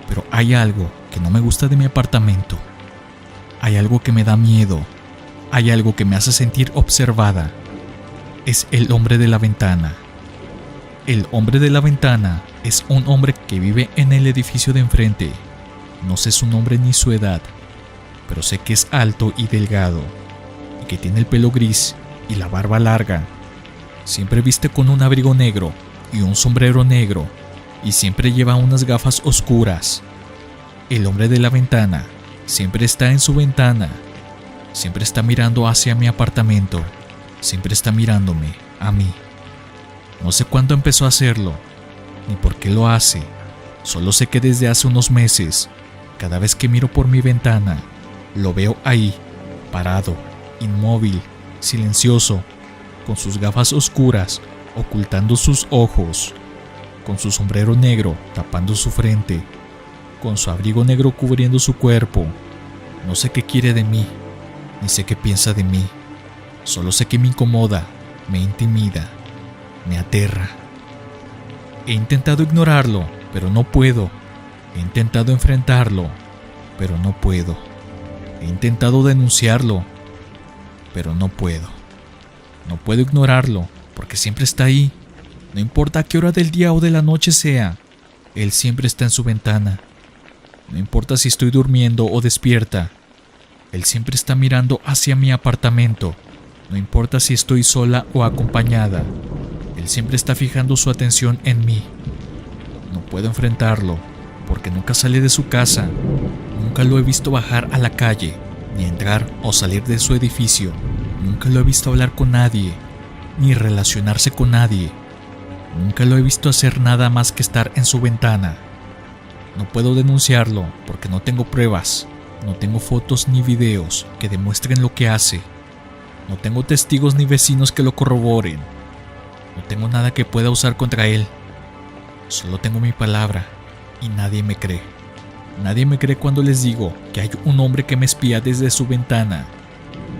Pero hay algo que no me gusta de mi apartamento. Hay algo que me da miedo. Hay algo que me hace sentir observada. Es el hombre de la ventana. El hombre de la ventana es un hombre que vive en el edificio de enfrente. No sé su nombre ni su edad, pero sé que es alto y delgado, y que tiene el pelo gris y la barba larga. Siempre viste con un abrigo negro y un sombrero negro, y siempre lleva unas gafas oscuras. El hombre de la ventana siempre está en su ventana. Siempre está mirando hacia mi apartamento. Siempre está mirándome a mí. No sé cuándo empezó a hacerlo, ni por qué lo hace. Solo sé que desde hace unos meses, cada vez que miro por mi ventana, lo veo ahí, parado, inmóvil, silencioso, con sus gafas oscuras, ocultando sus ojos, con su sombrero negro tapando su frente, con su abrigo negro cubriendo su cuerpo. No sé qué quiere de mí, ni sé qué piensa de mí. Solo sé que me incomoda, me intimida, me aterra. He intentado ignorarlo, pero no puedo. He intentado enfrentarlo, pero no puedo. He intentado denunciarlo, pero no puedo. No puedo ignorarlo, porque siempre está ahí. No importa a qué hora del día o de la noche sea, él siempre está en su ventana. No importa si estoy durmiendo o despierta, él siempre está mirando hacia mi apartamento. No importa si estoy sola o acompañada, él siempre está fijando su atención en mí. No puedo enfrentarlo, porque nunca sale de su casa. Nunca lo he visto bajar a la calle, ni entrar o salir de su edificio. Nunca lo he visto hablar con nadie, ni relacionarse con nadie. Nunca lo he visto hacer nada más que estar en su ventana. No puedo denunciarlo porque no tengo pruebas. No tengo fotos ni videos que demuestren lo que hace. No tengo testigos ni vecinos que lo corroboren. No tengo nada que pueda usar contra él. Solo tengo mi palabra y nadie me cree. Nadie me cree cuando les digo que hay un hombre que me espía desde su ventana.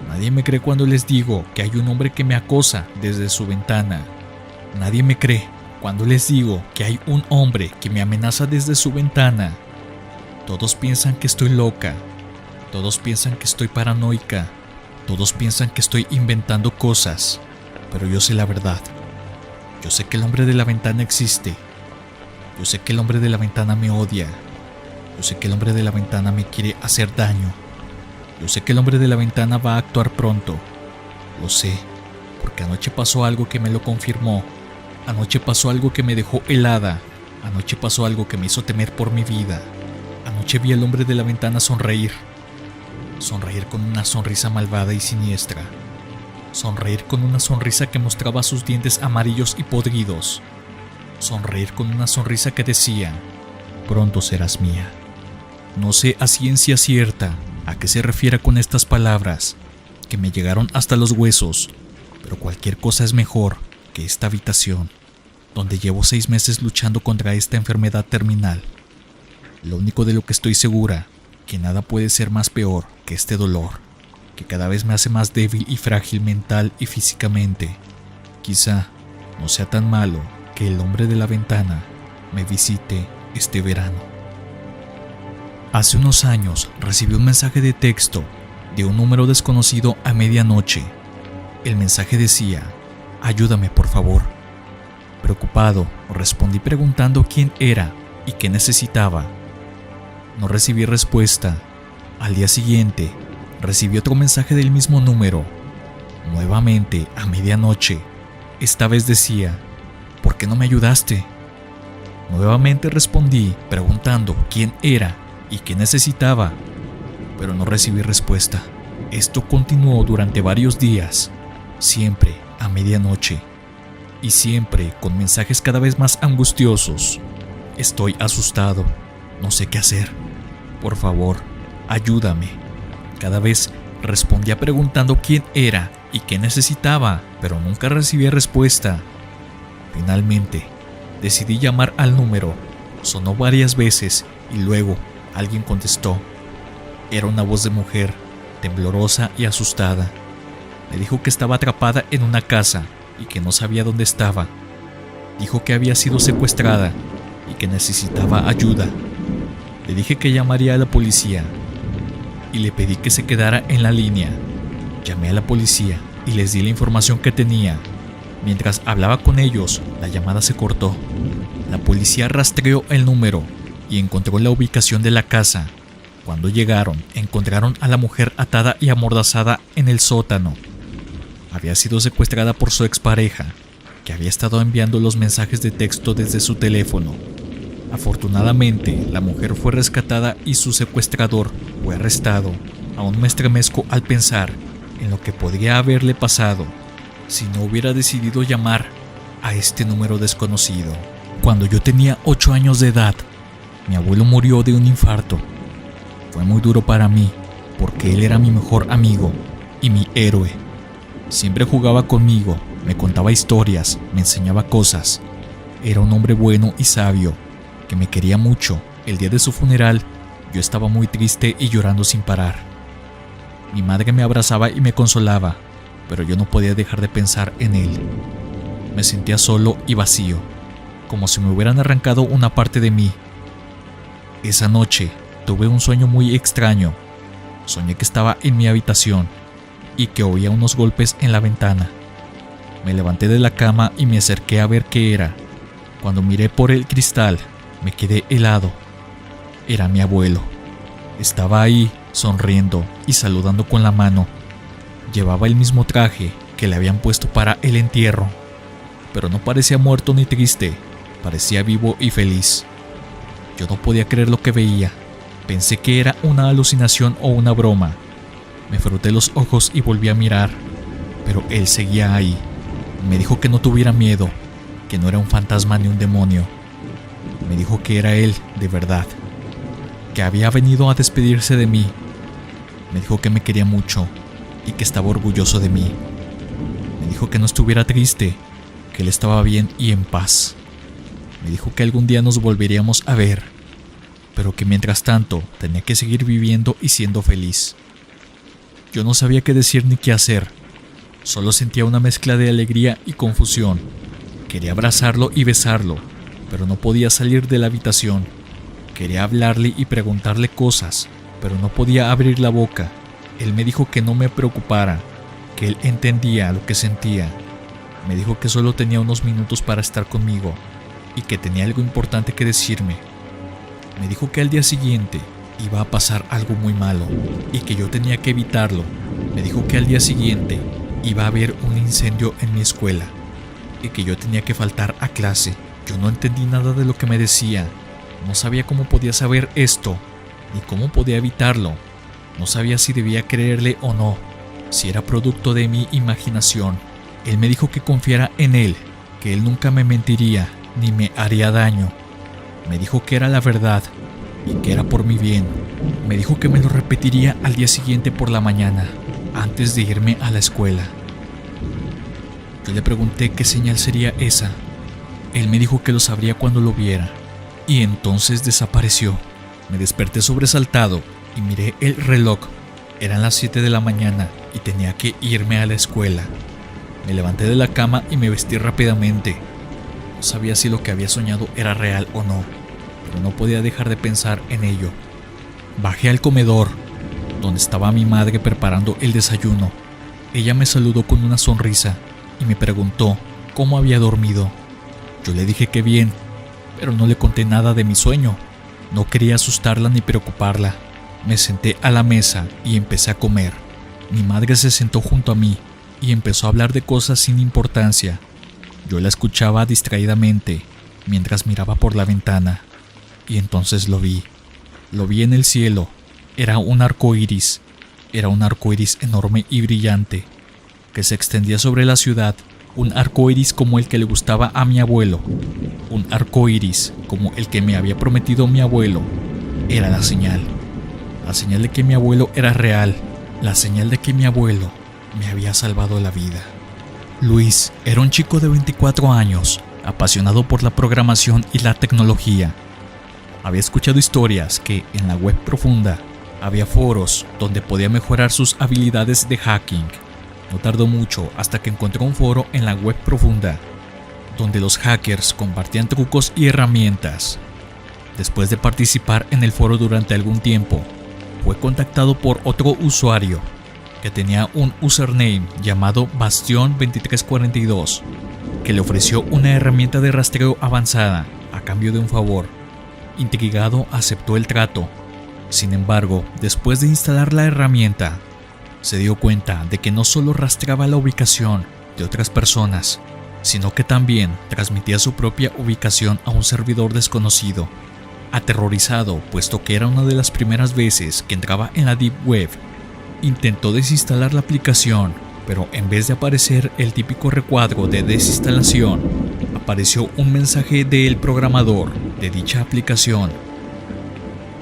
Nadie me cree cuando les digo que hay un hombre que me acosa desde su ventana. Nadie me cree cuando les digo que hay un hombre que me amenaza desde su ventana. Todos piensan que estoy loca. Todos piensan que estoy paranoica. Todos piensan que estoy inventando cosas. Pero yo sé la verdad. Yo sé que el hombre de la ventana existe. Yo sé que el hombre de la ventana me odia. Yo sé que el hombre de la ventana me quiere hacer daño. Yo sé que el hombre de la ventana va a actuar pronto. Lo sé, porque anoche pasó algo que me lo confirmó. Anoche pasó algo que me dejó helada. Anoche pasó algo que me hizo temer por mi vida. Anoche vi al hombre de la ventana sonreír. Sonreír con una sonrisa malvada y siniestra. Sonreír con una sonrisa que mostraba sus dientes amarillos y podridos. Sonreír con una sonrisa que decía: pronto serás mía. No sé a ciencia cierta a qué se refiere con estas palabras, que me llegaron hasta los huesos, pero cualquier cosa es mejor que esta habitación, donde llevo 6 meses luchando contra esta enfermedad terminal. Lo único de lo que estoy segura, que nada puede ser más peor que este dolor, que cada vez me hace más débil y frágil mental y físicamente. Quizá no sea tan malo que el hombre de la ventana me visite este verano. Hace unos años recibí un mensaje de texto de un número desconocido a medianoche. El mensaje decía: ayúdame por favor. Preocupado, respondí preguntando quién era y qué necesitaba. No recibí respuesta. Al día siguiente, recibí otro mensaje del mismo número. Nuevamente, a medianoche. Esta vez decía: ¿por qué no me ayudaste? Nuevamente respondí preguntando quién era y qué necesitaba, pero no recibí respuesta. Esto continuó durante varios días, siempre a medianoche, y siempre con mensajes cada vez más angustiosos. Estoy asustado, no sé qué hacer. Por favor, ayúdame. Cada vez respondía preguntando quién era y qué necesitaba, pero nunca recibí respuesta. Finalmente, decidí llamar al número. Sonó varias veces y luego alguien contestó. Era una voz de mujer, temblorosa y asustada. Me dijo que estaba atrapada en una casa y que no sabía dónde estaba. Dijo que había sido secuestrada y que necesitaba ayuda. Le dije que llamaría a la policía y le pedí que se quedara en la línea. Llamé a la policía y les di la información que tenía. Mientras hablaba con ellos, la llamada se cortó. La policía rastreó el número y encontró la ubicación de la casa. Cuando llegaron, encontraron a la mujer atada y amordazada en el sótano. Había sido secuestrada por su expareja, que había estado enviando los mensajes de texto desde su teléfono. Afortunadamente, la mujer fue rescatada y su secuestrador fue arrestado. Aún me estremezco al pensar en lo que podría haberle pasado si no hubiera decidido llamar a este número desconocido. Cuando yo tenía 8 años de edad, mi abuelo murió de un infarto. Fue muy duro para mí, porque él era mi mejor amigo y mi héroe. Siempre jugaba conmigo, me contaba historias, me enseñaba cosas. Era un hombre bueno y sabio, que me quería mucho. El día de su funeral, yo estaba muy triste y llorando sin parar. Mi madre me abrazaba y me consolaba, pero yo no podía dejar de pensar en él. Me sentía solo y vacío, como si me hubieran arrancado una parte de mí. Esa noche tuve un sueño muy extraño. Soñé que estaba en mi habitación y que oía unos golpes en la ventana. Me levanté de la cama y me acerqué a ver qué era. Cuando miré por el cristal, me quedé helado. Era mi abuelo. Estaba ahí, sonriendo y saludando con la mano. Llevaba el mismo traje que le habían puesto para el entierro, pero no parecía muerto ni triste, parecía vivo y feliz. Yo no podía creer lo que veía. Pensé que era una alucinación o una broma. Me froté los ojos y volví a mirar, pero él seguía ahí. Me dijo que no tuviera miedo, que no era un fantasma ni un demonio. Me dijo que era él de verdad, que había venido a despedirse de mí. Me dijo que me quería mucho y que estaba orgulloso de mí. Me dijo que no estuviera triste, que él estaba bien y en paz. Me dijo que algún día nos volveríamos a ver, pero que mientras tanto tenía que seguir viviendo y siendo feliz. Yo no sabía qué decir ni qué hacer. Solo sentía una mezcla de alegría y confusión. Quería abrazarlo y besarlo, pero no podía salir de la habitación. Quería hablarle y preguntarle cosas, pero no podía abrir la boca. Él me dijo que no me preocupara, que él entendía lo que sentía. Me dijo que solo tenía unos minutos para estar conmigo y que tenía algo importante que decirme. Me dijo que al día siguiente iba a pasar algo muy malo y que yo tenía que evitarlo. Me dijo que al día siguiente iba a haber un incendio en mi escuela y que yo tenía que faltar a clase. Yo no entendí nada de lo que me decía. No sabía cómo podía saber esto, ni cómo podía evitarlo. No sabía si debía creerle o no, si era producto de mi imaginación. Él me dijo que confiara en él, que él nunca me mentiría ni me haría daño. Me dijo que era la verdad y que era por mi bien. Me dijo que me lo repetiría al día siguiente por la mañana, antes de irme a la escuela. Yo le pregunté qué señal sería esa. Él me dijo que lo sabría cuando lo viera, y entonces desapareció. Me desperté sobresaltado y miré el reloj. Eran las 7 de la mañana y tenía que irme a la escuela. Me levanté de la cama y me vestí rápidamente. No sabía si lo que había soñado era real o no, pero no podía dejar de pensar en ello. Bajé al comedor, donde estaba mi madre preparando el desayuno. Ella me saludó con una sonrisa y me preguntó cómo había dormido. Yo le dije que bien, pero no le conté nada de mi sueño. No quería asustarla ni preocuparla. Me senté a la mesa y empecé a comer. Mi madre se sentó junto a mí y empezó a hablar de cosas sin importancia. Yo la escuchaba distraídamente mientras miraba por la ventana, y entonces lo vi. Lo vi en el cielo. Era un arco iris. Era un arco iris enorme y brillante que se extendía sobre la ciudad. Un arco iris como el que le gustaba a mi abuelo. Un arco iris como el que me había prometido mi abuelo. Era la señal. La señal de que mi abuelo era real. La señal de que mi abuelo me había salvado la vida. Luis era un chico de 24 años, apasionado por la programación y la tecnología. Había escuchado historias que en la web profunda había foros donde podía mejorar sus habilidades de hacking. No tardó mucho hasta que encontró un foro en la web profunda, donde los hackers compartían trucos y herramientas. Después de participar en el foro durante algún tiempo, fue contactado por otro usuario que tenía un username llamado Bastión2342, que le ofreció una herramienta de rastreo avanzada a cambio de un favor. Intrigado, aceptó el trato. Sin embargo, después de instalar la herramienta, se dio cuenta de que no solo rastreaba la ubicación de otras personas, sino que también transmitía su propia ubicación a un servidor desconocido. Aterrorizado, puesto que era una de las primeras veces que entraba en la Deep Web, intentó desinstalar la aplicación, pero en vez de aparecer el típico recuadro de desinstalación, apareció un mensaje del programador de dicha aplicación,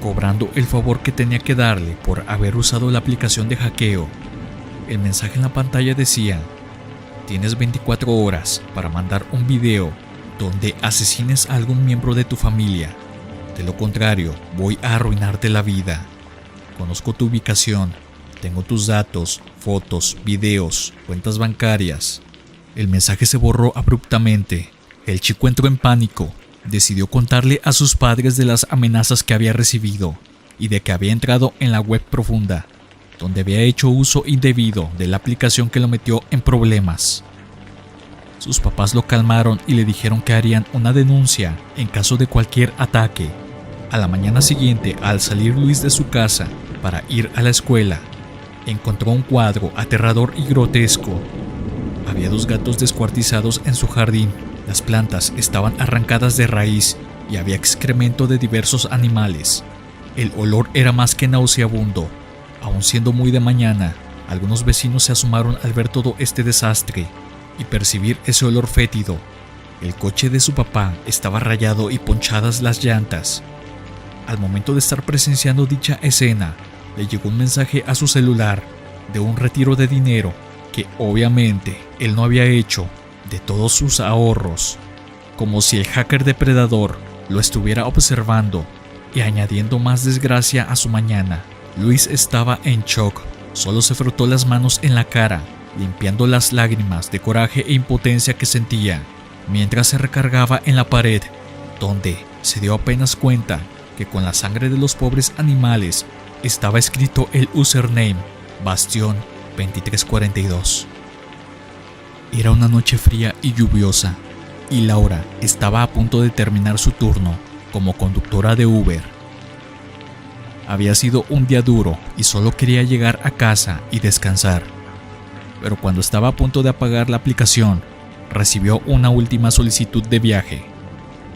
cobrando el favor que tenía que darle por haber usado la aplicación de hackeo. El mensaje en la pantalla decía: tienes 24 horas para mandar un video donde asesines a algún miembro de tu familia. De lo contrario, voy a arruinarte la vida. Conozco tu ubicación, tengo tus datos, fotos, videos, cuentas bancarias. El mensaje se borró abruptamente. El chico entró en pánico. Decidió contarle a sus padres de las amenazas que había recibido y de que había entrado en la web profunda, donde había hecho uso indebido de la aplicación que lo metió en problemas. Sus papás lo calmaron y le dijeron que harían una denuncia en caso de cualquier ataque. A la mañana siguiente, al salir Luis de su casa para ir a la escuela, encontró un cuadro aterrador y grotesco. Había 2 gatos descuartizados en su jardín. Las plantas estaban arrancadas de raíz y había excremento de diversos animales. El olor era más que nauseabundo. Aun siendo muy de mañana, algunos vecinos se asomaron al ver todo este desastre y percibir ese olor fétido. El coche de su papá estaba rayado y ponchadas las llantas. Al momento de estar presenciando dicha escena, le llegó un mensaje a su celular de un retiro de dinero que obviamente él no había hecho de todos sus ahorros, como si el hacker depredador lo estuviera observando y añadiendo más desgracia a su mañana. Luis estaba en shock, solo se frotó las manos en la cara, limpiando las lágrimas de coraje e impotencia que sentía, mientras se recargaba en la pared, donde se dio apenas cuenta que con la sangre de los pobres animales estaba escrito el username Bastión2342. Era una noche fría y lluviosa, y Laura estaba a punto de terminar su turno como conductora de Uber. Había sido un día duro y solo quería llegar a casa y descansar. Pero cuando estaba a punto de apagar la aplicación, recibió una última solicitud de viaje.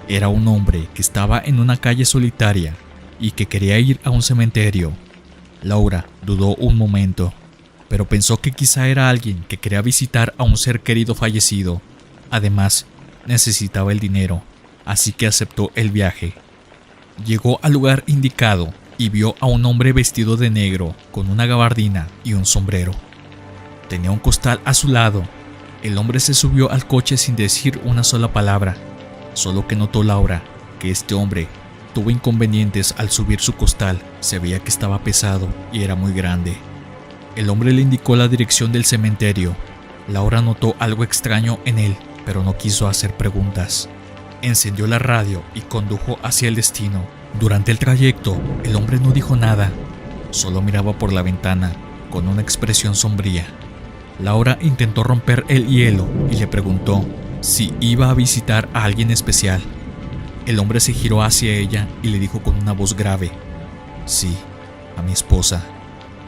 Era un hombre que estaba en una calle solitaria y que quería ir a un cementerio. Laura dudó un momento, pero pensó que quizá era alguien que quería visitar a un ser querido fallecido. Además, necesitaba el dinero, así que aceptó el viaje. Llegó al lugar indicado y vio a un hombre vestido de negro con una gabardina y un sombrero. Tenía un costal a su lado. El hombre se subió al coche sin decir una sola palabra, solo que notó Laura que este hombre tuvo inconvenientes al subir su costal. Se veía que estaba pesado y era muy grande. El hombre le indicó la dirección del cementerio. Laura notó algo extraño en él, pero no quiso hacer preguntas. Encendió la radio y condujo hacia el destino. Durante el trayecto, el hombre no dijo nada, solo miraba por la ventana con una expresión sombría. Laura intentó romper el hielo y le preguntó si iba a visitar a alguien especial. El hombre se giró hacia ella y le dijo con una voz grave: sí, a mi esposa.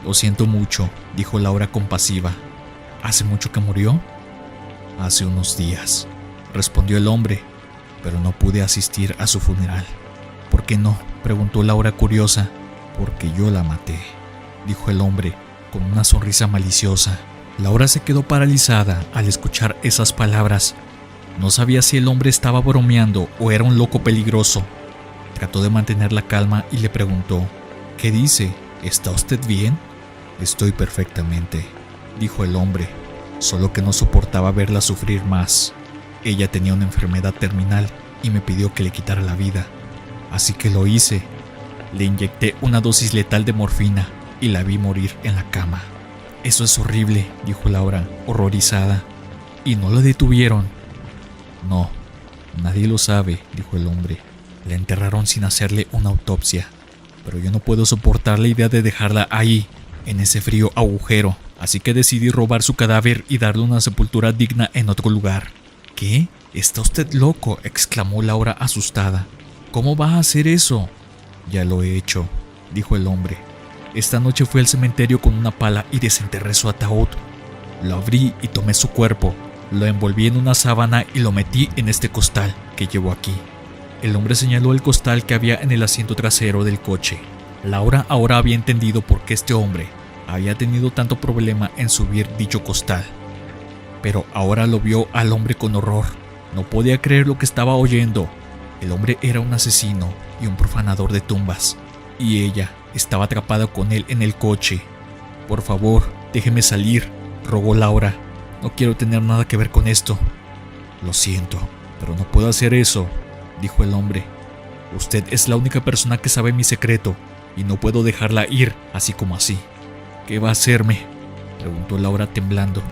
Lo siento mucho, dijo Laura compasiva. ¿Hace mucho que murió? Hace unos días, respondió el hombre, pero no pude asistir a su funeral. ¿Por qué no?, preguntó Laura curiosa. Porque yo la maté, dijo el hombre con una sonrisa maliciosa. Laura se quedó paralizada al escuchar esas palabras. No sabía si el hombre estaba bromeando o era un loco peligroso. Trató de mantener la calma y le preguntó: ¿qué dice? ¿Está usted bien? Estoy perfectamente, dijo el hombre, solo que no soportaba verla sufrir más. Ella tenía una enfermedad terminal y me pidió que le quitara la vida. Así que lo hice. Le inyecté una dosis letal de morfina y la vi morir en la cama. Eso es horrible, dijo Laura, horrorizada. ¿Y no lo detuvieron? No, nadie lo sabe, dijo el hombre. La enterraron sin hacerle una autopsia. Pero yo no puedo soportar la idea de dejarla ahí, en ese frío agujero. Así que decidí robar su cadáver y darle una sepultura digna en otro lugar. ¿Qué? ¿Está usted loco?, exclamó Laura asustada. ¿Cómo va a hacer eso? Ya lo he hecho, dijo el hombre. Esta noche fui al cementerio con una pala y desenterré su ataúd. Lo abrí y tomé su cuerpo, lo envolví en una sábana y lo metí en este costal que llevo aquí. El hombre señaló el costal que había en el asiento trasero del coche. Laura ahora había entendido por qué este hombre había tenido tanto problema en subir dicho costal. Pero ahora lo vio al hombre con horror. No podía creer lo que estaba oyendo. El hombre era un asesino y un profanador de tumbas, y ella estaba atrapada con él en el coche. Por favor, déjeme salir, rogó Laura. No quiero tener nada que ver con esto. Lo siento, pero no puedo hacer eso, dijo el hombre. Usted es la única persona que sabe mi secreto y no puedo dejarla ir así como así. ¿Qué va a hacerme?, preguntó Laura temblando.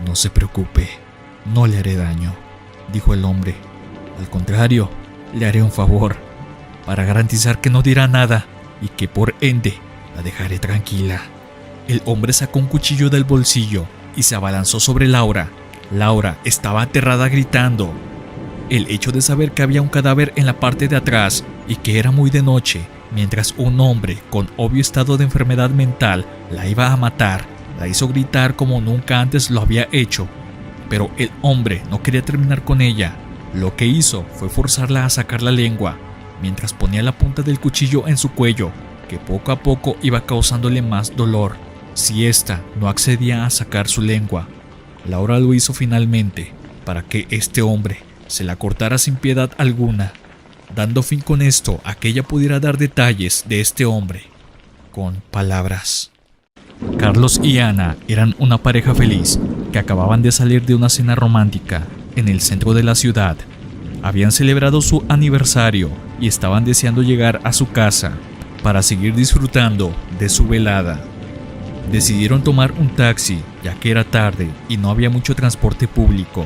No se preocupe, no le haré daño, dijo el hombre. Al contrario, le haré un favor, para garantizar que no dirá nada y que por ende la dejaré tranquila. El hombre sacó un cuchillo del bolsillo y se abalanzó sobre Laura. Laura estaba aterrada gritando. El hecho de saber que había un cadáver en la parte de atrás y que era muy de noche, mientras un hombre con obvio estado de enfermedad mental la iba a matar, la hizo gritar como nunca antes lo había hecho. Pero el hombre no quería terminar con ella. Lo que hizo fue forzarla a sacar la lengua, mientras ponía la punta del cuchillo en su cuello, que poco a poco iba causándole más dolor. Si ésta no accedía a sacar su lengua, Laura lo hizo finalmente, para que este hombre se la cortara sin piedad alguna, dando fin con esto a que ella pudiera dar detalles de este hombre, con palabras. Carlos y Ana eran una pareja feliz que acababan de salir de una cena romántica en el centro de la ciudad. Habían celebrado su aniversario y estaban deseando llegar a su casa para seguir disfrutando de su velada. Decidieron tomar un taxi, ya que era tarde y no había mucho transporte público.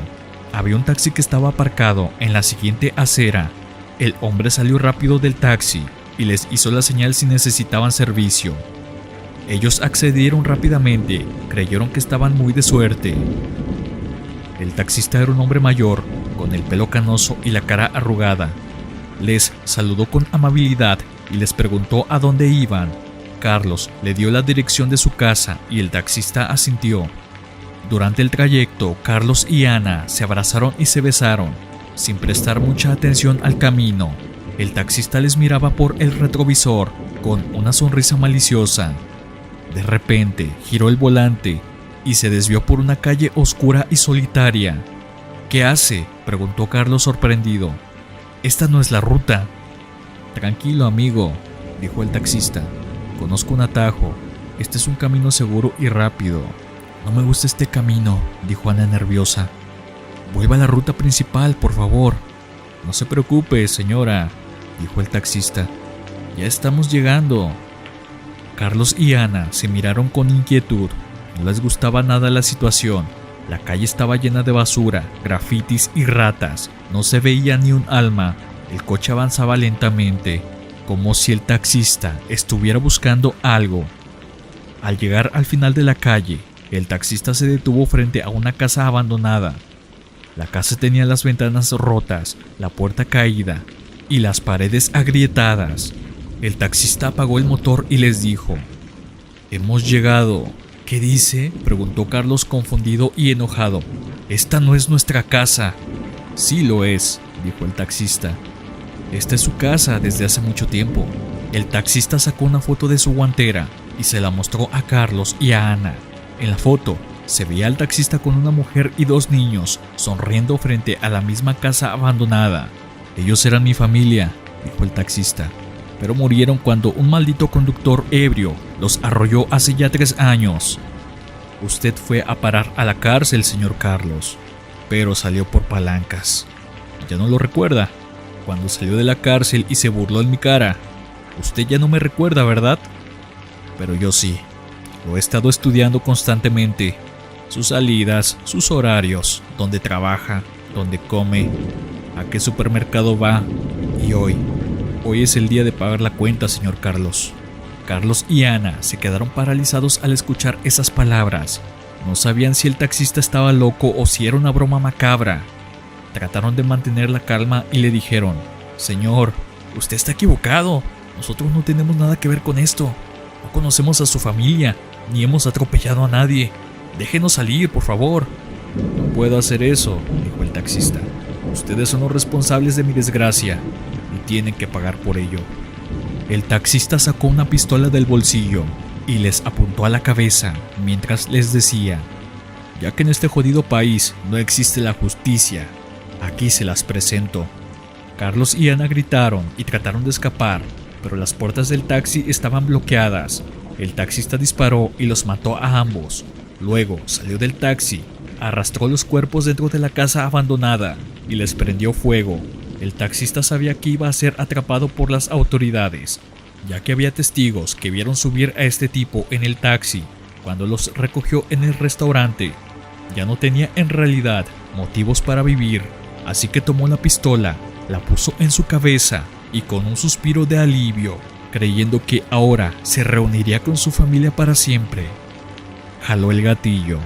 Había un taxi que estaba aparcado en la siguiente acera. El hombre salió rápido del taxi y les hizo la señal si necesitaban servicio. Ellos accedieron rápidamente, creyeron que estaban muy de suerte. El taxista era un hombre mayor, con el pelo canoso y la cara arrugada. Les saludó con amabilidad y les preguntó a dónde iban. Carlos le dio la dirección de su casa y el taxista asintió. Durante el trayecto, Carlos y Ana se abrazaron y se besaron, sin prestar mucha atención al camino. El taxista les miraba por el retrovisor con una sonrisa maliciosa. De repente, giró el volante y se desvió por una calle oscura y solitaria. ¿Qué hace?, preguntó Carlos sorprendido. Esta no es la ruta. Tranquilo, amigo, dijo el taxista. Conozco un atajo. Este es un camino seguro y rápido. No me gusta este camino, dijo Ana nerviosa. Vuelva a la ruta principal, por favor. No se preocupe, señora, dijo el taxista. Ya estamos llegando. Carlos y Ana se miraron con inquietud. No les gustaba nada la situación. La calle estaba llena de basura, grafitis y ratas. No se veía ni un alma. El coche avanzaba lentamente, como si el taxista estuviera buscando algo. Al llegar al final de la calle, el taxista se detuvo frente a una casa abandonada. La casa tenía las ventanas rotas, la puerta caída y las paredes agrietadas. El taxista apagó el motor y les dijo: «Hemos llegado». «¿Qué dice?», preguntó Carlos confundido y enojado. «Esta no es nuestra casa». «Sí lo es», dijo el taxista. «Esta es su casa desde hace mucho tiempo». El taxista sacó una foto de su guantera y se la mostró a Carlos y a Ana. En la foto se veía al taxista con una mujer y 2 niños sonriendo frente a la misma casa abandonada. «Ellos eran mi familia», dijo el taxista, «pero murieron cuando un maldito conductor ebrio los arrolló hace ya 3 años. Usted fue a parar a la cárcel, señor Carlos, pero salió por palancas. ¿Ya no lo recuerda? Cuando salió de la cárcel y se burló en mi cara. Usted ya no me recuerda, ¿verdad? Pero yo sí. Lo he estado estudiando constantemente. Sus salidas, sus horarios, dónde trabaja, dónde come, a qué supermercado va. Y hoy es el día de pagar la cuenta, señor Carlos». Carlos y Ana se quedaron paralizados al escuchar esas palabras. No sabían si el taxista estaba loco o si era una broma macabra. Trataron de mantener la calma y le dijeron: «Señor, usted está equivocado. Nosotros no tenemos nada que ver con esto. No conocemos a su familia, ni hemos atropellado a nadie. Déjenos salir, por favor». «No puedo hacer eso», dijo el taxista. «Ustedes son los responsables de mi desgracia y tienen que pagar por ello». El taxista sacó una pistola del bolsillo y les apuntó a la cabeza mientras les decía: «Ya que en este jodido país no existe la justicia, aquí se las presento». Carlos y Ana gritaron y trataron de escapar, pero las puertas del taxi estaban bloqueadas. El taxista disparó y los mató a ambos. Luego salió del taxi, arrastró los cuerpos dentro de la casa abandonada y les prendió fuego. El taxista sabía que iba a ser atrapado por las autoridades, ya que había testigos que vieron subir a este tipo en el taxi cuando los recogió en el restaurante. Ya no tenía en realidad motivos para vivir, así que tomó la pistola, la puso en su cabeza y con un suspiro de alivio, creyendo que ahora se reuniría con su familia para siempre, jaló el gatillo.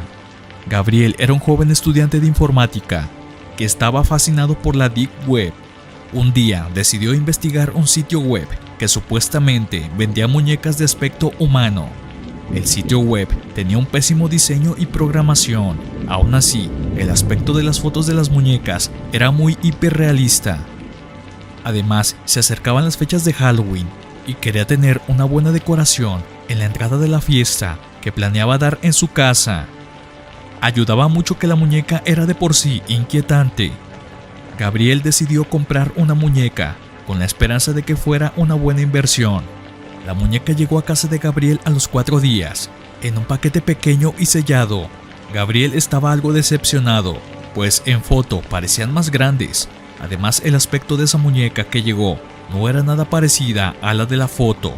Gabriel era un joven estudiante de informática que estaba fascinado por la Deep Web. Un día decidió investigar un sitio web que supuestamente vendía muñecas de aspecto humano. El sitio web tenía un pésimo diseño y programación. Aún así, el aspecto de las fotos de las muñecas era muy hiperrealista. Además, se acercaban las fechas de Halloween y quería tener una buena decoración en la entrada de la fiesta que planeaba dar en su casa. Ayudaba mucho que la muñeca era de por sí inquietante. Gabriel decidió comprar una muñeca con la esperanza de que fuera una buena inversión. La muñeca llegó a casa de Gabriel a los 4 días, en un paquete pequeño y sellado. Gabriel estaba algo decepcionado, pues en foto parecían más grandes. Además, el aspecto de esa muñeca que llegó no era nada parecida a la de la foto.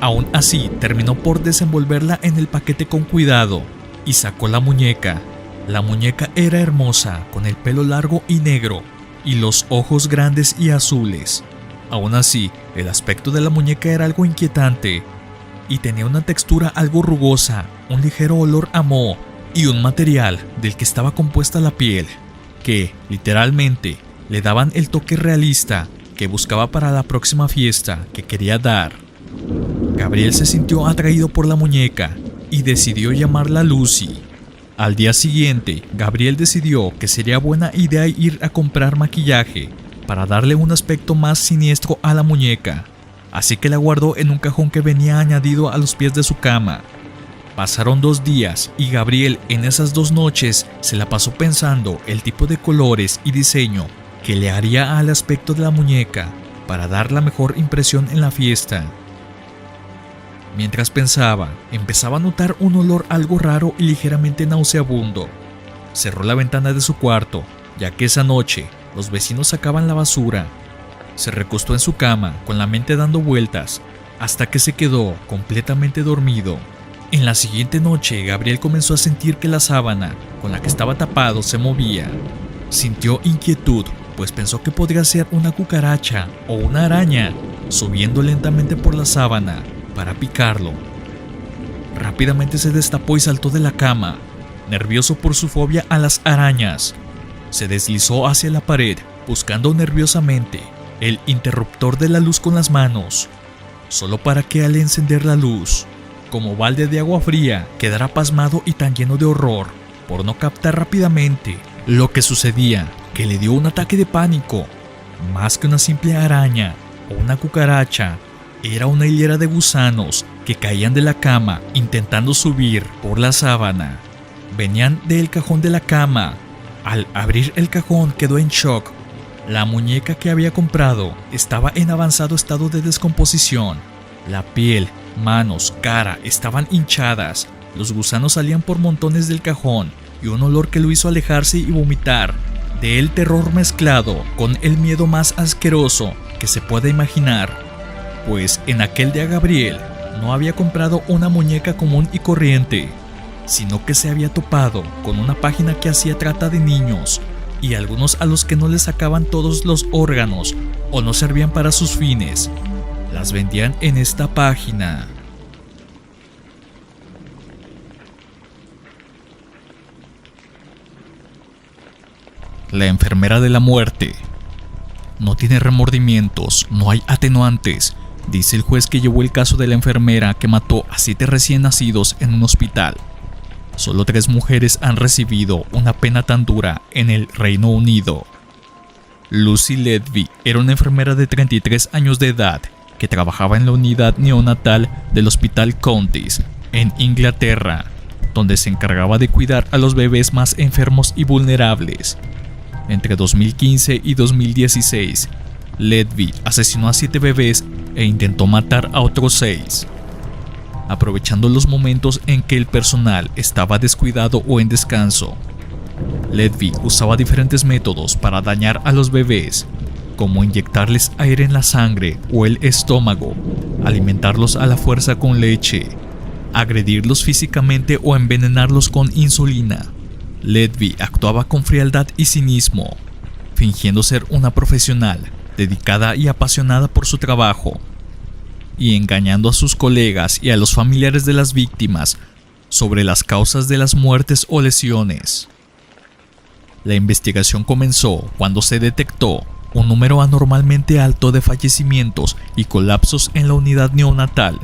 Aún así, terminó por desenvolverla en el paquete con cuidado y sacó la muñeca. La muñeca era hermosa, con el pelo largo y negro y los ojos grandes y azules. Aún así, el aspecto de la muñeca era algo inquietante y tenía una textura algo rugosa, un ligero olor a moho y un material del que estaba compuesta la piel, que, literalmente, le daban el toque realista que buscaba para la próxima fiesta que quería dar. Gabriel se sintió atraído por la muñeca y decidió llamarla Lucy. Al día siguiente, Gabriel decidió que sería buena idea ir a comprar maquillaje para darle un aspecto más siniestro a la muñeca, así que la guardó en un cajón que venía añadido a los pies de su cama. Pasaron 2 días y Gabriel en esas 2 noches se la pasó pensando el tipo de colores y diseño que le haría al aspecto de la muñeca para dar la mejor impresión en la fiesta. Mientras pensaba, empezaba a notar un olor algo raro y ligeramente nauseabundo. Cerró la ventana de su cuarto, ya que esa noche los vecinos sacaban la basura. Se recostó en su cama, con la mente dando vueltas, hasta que se quedó completamente dormido. En la siguiente noche, Gabriel comenzó a sentir que la sábana con la que estaba tapado se movía. Sintió inquietud, pues pensó que podría ser una cucaracha o una araña, subiendo lentamente por la sábana para picarlo. Rápidamente se destapó y saltó de la cama, nervioso por su fobia a las arañas. Se deslizó hacia la pared, buscando nerviosamente el interruptor de la luz con las manos, solo para que al encender la luz, como balde de agua fría, quedara pasmado y tan lleno de horror por no captar rápidamente lo que sucedía, que le dio un ataque de pánico. Más que una simple araña o una cucaracha, era una hilera de gusanos que caían de la cama intentando subir por la sábana. Venían del cajón de la cama. Al abrir el cajón quedó en shock. La muñeca que había comprado estaba en avanzado estado de descomposición. La piel, manos, cara estaban hinchadas. Los gusanos salían por montones del cajón y un olor que lo hizo alejarse y vomitar. De él terror mezclado con el miedo más asqueroso que se pueda imaginar. Pues en aquel día Gabriel no había comprado una muñeca común y corriente, sino que se había topado con una página que hacía trata de niños y algunos a los que no les sacaban todos los órganos o no servían para sus fines. Las vendían en esta página. La enfermera de la muerte. No tiene remordimientos, no hay atenuantes, dice el juez que llevó el caso de la enfermera que mató a 7 recién nacidos en un hospital. Solo 3 mujeres han recibido una pena tan dura en el Reino Unido. Lucy Ledby era una enfermera de 33 años de edad que trabajaba en la unidad neonatal del Hospital Counties en Inglaterra, donde se encargaba de cuidar a los bebés más enfermos y vulnerables. Entre 2015 y 2016, Ledby asesinó a 7 bebés e intentó matar a otros 6. Aprovechando los momentos en que el personal estaba descuidado o en descanso, Ledby usaba diferentes métodos para dañar a los bebés, como inyectarles aire en la sangre o el estómago, alimentarlos a la fuerza con leche, agredirlos físicamente o envenenarlos con insulina. Ledby actuaba con frialdad y cinismo, fingiendo ser una profesional, dedicada y apasionada por su trabajo, y engañando a sus colegas y a los familiares de las víctimas sobre las causas de las muertes o lesiones. La investigación comenzó cuando se detectó un número anormalmente alto de fallecimientos y colapsos en la unidad neonatal.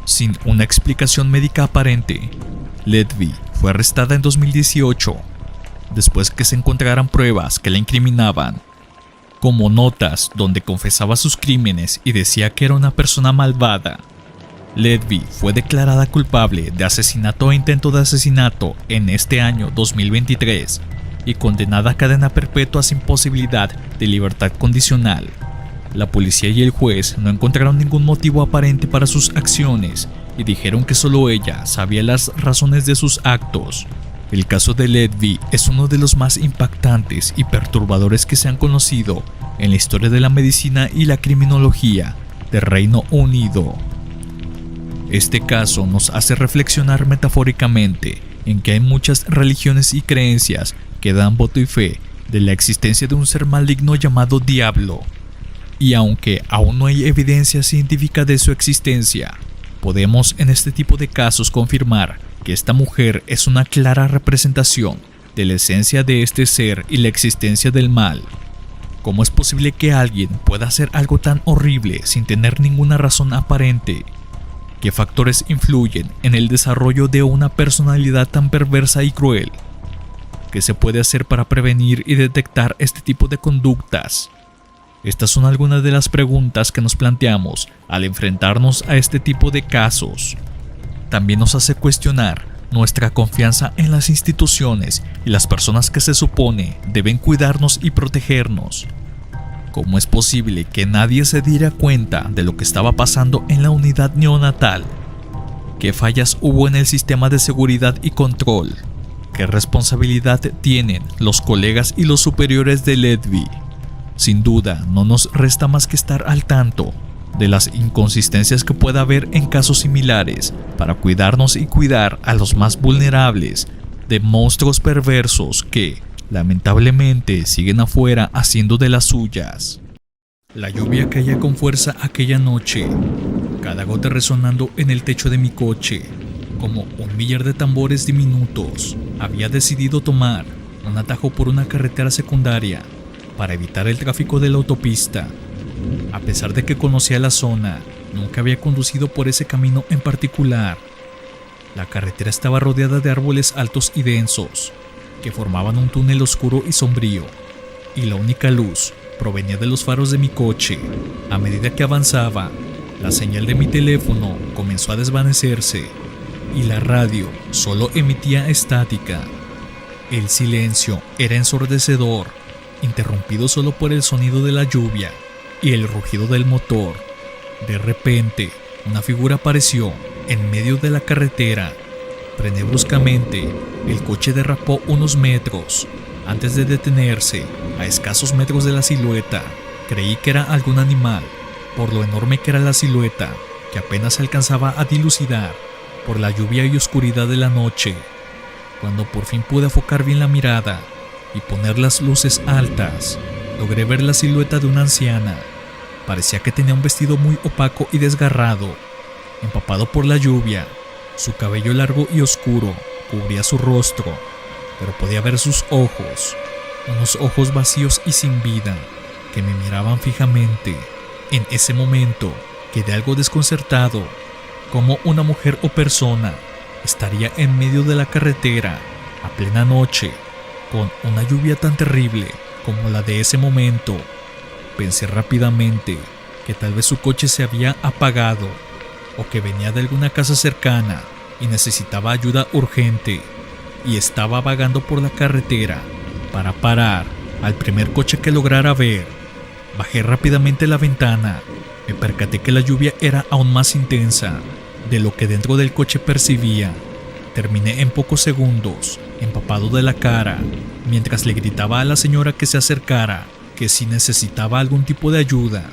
Sin una explicación médica aparente, Ledby fue arrestada en 2018, después que se encontraran pruebas que la incriminaban, como notas donde confesaba sus crímenes y decía que era una persona malvada. Ledby fue declarada culpable de asesinato e intento de asesinato en este año 2023 y condenada a cadena perpetua sin posibilidad de libertad condicional. La policía y el juez no encontraron ningún motivo aparente para sus acciones y dijeron que solo ella sabía las razones de sus actos. El caso de Ledby es uno de los más impactantes y perturbadores que se han conocido en la historia de la medicina y la criminología del Reino Unido. Este caso nos hace reflexionar metafóricamente en que hay muchas religiones y creencias que dan voto y fe de la existencia de un ser maligno llamado diablo. Y aunque aún no hay evidencia científica de su existencia, podemos en este tipo de casos confirmar que esta mujer es una clara representación de la esencia de este ser y la existencia del mal. ¿Cómo es posible que alguien pueda hacer algo tan horrible sin tener ninguna razón aparente? ¿Qué factores influyen en el desarrollo de una personalidad tan perversa y cruel? ¿Qué se puede hacer para prevenir y detectar este tipo de conductas? Estas son algunas de las preguntas que nos planteamos al enfrentarnos a este tipo de casos. También nos hace cuestionar nuestra confianza en las instituciones y las personas que se supone deben cuidarnos y protegernos. ¿Cómo es posible que nadie se diera cuenta de lo que estaba pasando en la unidad neonatal ¿Qué fallas hubo en el sistema de seguridad y control? ¿Qué responsabilidad tienen los colegas y los superiores de Ledvi? Sin duda, no nos resta más que estar al tanto de las inconsistencias que pueda haber en casos similares para cuidarnos y cuidar a los más vulnerables de monstruos perversos que, lamentablemente, siguen afuera haciendo de las suyas. La lluvia caía con fuerza aquella noche, cada gota resonando en el techo de mi coche. Como un millar de tambores diminutos, había decidido tomar un atajo por una carretera secundaria para evitar el tráfico de la autopista. A pesar de que conocía la zona, nunca había conducido por ese camino en particular. La carretera estaba rodeada de árboles altos y densos, que formaban un túnel oscuro y sombrío, y la única luz provenía de los faros de mi coche. A medida que avanzaba, la señal de mi teléfono comenzó a desvanecerse, y la radio solo emitía estática. El silencio era ensordecedor, interrumpido solo por el sonido de la lluvia y el rugido del motor. De repente, una figura apareció en medio de la carretera. Frené bruscamente, el coche derrapó unos metros antes de detenerse a escasos metros de la silueta. Creí que era algún animal, por lo enorme que era la silueta, que apenas se alcanzaba a dilucidar por la lluvia y oscuridad de la noche. Cuando por fin pude enfocar bien la mirada y poner las luces altas, logré ver la silueta de una anciana. Parecía que tenía un vestido muy opaco y desgarrado, empapado por la lluvia. Su cabello largo y oscuro cubría su rostro, pero podía ver sus ojos, unos ojos vacíos y sin vida, que me miraban fijamente. En ese momento quedé algo desconcertado. ¿Cómo una mujer o persona estaría en medio de la carretera a plena noche con una lluvia tan terrible como la de ese momento? Pensé rápidamente que tal vez su coche se había apagado o que venía de alguna casa cercana y necesitaba ayuda urgente y estaba vagando por la carretera para parar al primer coche que lograra ver. Bajé rápidamente la ventana. Me percaté que la lluvia era aún más intensa de lo que dentro del coche percibía. Terminé en pocos segundos, empapado de la cara, mientras le gritaba a la señora que se acercara, que si necesitaba algún tipo de ayuda,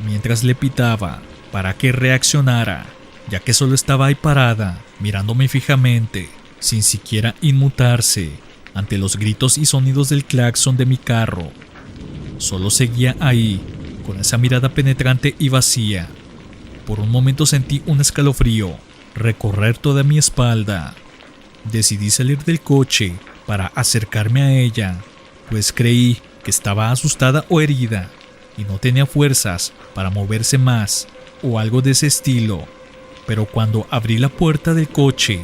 mientras le pitaba para que reaccionara, ya que solo estaba ahí parada, mirándome fijamente, sin siquiera inmutarse ante los gritos y sonidos del claxon de mi carro. Solo seguía ahí, con esa mirada penetrante y vacía. Por un momento sentí un escalofrío recorrer toda mi espalda. Decidí salir del coche para acercarme a ella, pues creí que estaba asustada o herida y no tenía fuerzas para moverse más o algo de ese estilo. Pero cuando abrí la puerta del coche,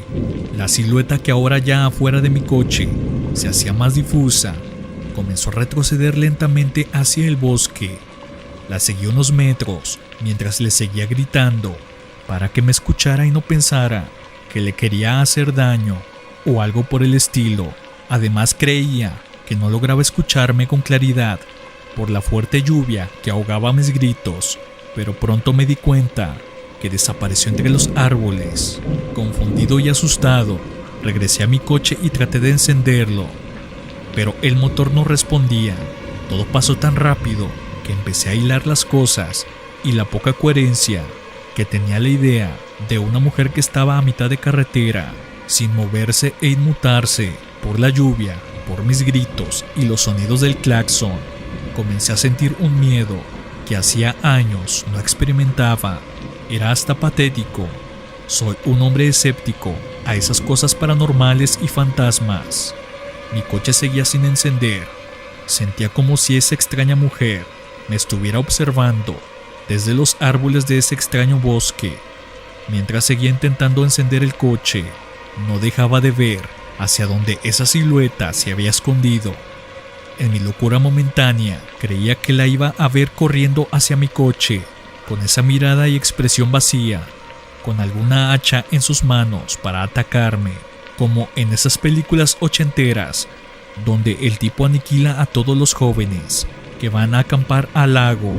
la silueta que ahora ya afuera de mi coche se hacía más difusa. Comenzó a retroceder lentamente hacia el bosque. La seguí unos metros mientras le seguía gritando para que me escuchara y no pensara que le quería hacer daño o algo por el estilo. Además creía que no lograba escucharme con claridad por la fuerte lluvia que ahogaba mis gritos, pero pronto me di cuenta que desapareció entre los árboles. Confundido y asustado, regresé a mi coche y traté de encenderlo, pero el motor no respondía. Todo pasó tan rápido que empecé a hilar las cosas y la poca coherencia que tenía la idea de una mujer que estaba a mitad de carretera, sin moverse e inmutarse por la lluvia, por mis gritos y los sonidos del claxon. Comencé a sentir un miedo que hacía años no experimentaba. Era hasta patético. Soy un hombre escéptico a esas cosas paranormales y fantasmas. Mi coche seguía sin encender. Sentía como si esa extraña mujer me estuviera observando desde los árboles de ese extraño bosque. Mientras seguía intentando encender el coche, no dejaba de ver hacia donde esa silueta se había escondido. En mi locura momentánea, creía que la iba a ver corriendo hacia mi coche, con esa mirada y expresión vacía, con alguna hacha en sus manos para atacarme, como en esas películas ochenteras, donde el tipo aniquila a todos los jóvenes que van a acampar al lago.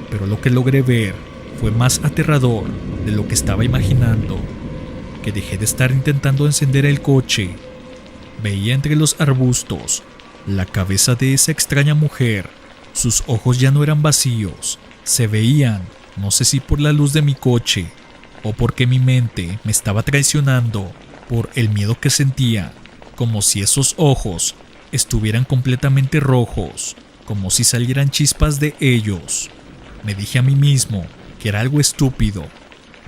Pero lo que logré ver fue más aterrador de lo que estaba imaginando. que dejé de estar intentando encender el coche. Veía entre los arbustos la cabeza de esa extraña mujer. Sus ojos ya no eran vacíos, se veían, no sé si por la luz de mi coche o porque mi mente me estaba traicionando por el miedo que sentía, como si esos ojos estuvieran completamente rojos, como si salieran chispas de ellos. Me dije a mí mismo que era algo estúpido.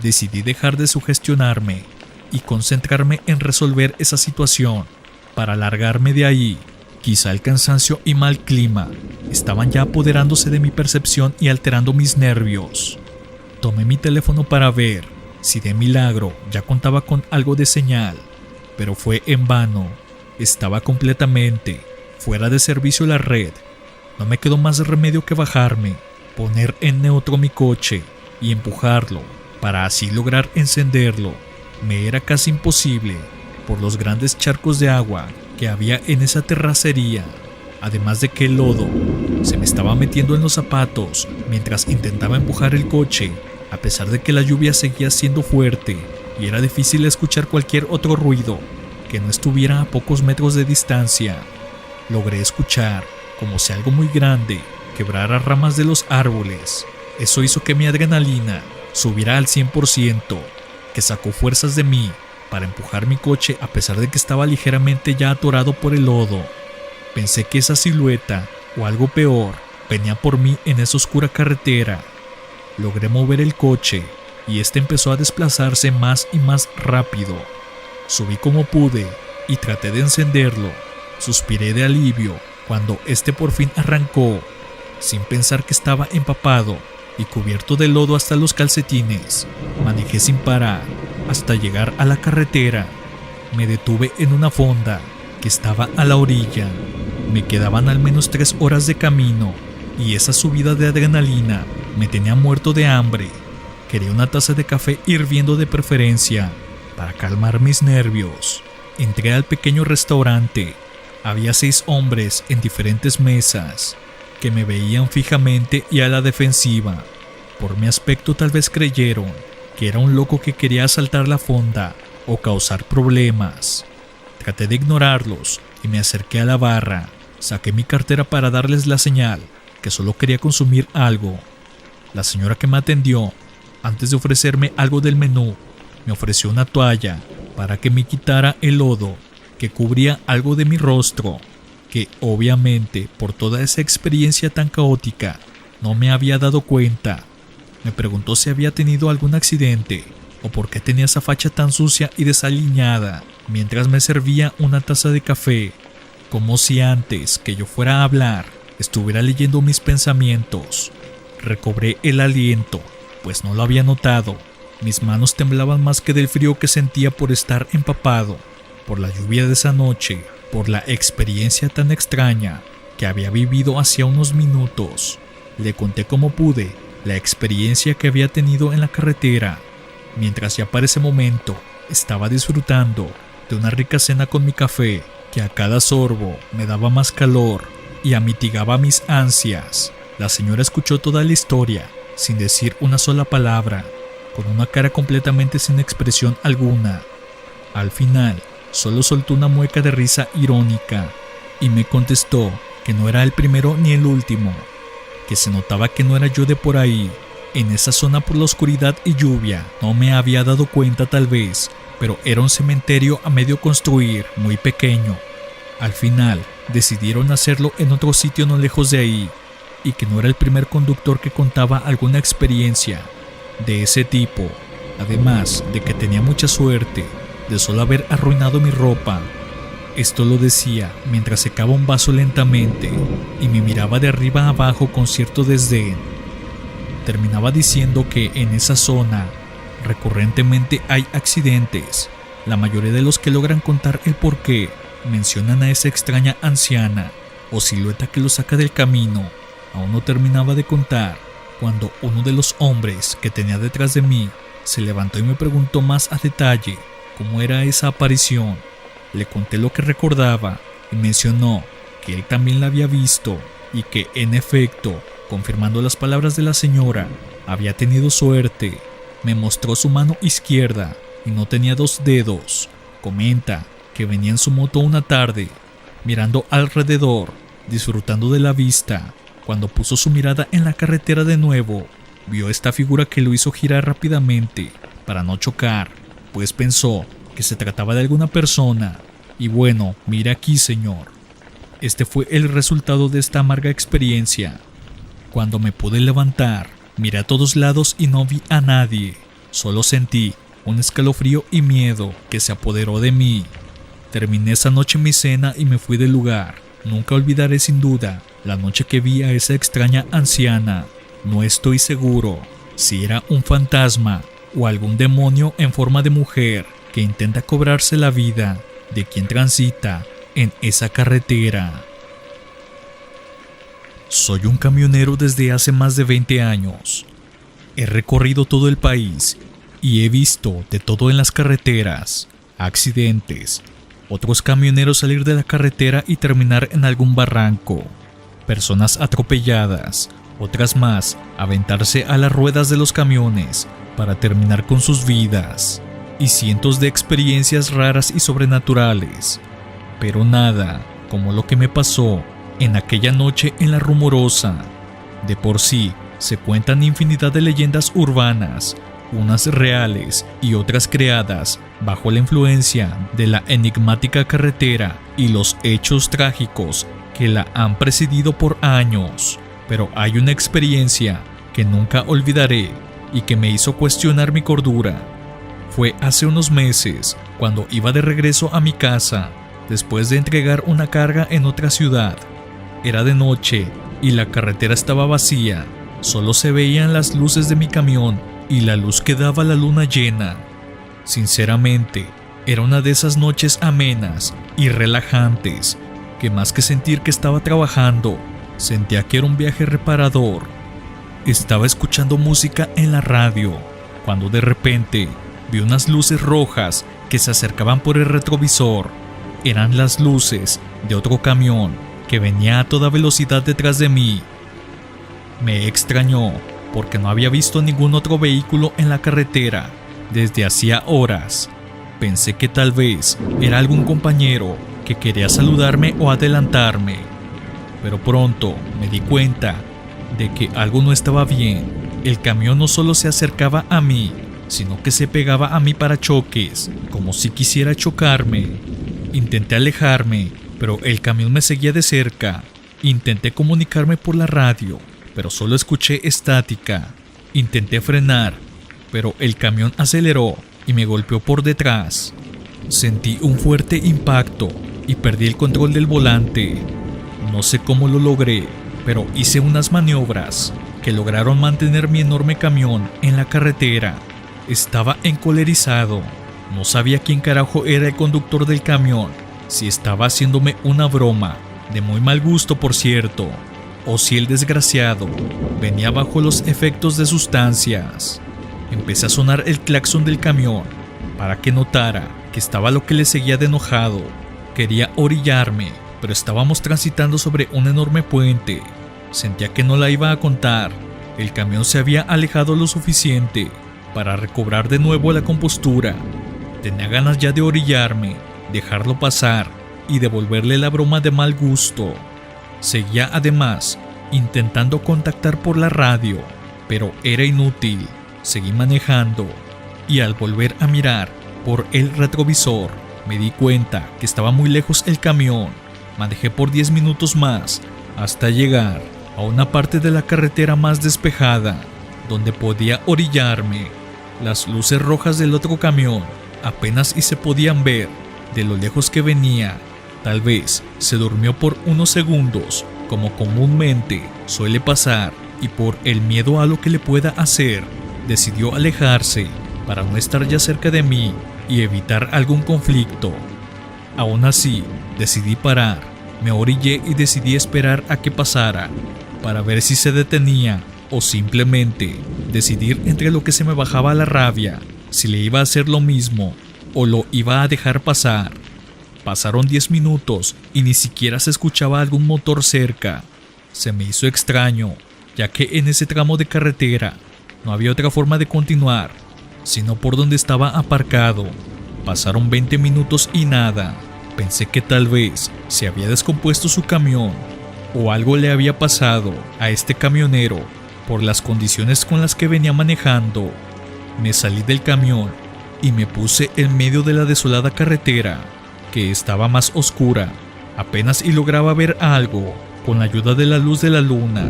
Decidí dejar de sugestionarme y concentrarme en resolver esa situación para largarme de ahí. Quizá el cansancio y mal clima estaban ya apoderándose de mi percepción y alterando mis nervios. Tomé mi teléfono para ver si de milagro ya contaba con algo de señal, pero fue en vano. Estaba completamente fuera de servicio la red. No me quedó más remedio que bajarme, poner en neutro mi coche y empujarlo para así lograr encenderlo. Me era casi imposible por los grandes charcos de agua que había en esa terracería, además de que el lodo se me estaba metiendo en los zapatos mientras intentaba empujar el coche, a pesar de que la lluvia seguía siendo fuerte y era difícil escuchar cualquier otro ruido que no estuviera a pocos metros de distancia. Logré escuchar como si algo muy grande quebrara ramas de los árboles. Eso hizo que mi adrenalina subiera al 100%, que sacó fuerzas de mí para empujar mi coche a pesar de que estaba ligeramente ya atorado por el lodo. Pensé que esa silueta, o algo peor, venía por mí en esa oscura carretera. Logré mover el coche y este empezó a desplazarse más y más rápido. Subí como pude y traté de encenderlo. Suspiré de alivio cuando este por fin arrancó, sin pensar que estaba empapado y cubierto de lodo hasta los calcetines. Manejé sin parar hasta llegar a la carretera. Me detuve en una fonda que estaba a la orilla. Me quedaban al menos 3 horas de camino y esa subida de adrenalina me tenía muerto de hambre. Quería una taza de café hirviendo de preferencia para calmar mis nervios. Entré al pequeño restaurante. Había 6 hombres en diferentes mesas que me veían fijamente y a la defensiva. Por mi aspecto tal vez creyeron que era un loco que quería asaltar la fonda o causar problemas. Traté de ignorarlos y me acerqué a la barra. Saqué mi cartera para darles la señal que solo quería consumir algo. La señora que me atendió, antes de ofrecerme algo del menú, me ofreció una toalla para que me quitara el lodo que cubría algo de mi rostro, que obviamente por toda esa experiencia tan caótica no me había dado cuenta. Me preguntó si había tenido algún accidente o por qué tenía esa facha tan sucia y desaliñada mientras me servía una taza de café, como si antes que yo fuera a hablar estuviera leyendo mis pensamientos. Recobré el aliento, pues no lo había notado. Mis manos temblaban más que del frío que sentía por estar empapado, por la lluvia de esa noche, por la experiencia tan extraña que había vivido hacía unos minutos. Le conté como pude la experiencia que había tenido en la carretera, mientras ya para ese momento estaba disfrutando de una rica cena con mi café, que a cada sorbo me daba más calor y amitigaba mis ansias. La señora escuchó toda la historia, sin decir una sola palabra, con una cara completamente sin expresión alguna. Al final, solo soltó una mueca de risa irónica y me contestó que no era el primero ni el último, que se notaba que no era yo de por ahí. En esa zona por la oscuridad y lluvia no me había dado cuenta tal vez, pero era un cementerio a medio construir, muy pequeño. Al final decidieron hacerlo en otro sitio no lejos de ahí, y que no era el primer conductor que contaba alguna experiencia de ese tipo, además de que tenía mucha suerte de solo haber arruinado mi ropa. Esto lo decía mientras secaba un vaso lentamente y me miraba de arriba a abajo con cierto desdén. Terminaba diciendo que en esa zona recurrentemente hay accidentes. La mayoría de los que logran contar el porqué mencionan a esa extraña anciana o silueta que lo saca del camino. Aún no terminaba de contar cuando uno de los hombres que tenía detrás de mí se levantó y me preguntó más a detalle cómo era esa aparición. Le conté lo que recordaba y mencionó que él también la había visto y que, en efecto, confirmando las palabras de la señora, había tenido suerte. Me mostró su mano izquierda y no tenía 2 dedos. Comenta que venía en su moto una tarde, mirando alrededor, disfrutando de la vista. Cuando puso su mirada en la carretera de nuevo, vio esta figura que lo hizo girar rápidamente para no chocar, pues pensó que se trataba de alguna persona. Y bueno, mira aquí, señor. Este fue el resultado de esta amarga experiencia. Cuando me pude levantar, miré a todos lados y no vi a nadie. Solo sentí un escalofrío y miedo que se apoderó de mí. Terminé esa noche mi cena y me fui del lugar. Nunca olvidaré sin duda la noche que vi a esa extraña anciana. No estoy seguro si era un fantasma o algún demonio en forma de mujer que intenta cobrarse la vida de quien transita en esa carretera. Soy un camionero desde hace más de 20 años. He recorrido todo el país y he visto de todo en las carreteras: accidentes, otros camioneros salir de la carretera y terminar en algún barranco, personas atropelladas, otras más aventarse a las ruedas de los camiones para terminar con sus vidas, y cientos de experiencias raras y sobrenaturales, pero nada como lo que me pasó en aquella noche en La Rumorosa. De por sí se cuentan infinidad de leyendas urbanas, unas reales y otras creadas bajo la influencia de la enigmática carretera y los hechos trágicos que la han precedido por años. Pero hay una experiencia que nunca olvidaré y que me hizo cuestionar mi cordura. Fue hace unos meses, cuando iba de regreso a mi casa, después de entregar una carga en otra ciudad. Era de noche y la carretera estaba vacía, solo se veían las luces de mi camión y la luz que daba la luna llena. Sinceramente, era una de esas noches amenas y relajantes, que más que sentir que estaba trabajando, sentía que era un viaje reparador. Estaba escuchando música en la radio, cuando de repente vi unas luces rojas que se acercaban por el retrovisor. Eran las luces de otro camión que venía a toda velocidad detrás de mí. Me extrañó porque no había visto ningún otro vehículo en la carretera desde hacía horas. Pensé que tal vez era algún compañero que quería saludarme o adelantarme, pero pronto me di cuenta de que algo no estaba bien. El camión no solo se acercaba a mí, sino que se pegaba a mi parachoques, como si quisiera chocarme. Intenté alejarme, pero el camión me seguía de cerca. Intenté comunicarme por la radio, pero solo escuché estática. Intenté frenar, pero el camión aceleró y me golpeó por detrás. Sentí un fuerte impacto y perdí el control del volante. No sé cómo lo logré, pero hice unas maniobras que lograron mantener mi enorme camión en la carretera. Estaba encolerizado. No sabía quién carajo era el conductor del camión, si estaba haciéndome una broma, de muy mal gusto por cierto, o si el desgraciado venía bajo los efectos de sustancias. Empecé a sonar el claxon del camión para que notara que estaba lo que le seguía de enojado. Quería orillarme, pero estábamos transitando sobre un enorme puente. Sentía que no la iba a contar. El camión se había alejado lo suficiente para recobrar de nuevo la compostura. Tenía ganas ya de orillarme, dejarlo pasar y devolverle la broma de mal gusto. Seguía además intentando contactar por la radio, pero era inútil. Seguí manejando y al volver a mirar por el retrovisor me di cuenta que estaba muy lejos el camión. Manejé por 10 minutos más hasta llegar a una parte de la carretera más despejada, donde podía orillarme. Las luces rojas del otro camión apenas y se podían ver de lo lejos que venía. Tal vez se durmió por unos segundos, como comúnmente suele pasar, y por el miedo a lo que le pueda hacer, decidió alejarse para no estar ya cerca de mí y evitar algún conflicto. Aún así, decidí parar. Me orillé y decidí esperar a que pasara, para ver si se detenía o simplemente decidir entre lo que se me bajaba la rabia, si le iba a hacer lo mismo o lo iba a dejar pasar. Pasaron 10 minutos y ni siquiera se escuchaba algún motor cerca. Se me hizo extraño, ya que en ese tramo de carretera no había otra forma de continuar. sino por donde estaba aparcado. Pasaron 20 minutos y nada. Pensé que tal vez se había descompuesto su camión o algo le había pasado a este camionero por las condiciones con las que venía manejando. Me salí del camión y me puse en medio de la desolada carretera, que estaba más oscura. Apenas y lograba ver algo con la ayuda de la luz de la luna,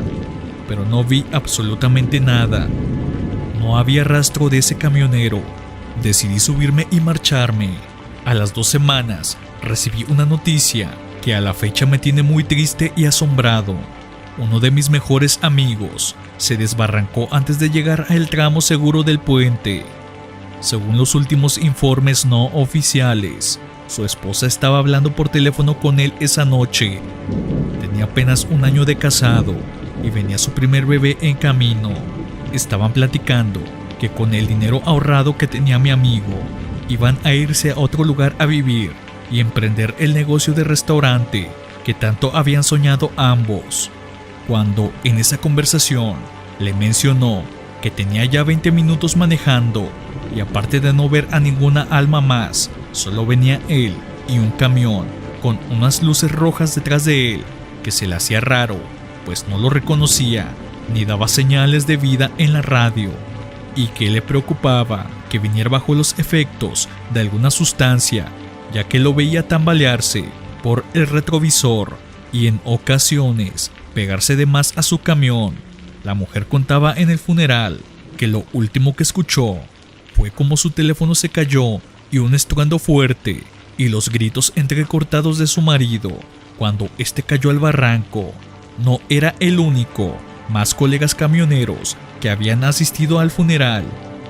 pero no vi absolutamente nada. No había rastro de ese camionero. Decidí subirme y marcharme. A las 2 semanas recibí una noticia que a la fecha me tiene muy triste y asombrado. Uno de mis mejores amigos se desbarrancó antes de llegar al tramo seguro del puente. Según los últimos informes no oficiales, su esposa estaba hablando por teléfono con él esa noche. Tenía apenas 1 año de casado y venía su primer bebé en camino. Estaban platicando que con el dinero ahorrado que tenía mi amigo, iban a irse a otro lugar a vivir y emprender el negocio de restaurante que tanto habían soñado ambos. Cuando en esa conversación le mencionó que tenía ya 20 minutos manejando y aparte de no ver a ninguna alma más, solo venía él y un camión con unas luces rojas detrás de él, que se le hacía raro, pues no lo reconocía ni daba señales de vida en la radio, y que le preocupaba que viniera bajo los efectos de alguna sustancia, ya que lo veía tambalearse por el retrovisor y en ocasiones pegarse de más a su camión. La mujer contaba en el funeral que lo último que escuchó fue como su teléfono se cayó y un estruendo fuerte y los gritos entrecortados de su marido cuando este cayó al barranco. No era el único. Más colegas camioneros que habían asistido al funeral,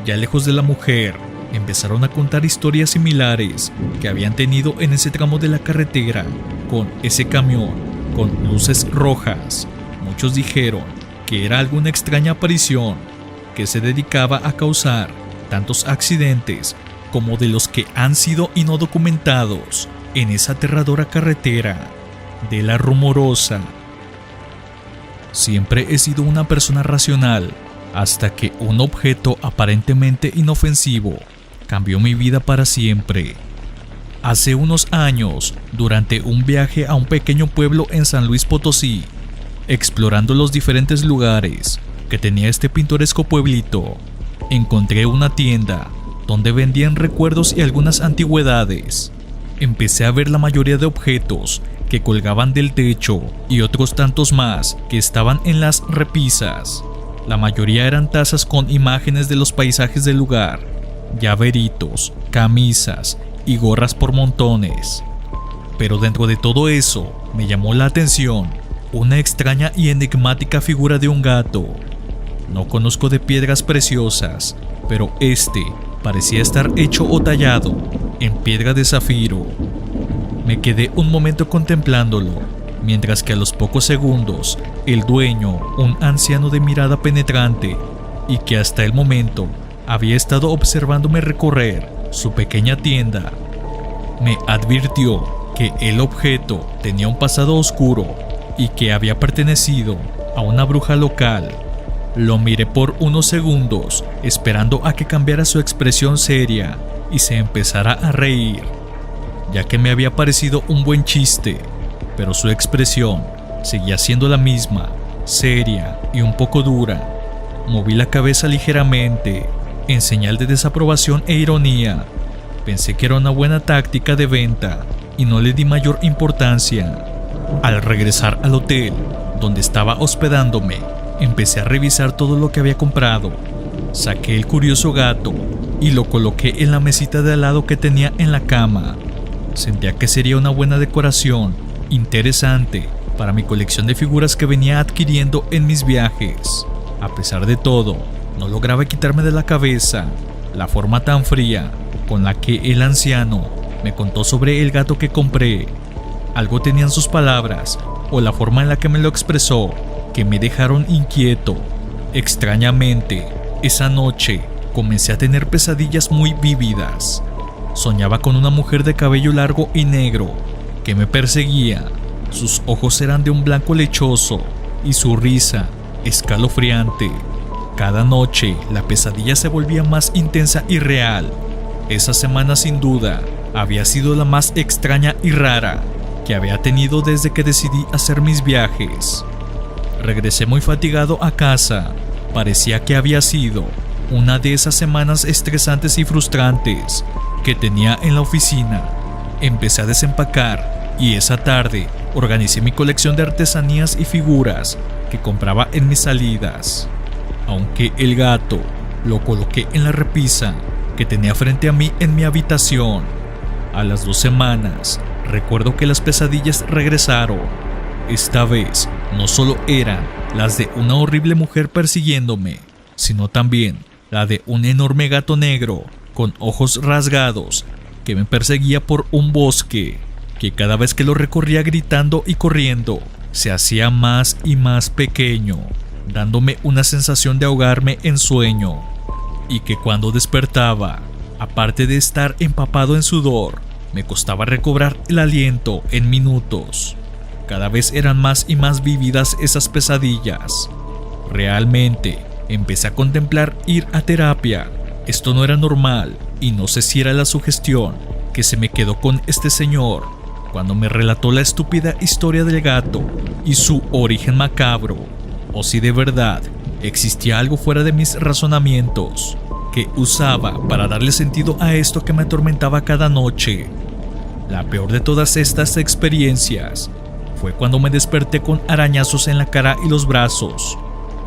ya lejos de la mujer, empezaron a contar historias similares que habían tenido en ese tramo de la carretera con ese camión con luces rojas. Muchos dijeron que era alguna extraña aparición que se dedicaba a causar tantos accidentes como de los que han sido y no documentados en esa aterradora carretera de La Rumorosa. Siempre he sido una persona racional, hasta que un objeto aparentemente inofensivo cambió mi vida para siempre. Hace unos años, durante un viaje a un pequeño pueblo en San Luis Potosí, explorando los diferentes lugares que tenía este pintoresco pueblito, encontré una tienda donde vendían recuerdos y algunas antigüedades. Empecé a ver la mayoría de objetos que colgaban del techo y otros tantos más que estaban en las repisas. La mayoría eran tazas con imágenes de los paisajes del lugar, llaveritos, camisas y gorras por montones. Pero dentro de todo eso me llamó la atención una extraña y enigmática figura de un gato. No conozco de piedras preciosas, pero este parecía estar hecho o tallado en piedra de zafiro. Me quedé un momento contemplándolo, mientras que a los pocos segundos el dueño, un anciano de mirada penetrante y que hasta el momento había estado observándome recorrer su pequeña tienda, me advirtió que el objeto tenía un pasado oscuro y que había pertenecido a una bruja local. Lo miré por unos segundos, esperando a que cambiara su expresión seria y se empezara a reír, ya que me había parecido un buen chiste, pero su expresión seguía siendo la misma, seria y un poco dura. Moví la cabeza ligeramente, en señal de desaprobación e ironía. Pensé que era una buena táctica de venta y no le di mayor importancia. Al regresar al hotel, donde estaba hospedándome, empecé a revisar todo lo que había comprado. Saqué el curioso gato y lo coloqué en la mesita de al lado que tenía en la cama. Sentía que sería una buena decoración, interesante, para mi colección de figuras que venía adquiriendo en mis viajes. A pesar de todo, no lograba quitarme de la cabeza la forma tan fría con la que el anciano me contó sobre el gato que compré. Algo tenían sus palabras o la forma en la que me lo expresó que me dejaron inquieto. Extrañamente, esa noche comencé a tener pesadillas muy vívidas. Soñaba con una mujer de cabello largo y negro que me perseguía. Sus ojos eran de un blanco lechoso y su risa escalofriante. Cada noche la pesadilla se volvía más intensa y real. Esa semana sin duda había sido la más extraña y rara que había tenido desde que decidí hacer mis viajes. Regresé muy fatigado a casa. Parecía que había sido una de esas semanas estresantes y frustrantes que tenía en la oficina. Empecé a desempacar y esa tarde organicé mi colección de artesanías y figuras que compraba en mis salidas. Aunque el gato lo coloqué en la repisa que tenía frente a mí en mi habitación. A las 2 semanas, recuerdo que las pesadillas regresaron. Esta vez no solo eran las de una horrible mujer persiguiéndome, sino también la de un enorme gato negro con ojos rasgados que me perseguía por un bosque, que cada vez que lo recorría gritando y corriendo, se hacía más y más pequeño, dándome una sensación de ahogarme en sueño, y que cuando despertaba, aparte de estar empapado en sudor, me costaba recobrar el aliento en minutos. Cada vez eran más y más vívidas esas pesadillas. Realmente empecé a contemplar ir a terapia. Esto no era normal y no sé si era la sugestión que se me quedó con este señor cuando me relató la estúpida historia del gato y su origen macabro, o si de verdad existía algo fuera de mis razonamientos que usaba para darle sentido a esto que me atormentaba cada noche. La peor de todas estas experiencias fue cuando me desperté con arañazos en la cara y los brazos.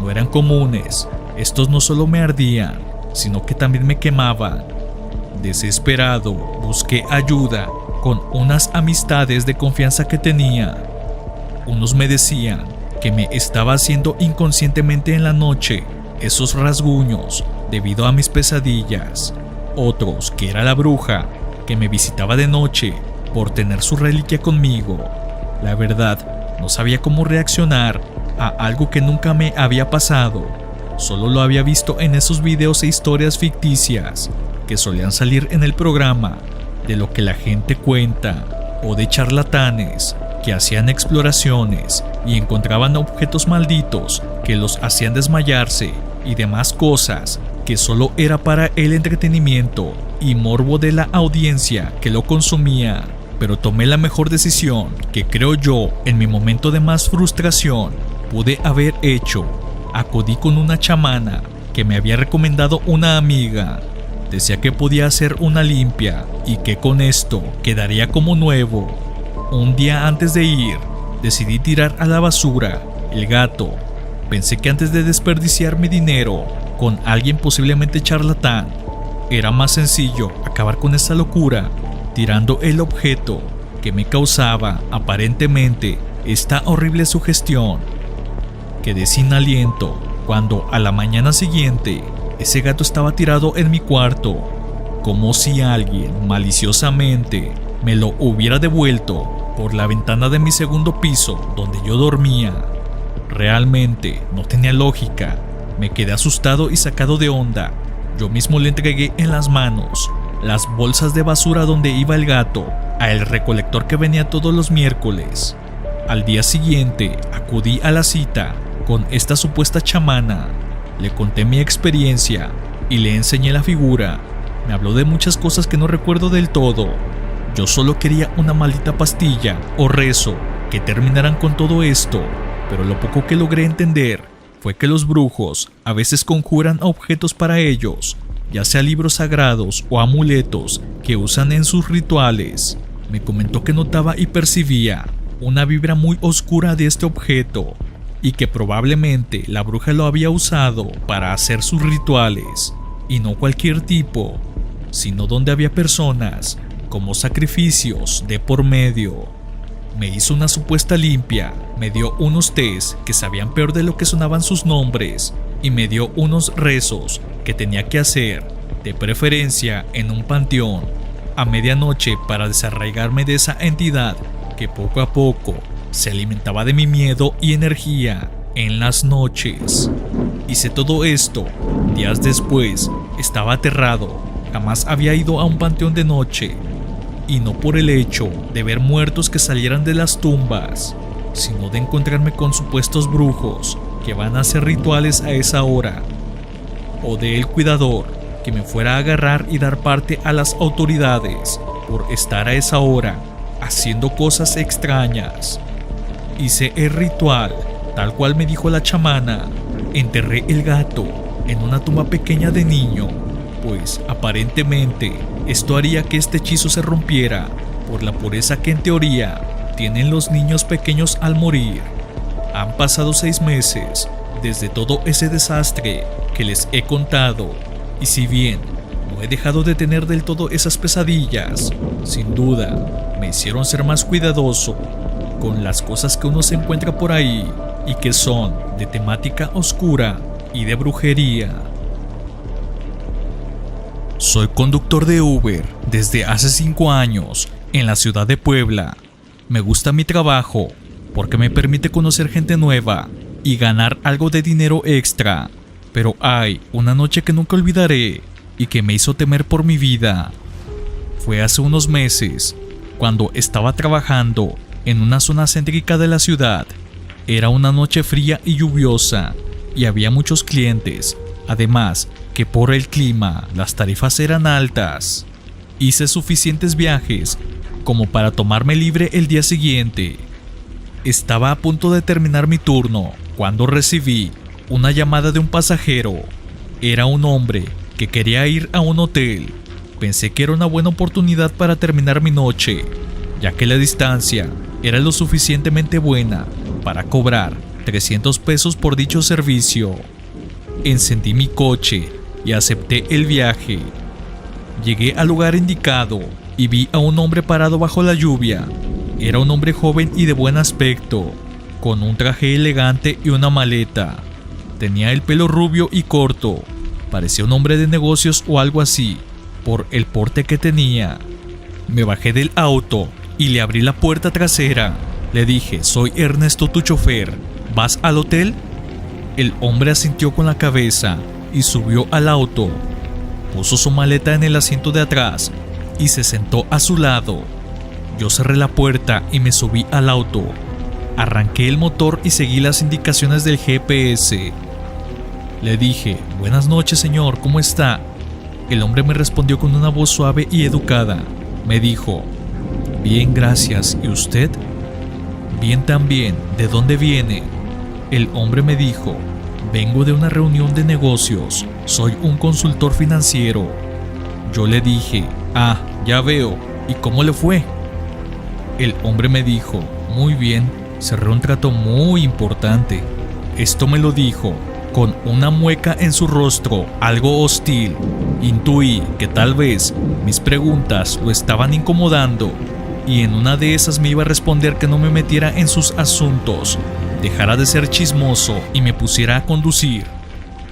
No eran comunes, estos no solo me ardían, sino que también me quemaban. Desesperado, busqué ayuda con unas amistades de confianza que tenía. Unos me decían que me estaba haciendo inconscientemente en la noche esos rasguños debido a mis pesadillas. Otros que era la bruja que me visitaba de noche por tener su reliquia conmigo. La verdad, no sabía cómo reaccionar a algo que nunca me había pasado. Solo lo había visto en esos videos e historias ficticias que solían salir en el programa, de lo que la gente cuenta, o de charlatanes que hacían exploraciones y encontraban objetos malditos que los hacían desmayarse y demás cosas que solo era para el entretenimiento y morbo de la audiencia que lo consumía. Pero tomé la mejor decisión que creo yo en mi momento de más frustración pude haber hecho. Acudí con una chamana que me había recomendado una amiga. Decía que podía hacer una limpia y que con esto quedaría como nuevo. Un día antes de ir, decidí tirar a la basura el gato. Pensé que antes de desperdiciar mi dinero con alguien posiblemente charlatán, era más sencillo acabar con esa locura tirando el objeto que me causaba aparentemente esta horrible sugestión. Quedé sin aliento cuando a la mañana siguiente ese gato estaba tirado en mi cuarto, como si alguien maliciosamente me lo hubiera devuelto por la ventana de mi segundo piso donde yo dormía. Realmente no tenía lógica. Me quedé asustado y sacado de onda. Yo mismo le entregué en las manos las bolsas de basura donde iba el gato a el recolector que venía todos los miércoles. Al día siguiente acudí a la cita con esta supuesta chamana. Le conté mi experiencia y le enseñé la figura. Me habló de muchas cosas que no recuerdo del todo. Yo solo quería una maldita pastilla o rezo que terminaran con todo esto, pero lo poco que logré entender fue que los brujos a veces conjuran objetos para ellos, ya sea libros sagrados o amuletos que usan en sus rituales. Me comentó que notaba y percibía una vibra muy oscura de este objeto y que probablemente la bruja lo había usado para hacer sus rituales, y no cualquier tipo, sino donde había personas como sacrificios de por medio. Me hizo una supuesta limpia, me dio unos tés que sabían peor de lo que sonaban sus nombres y me dio unos rezos que tenía que hacer, de preferencia en un panteón, a medianoche para desarraigarme de esa entidad que poco a poco se alimentaba de mi miedo y energía en las noches. Hice todo esto. Días después estaba aterrado. Jamás había ido a un panteón de noche, y no por el hecho de ver muertos que salieran de las tumbas, sino de encontrarme con supuestos brujos que van a hacer rituales a esa hora. o del cuidador que me fuera a agarrar y dar parte a las autoridades por estar a esa hora haciendo cosas extrañas. Hice el ritual, tal cual me dijo la chamana. Enterré el gato en una tumba pequeña de niño, pues aparentemente esto haría que este hechizo se rompiera por la pureza que en teoría tienen los niños pequeños al morir. Han pasado 6 meses desde todo ese desastre que les he contado, y si bien no he dejado de tener del todo esas pesadillas, sin duda me hicieron ser más cuidadoso con las cosas que uno se encuentra por ahí y que son de temática oscura y de brujería. Soy conductor de Uber desde hace 5 años en la ciudad de Puebla. Me gusta mi trabajo porque me permite conocer gente nueva y ganar algo de dinero extra. Pero hay una noche que nunca olvidaré y que me hizo temer por mi vida. Fue hace unos meses, cuando estaba trabajando en una zona céntrica de la ciudad. Era una noche fría y lluviosa y había muchos clientes, además que por el clima las tarifas eran altas. Hice suficientes viajes como para tomarme libre el día siguiente. Estaba a punto de terminar mi turno cuando recibí una llamada de un pasajero. Era un hombre que quería ir a un hotel. Pensé que era una buena oportunidad para terminar mi noche, ya que la distancia era lo suficientemente buena para cobrar 300 pesos por dicho servicio. Encendí mi coche y acepté el viaje. Llegué al lugar indicado y vi a un hombre parado bajo la lluvia. Era un hombre joven y de buen aspecto, con un traje elegante y una maleta. Tenía el pelo rubio y corto. Parecía un hombre de negocios o algo así, por el porte que tenía. Me bajé del auto y le abrí la puerta trasera. Le dije: soy Ernesto, tu chofer. ¿Vas al hotel? El hombre asintió con la cabeza y subió al auto. Puso su maleta en el asiento de atrás y se sentó a su lado. Yo cerré la puerta y me subí al auto. Arranqué el motor y seguí las indicaciones del GPS. Le dije: buenas noches, señor, ¿cómo está? El hombre me respondió con una voz suave y educada. Me dijo: bien, gracias. ¿Y usted? Bien también. ¿De dónde viene? El hombre me dijo: vengo de una reunión de negocios. Soy un consultor financiero. Yo le dije: ah, ya veo. ¿Y cómo le fue? El hombre me dijo: muy bien, cerré un trato muy importante. Esto me lo dijo con una mueca en su rostro, algo hostil. Intuí que tal vez mis preguntas lo estaban incomodando, y en una de esas me iba a responder que no me metiera en sus asuntos, dejara de ser chismoso y me pusiera a conducir.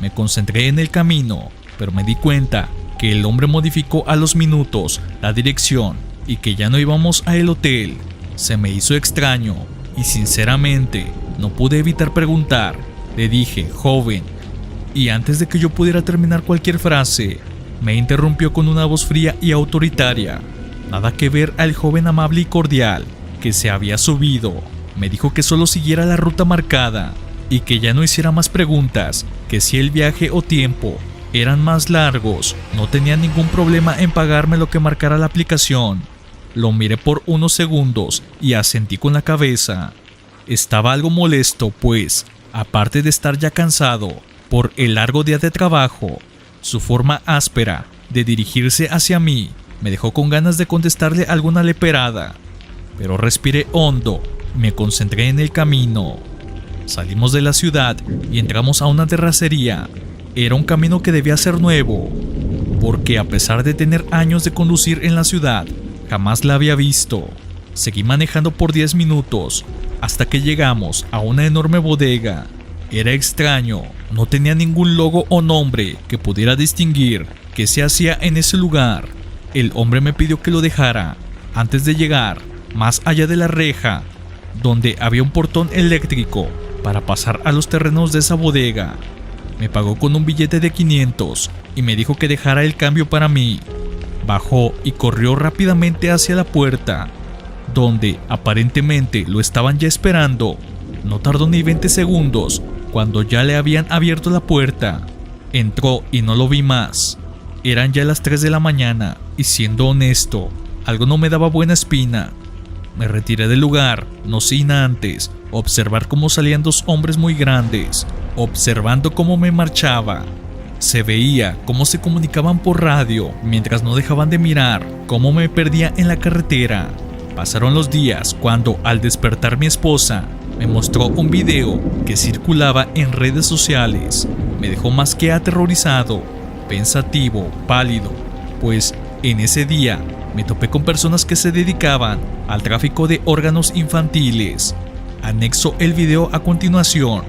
Me concentré en el camino, pero me di cuenta que el hombre modificó a los minutos la dirección y que ya no íbamos a el hotel. Se me hizo extraño y sinceramente no pude evitar preguntar. Le dije: joven, y antes de que yo pudiera terminar cualquier frase, me interrumpió con una voz fría y autoritaria. Nada que ver al joven amable y cordial que se había subido. Me dijo que solo siguiera la ruta marcada y que ya no hiciera más preguntas, que si el viaje o tiempo eran más largos, no tenía ningún problema en pagarme lo que marcara la aplicación. Lo miré por unos segundos y asentí con la cabeza. Estaba algo molesto, pues, aparte de estar ya cansado por el largo día de trabajo, su forma áspera de dirigirse hacia mí me dejó con ganas de contestarle alguna leperada. Pero respiré hondo y me concentré en el camino. Salimos de la ciudad y entramos a una terracería. Era un camino que debía ser nuevo, porque a pesar de tener años de conducir en la ciudad, jamás la había visto. Seguí manejando por 10 minutos hasta que llegamos a una enorme bodega. Era extraño, no tenía ningún logo o nombre que pudiera distinguir qué se hacía en ese lugar. El hombre me pidió que lo dejara antes de llegar más allá de la reja, donde había un portón eléctrico para pasar a los terrenos de esa bodega. Me pagó con un billete de 500 y me dijo que dejara el cambio para mí. Bajó y corrió rápidamente hacia la puerta, donde aparentemente lo estaban ya esperando. No tardó ni 20 segundos cuando ya le habían abierto la puerta. Entró y no lo vi más. Eran ya las 3 de la mañana y, siendo honesto, algo no me daba buena espina. Me retiré del lugar, no sin antes observar cómo salían 2 hombres muy grandes, observando cómo me marchaba. Se veía cómo se comunicaban por radio mientras no dejaban de mirar cómo me perdía en la carretera. Pasaron los días cuando, al despertar, mi esposa me mostró un video que circulaba en redes sociales. Me dejó más que aterrorizado, pensativo, pálido, pues en ese día me topé con personas que se dedicaban al tráfico de órganos infantiles. Anexo el video a continuación,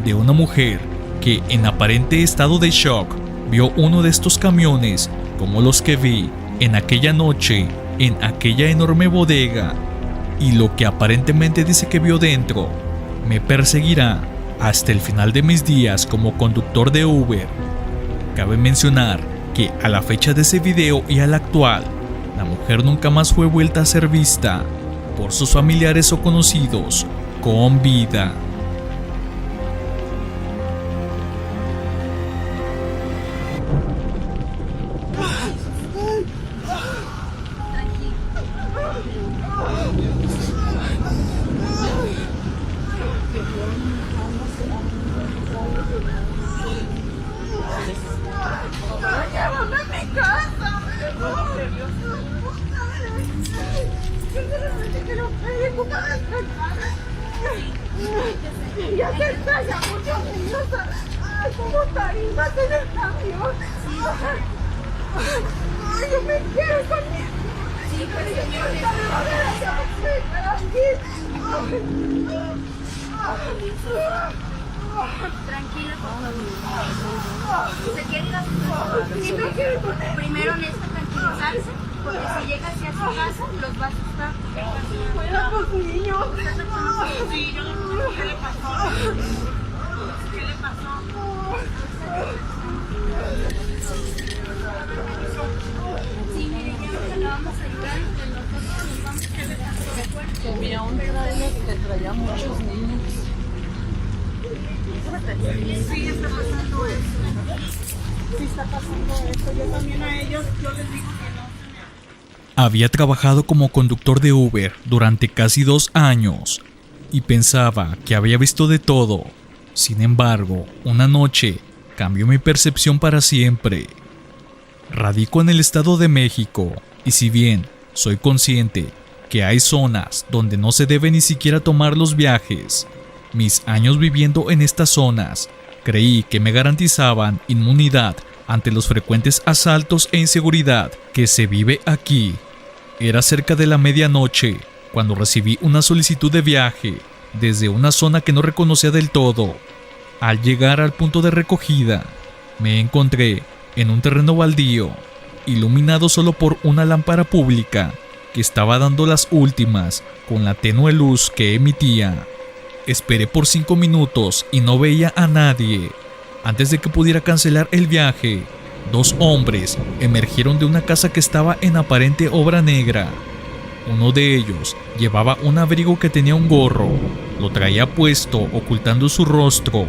de una mujer que, en aparente estado de shock, vio uno de estos camiones como los que vi en aquella noche en aquella enorme bodega, y lo que aparentemente dice que vio dentro me perseguirá hasta el final de mis días como conductor de Uber. Cabe mencionar que a la fecha de ese video y a la actual, la mujer nunca más fue vuelta a ser vista por sus familiares o conocidos con vida. Ya se extraña mucho, señora. Ay, cómo tarimas en el camión. Ay, yo me quiero conmigo. Sí, pero señora, tranquila, por favor. ¿Se quiere ir a su casa? Sí, me quiero ir. Primero necesita tranquilizarse, porque si llega hacia su casa, los va a asustar. Cuida a los niños. Sí, yo no sé qué le pasó. ¿Qué le pasó? Sí, mire, ya la vamos a ayudar entre nosotros, nos vamos a ¿de acuerdo? Que había un trailer que traía muchos niños. Sí, está pasando eso. Sí, está pasando eso. Yo también a ellos, yo les digo que no. Había trabajado como conductor de Uber durante casi 2 años y pensaba que había visto de todo. Sin embargo, una noche cambió mi percepción para siempre. Radico en el Estado de México y, si bien soy consciente que hay zonas donde no se debe ni siquiera tomar los viajes, mis años viviendo en estas zonas creí que me garantizaban inmunidad ante los frecuentes asaltos e inseguridad que se vive aquí. Era cerca de la medianoche cuando recibí una solicitud de viaje desde una zona que no reconocía del todo. Al llegar al punto de recogida, me encontré en un terreno baldío, iluminado solo por una lámpara pública que estaba dando las últimas con la tenue luz que emitía. Esperé por 5 minutos y no veía a nadie. Antes de que pudiera cancelar el viaje, 2 hombres emergieron de una casa que estaba en aparente obra negra. Uno de ellos llevaba un abrigo que tenía un gorro, lo traía puesto ocultando su rostro,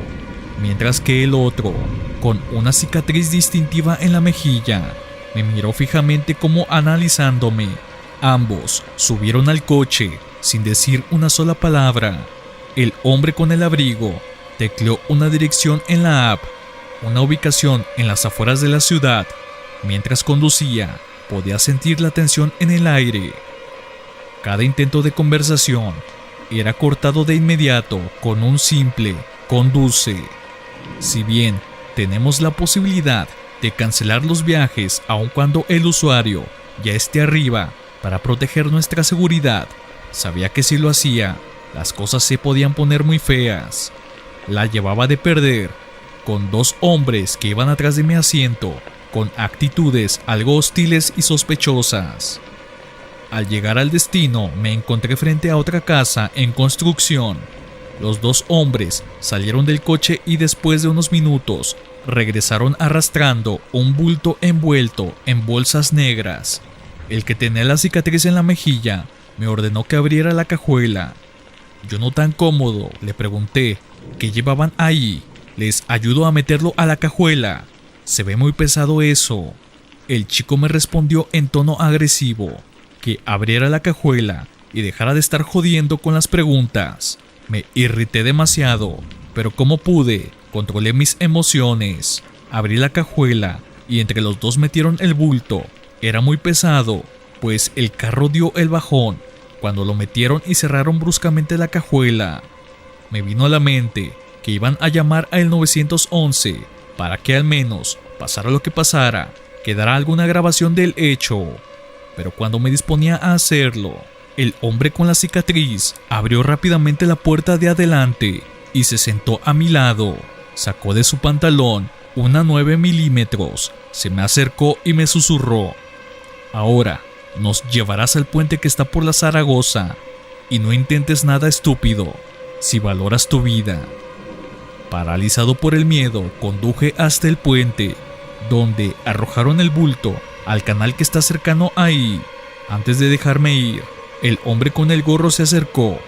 mientras que el otro, con una cicatriz distintiva en la mejilla, me miró fijamente como analizándome. Ambos subieron al coche sin decir una sola palabra. El hombre con el abrigo tecleó una dirección en la app, una ubicación en las afueras de la ciudad. Mientras conducía, podía sentir la tensión en el aire. Cada intento de conversación era cortado de inmediato con un simple "conduce". Si bien tenemos la posibilidad de cancelar los viajes aun cuando el usuario ya esté arriba para proteger nuestra seguridad, sabía que si lo hacía, las cosas se podían poner muy feas. La llevaba de perder, con 2 hombres que iban atrás de mi asiento, con actitudes algo hostiles y sospechosas. Al llegar al destino, me encontré frente a otra casa en construcción. Los 2 hombres salieron del coche y después de unos minutos regresaron arrastrando un bulto envuelto en bolsas negras. El que tenía la cicatriz en la mejilla me ordenó que abriera la cajuela. Yo, no tan cómodo, le pregunté qué llevaban ahí, Les ayudo a meterlo a la cajuela. Se ve muy pesado eso. El chico me respondió en tono agresivo que abriera la cajuela y dejara de estar jodiendo con las preguntas. Me irrité demasiado, pero como pude, controlé mis emociones. Abrí la cajuela y entre los dos metieron el bulto. Era muy pesado, pues el carro dio el bajón cuando lo metieron y cerraron bruscamente la cajuela. Me vino a la mente que iban a llamar al 911 para que al menos, pasara lo que pasara, quedara alguna grabación del hecho. Pero cuando me disponía a hacerlo, el hombre con la cicatriz abrió rápidamente la puerta de adelante y se sentó a mi lado. Sacó de su pantalón una 9 milímetros, se me acercó y me susurró: ahora nos llevarás al puente que está por la Zaragoza y no intentes nada estúpido si valoras tu vida. Paralizado por el miedo, conduje hasta el puente, donde arrojaron el bulto al canal que está cercano ahí. Antes de dejarme ir, el hombre con el gorro se acercó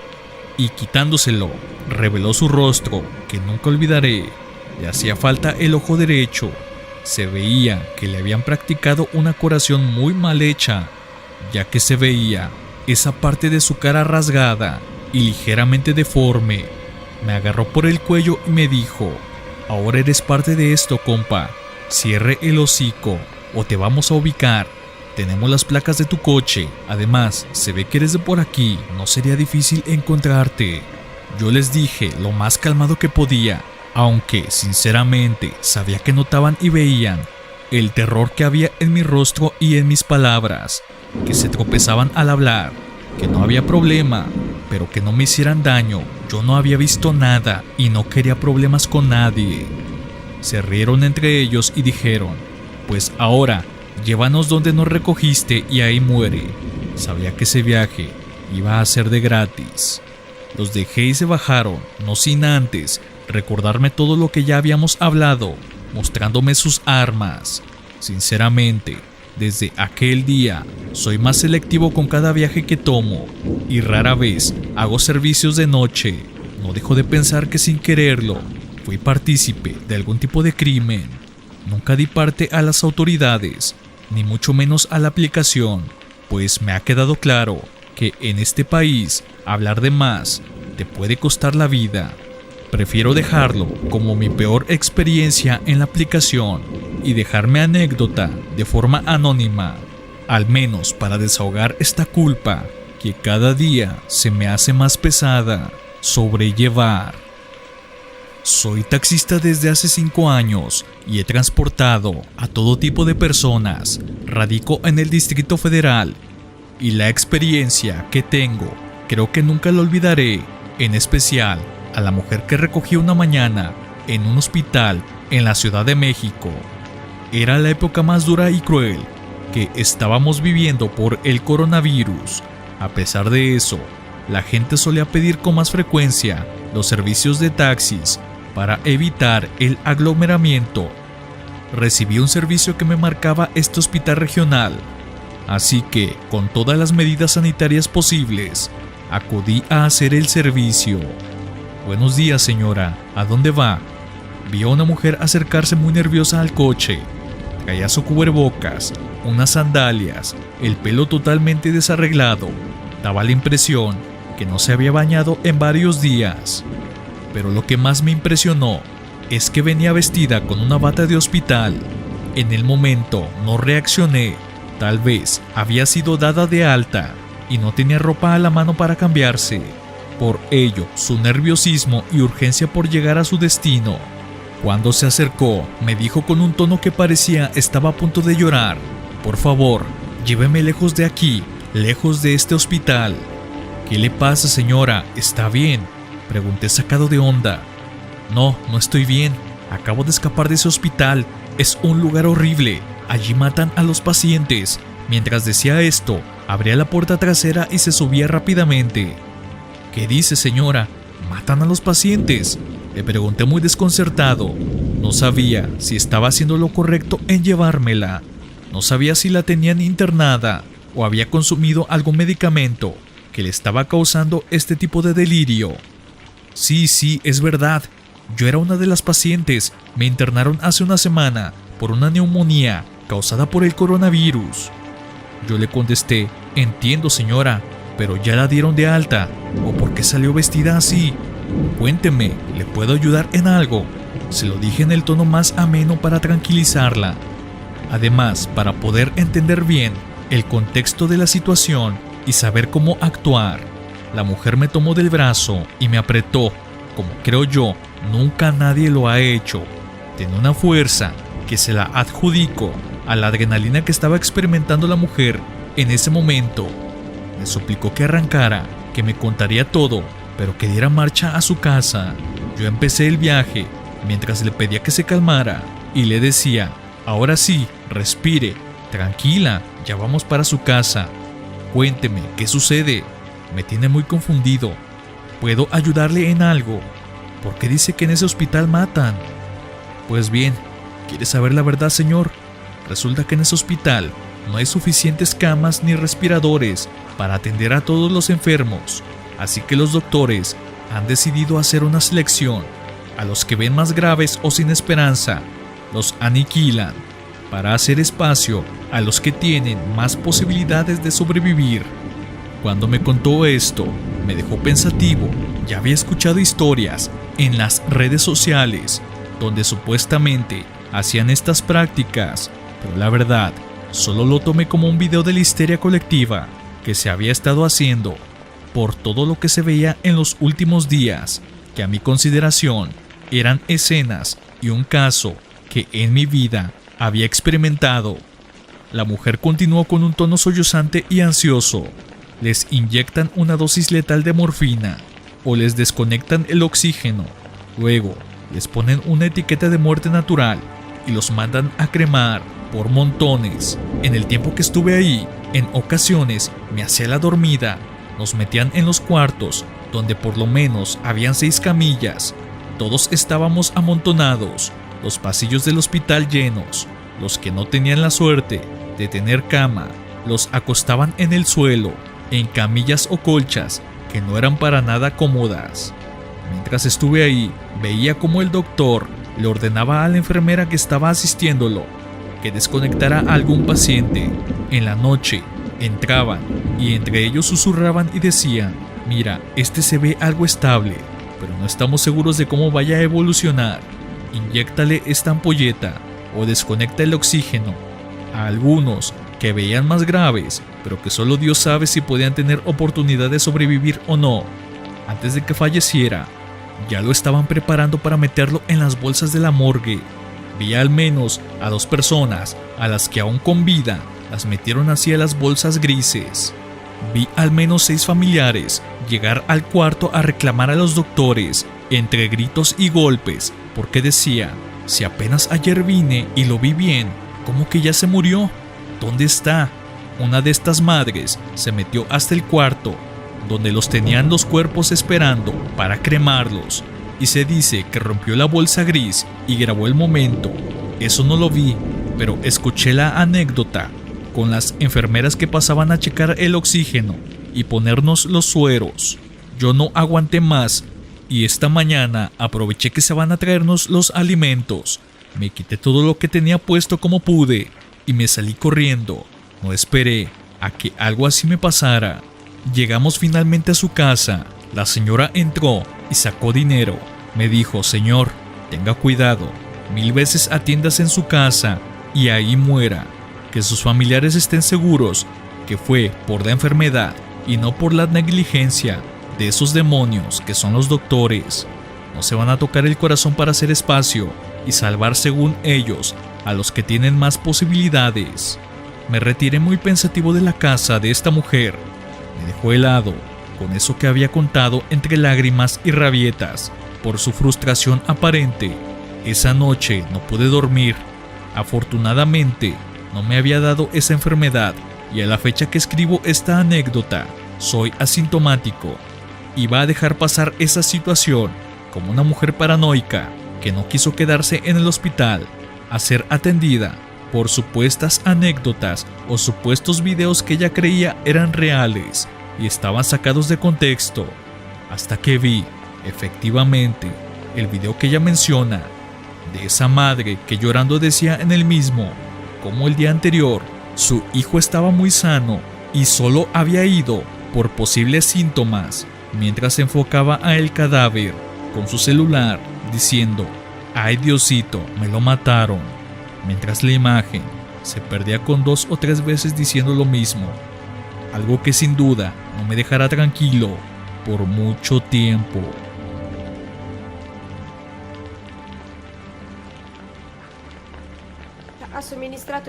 y, quitándoselo, reveló su rostro, que nunca olvidaré. Le hacía falta el ojo derecho. Se veía que le habían practicado una curación muy mal hecha, ya que se veía esa parte de su cara rasgada y ligeramente deforme. Me agarró por el cuello y me dijo: ahora eres parte de esto, compa. Cierre el hocico o te vamos a ubicar. Tenemos las placas de tu coche. Además, se ve que eres de por aquí. No sería difícil encontrarte. Yo les dije lo más calmado que podía, aunque sinceramente sabía que notaban y veían el terror que había en mi rostro y en mis palabras, que se tropezaban al hablar, que no había problema, pero que no me hicieran daño. Yo no había visto nada y no quería problemas con nadie. Se rieron entre ellos y dijeron: pues ahora, llévanos donde nos recogiste y ahí muere. Sabía que ese viaje iba a ser de gratis. Los dejé y se bajaron, no sin antes recordarme todo lo que ya habíamos hablado, mostrándome sus armas. Sinceramente, desde aquel día soy más selectivo con cada viaje que tomo y rara vez hago servicios de noche. No dejo de pensar que sin quererlo fui partícipe de algún tipo de crimen. Nunca di parte a las autoridades, ni mucho menos a la aplicación, pues me ha quedado claro que en este país hablar de más te puede costar la vida. Prefiero dejarlo como mi peor experiencia en la aplicación y dejarme anécdota de forma anónima, al menos para desahogar esta culpa que cada día se me hace más pesada sobrellevar. Soy taxista desde hace 5 años y he transportado a todo tipo de personas. Radico en el Distrito Federal y la experiencia que tengo creo que nunca la olvidaré, en especial a la mujer que recogí una mañana en un hospital en la Ciudad de México. Era la época más dura y cruel que estábamos viviendo por el coronavirus. A pesar de eso, la gente solía pedir con más frecuencia los servicios de taxis para evitar el aglomeramiento. Recibí un servicio que me marcaba este hospital regional, así que con todas las medidas sanitarias posibles, acudí a hacer el servicio. Buenos días, señora, ¿a dónde va? Vi a una mujer acercarse muy nerviosa al coche. Traía su cubrebocas, unas sandalias, el pelo totalmente desarreglado. Daba la impresión que no se había bañado en varios días. Pero lo que más me impresionó es que venía vestida con una bata de hospital. En el momento no reaccioné. Tal vez había sido dada de alta y no tenía ropa a la mano para cambiarse. Por ello, su nerviosismo y urgencia por llegar a su destino. Cuando se acercó, me dijo con un tono que parecía estaba a punto de llorar: por favor, lléveme lejos de aquí, lejos de este hospital. ¿Qué le pasa, señora? ¿Está bien?, pregunté sacado de onda. No estoy bien. Acabo de escapar de ese hospital. Es un lugar horrible. Allí matan a los pacientes. Mientras decía esto, abría la puerta trasera y se subía rápidamente. ¿Qué dice, señora? ¿Matan a los pacientes?, le pregunté muy desconcertado. No sabía si estaba haciendo lo correcto en llevármela. No sabía si la tenían internada o había consumido algún medicamento que le estaba causando este tipo de delirio. Sí, es verdad. yo era una de las pacientes. Me internaron hace una semana por una neumonía causada por el coronavirus. Yo le contesté, entiendo señora, pero ya la dieron de alta. ¿O por qué salió vestida así? Cuénteme, ¿le puedo ayudar en algo? Se lo dije en el tono más ameno para tranquilizarla. Además, para poder entender bien el contexto de la situación y saber cómo actuar, la mujer me tomó del brazo y me apretó, como creo yo, nunca nadie lo ha hecho. Tenía una fuerza que se la adjudico a la adrenalina que estaba experimentando la mujer en ese momento. Me suplicó que arrancara, que me contaría todo, pero que diera marcha a su casa. Yo empecé el viaje mientras le pedía que se calmara y le decía, ahora sí, respire, tranquila, ya vamos para su casa. Cuénteme, ¿qué sucede? Me tiene muy confundido. ¿Puedo ayudarle en algo? ¿Por qué dice que en ese hospital matan? Pues bien, ¿quiere saber la verdad, señor? Resulta que en ese hospital no hay suficientes camas ni respiradores para atender a todos los enfermos, así que los doctores han decidido hacer una selección. A los que ven más graves o sin esperanza, los aniquilan, para hacer espacio a los que tienen más posibilidades de sobrevivir. Cuando me contó esto, me dejó pensativo. Ya había escuchado historias en las redes sociales donde supuestamente hacían estas prácticas, pero la verdad, solo lo tomé como un video de la histeria colectiva que se había estado haciendo por todo lo que se veía en los últimos días, que a mi consideración eran escenas y un caso que en mi vida había experimentado. La mujer continuó con un tono sollozante y ansioso. Les inyectan una dosis letal de morfina o les desconectan el oxígeno. Luego les ponen una etiqueta de muerte natural y los mandan a cremar por montones. En el tiempo que estuve ahí, en ocasiones me hacía la dormida. Nos metían en los cuartos, donde por lo menos habían 6 camillas. Todos estábamos amontonados, los pasillos del hospital llenos. Los que no tenían la suerte de tener cama, los acostaban en el suelo, en camillas o colchas que no eran para nada cómodas. Mientras estuve ahí, veía cómo el doctor le ordenaba a la enfermera que estaba asistiéndolo que desconectara a algún paciente. En la noche, entraban y entre ellos susurraban y decían, mira, este se ve algo estable, pero no estamos seguros de cómo vaya a evolucionar. Inyéctale esta ampolleta o desconecta el oxígeno. A algunos que veían más graves, pero que solo Dios sabe si podían tener oportunidad de sobrevivir o no. Antes de que falleciera, ya lo estaban preparando para meterlo en las bolsas de la morgue. Vi al menos a 2 personas a las que aún con vida las metieron hacia las bolsas grises. Vi al menos 6 familiares llegar al cuarto a reclamar a los doctores entre gritos y golpes porque decían, si apenas ayer vine y lo vi bien, ¿cómo que ya se murió? ¿Dónde está? Una de estas madres se metió hasta el cuarto donde los tenían los cuerpos esperando para cremarlos y se dice que rompió la bolsa gris y grabó el momento. Eso no lo vi, pero escuché la anécdota con las enfermeras que pasaban a checar el oxígeno y ponernos los sueros. Yo no aguanté más y esta mañana aproveché que se van a traernos los alimentos. Me quité todo lo que tenía puesto como pude y me salí corriendo. No esperé a que algo así me pasara. Llegamos finalmente a su casa. La señora entró y sacó dinero. Me dijo, señor, tenga cuidado, 1000 veces atiéndase en su casa y ahí muera. Que sus familiares estén seguros que fue por la enfermedad y no por la negligencia de esos demonios que son los doctores. No se van a tocar el corazón para hacer espacio y salvar según ellos a los que tienen más posibilidades. Me retiré muy pensativo de la casa de esta mujer. Me dejó helado con eso que había contado entre lágrimas y rabietas por su frustración aparente. Esa noche no pude dormir. Afortunadamente, no me había dado esa enfermedad y a la fecha que escribo esta anécdota, soy asintomático. Iba a dejar pasar esa situación como una mujer paranoica que no quiso quedarse en el hospital a ser atendida por supuestas anécdotas o supuestos videos que ella creía eran reales y estaban sacados de contexto, hasta que vi, efectivamente, el video que ella menciona, de esa madre que llorando decía en el mismo como el día anterior su hijo estaba muy sano y solo había ido por posibles síntomas, mientras se enfocaba a el cadáver con su celular diciendo: "Ay Diosito, me lo mataron", mientras la imagen se perdía con 2 o 3 veces diciendo lo mismo, algo que sin duda no me dejará tranquilo por mucho tiempo.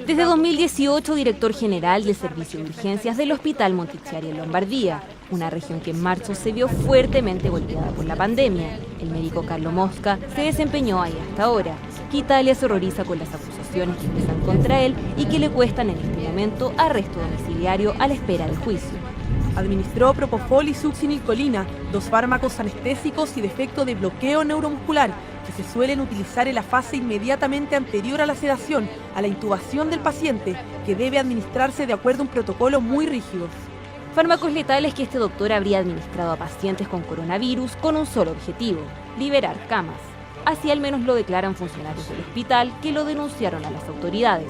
Desde 2018, director general del Servicio de Urgencias del Hospital Montichiari en Lombardía, una región que en marzo se vio fuertemente golpeada por la pandemia. El médico Carlo Mosca se desempeñó ahí hasta ahora, que Italia se horroriza con las acusaciones que pesan contra él y que le cuestan en este momento arresto domiciliario a la espera del juicio. Administró Propofol y succinilcolina, 2 fármacos anestésicos y de efecto de bloqueo neuromuscular, que se suelen utilizar en la fase inmediatamente anterior a la sedación, a la intubación del paciente, que debe administrarse de acuerdo a un protocolo muy rígido. Fármacos letales que este doctor habría administrado a pacientes con coronavirus con un solo objetivo: liberar camas. Así al menos lo declaran funcionarios del hospital que lo denunciaron a las autoridades.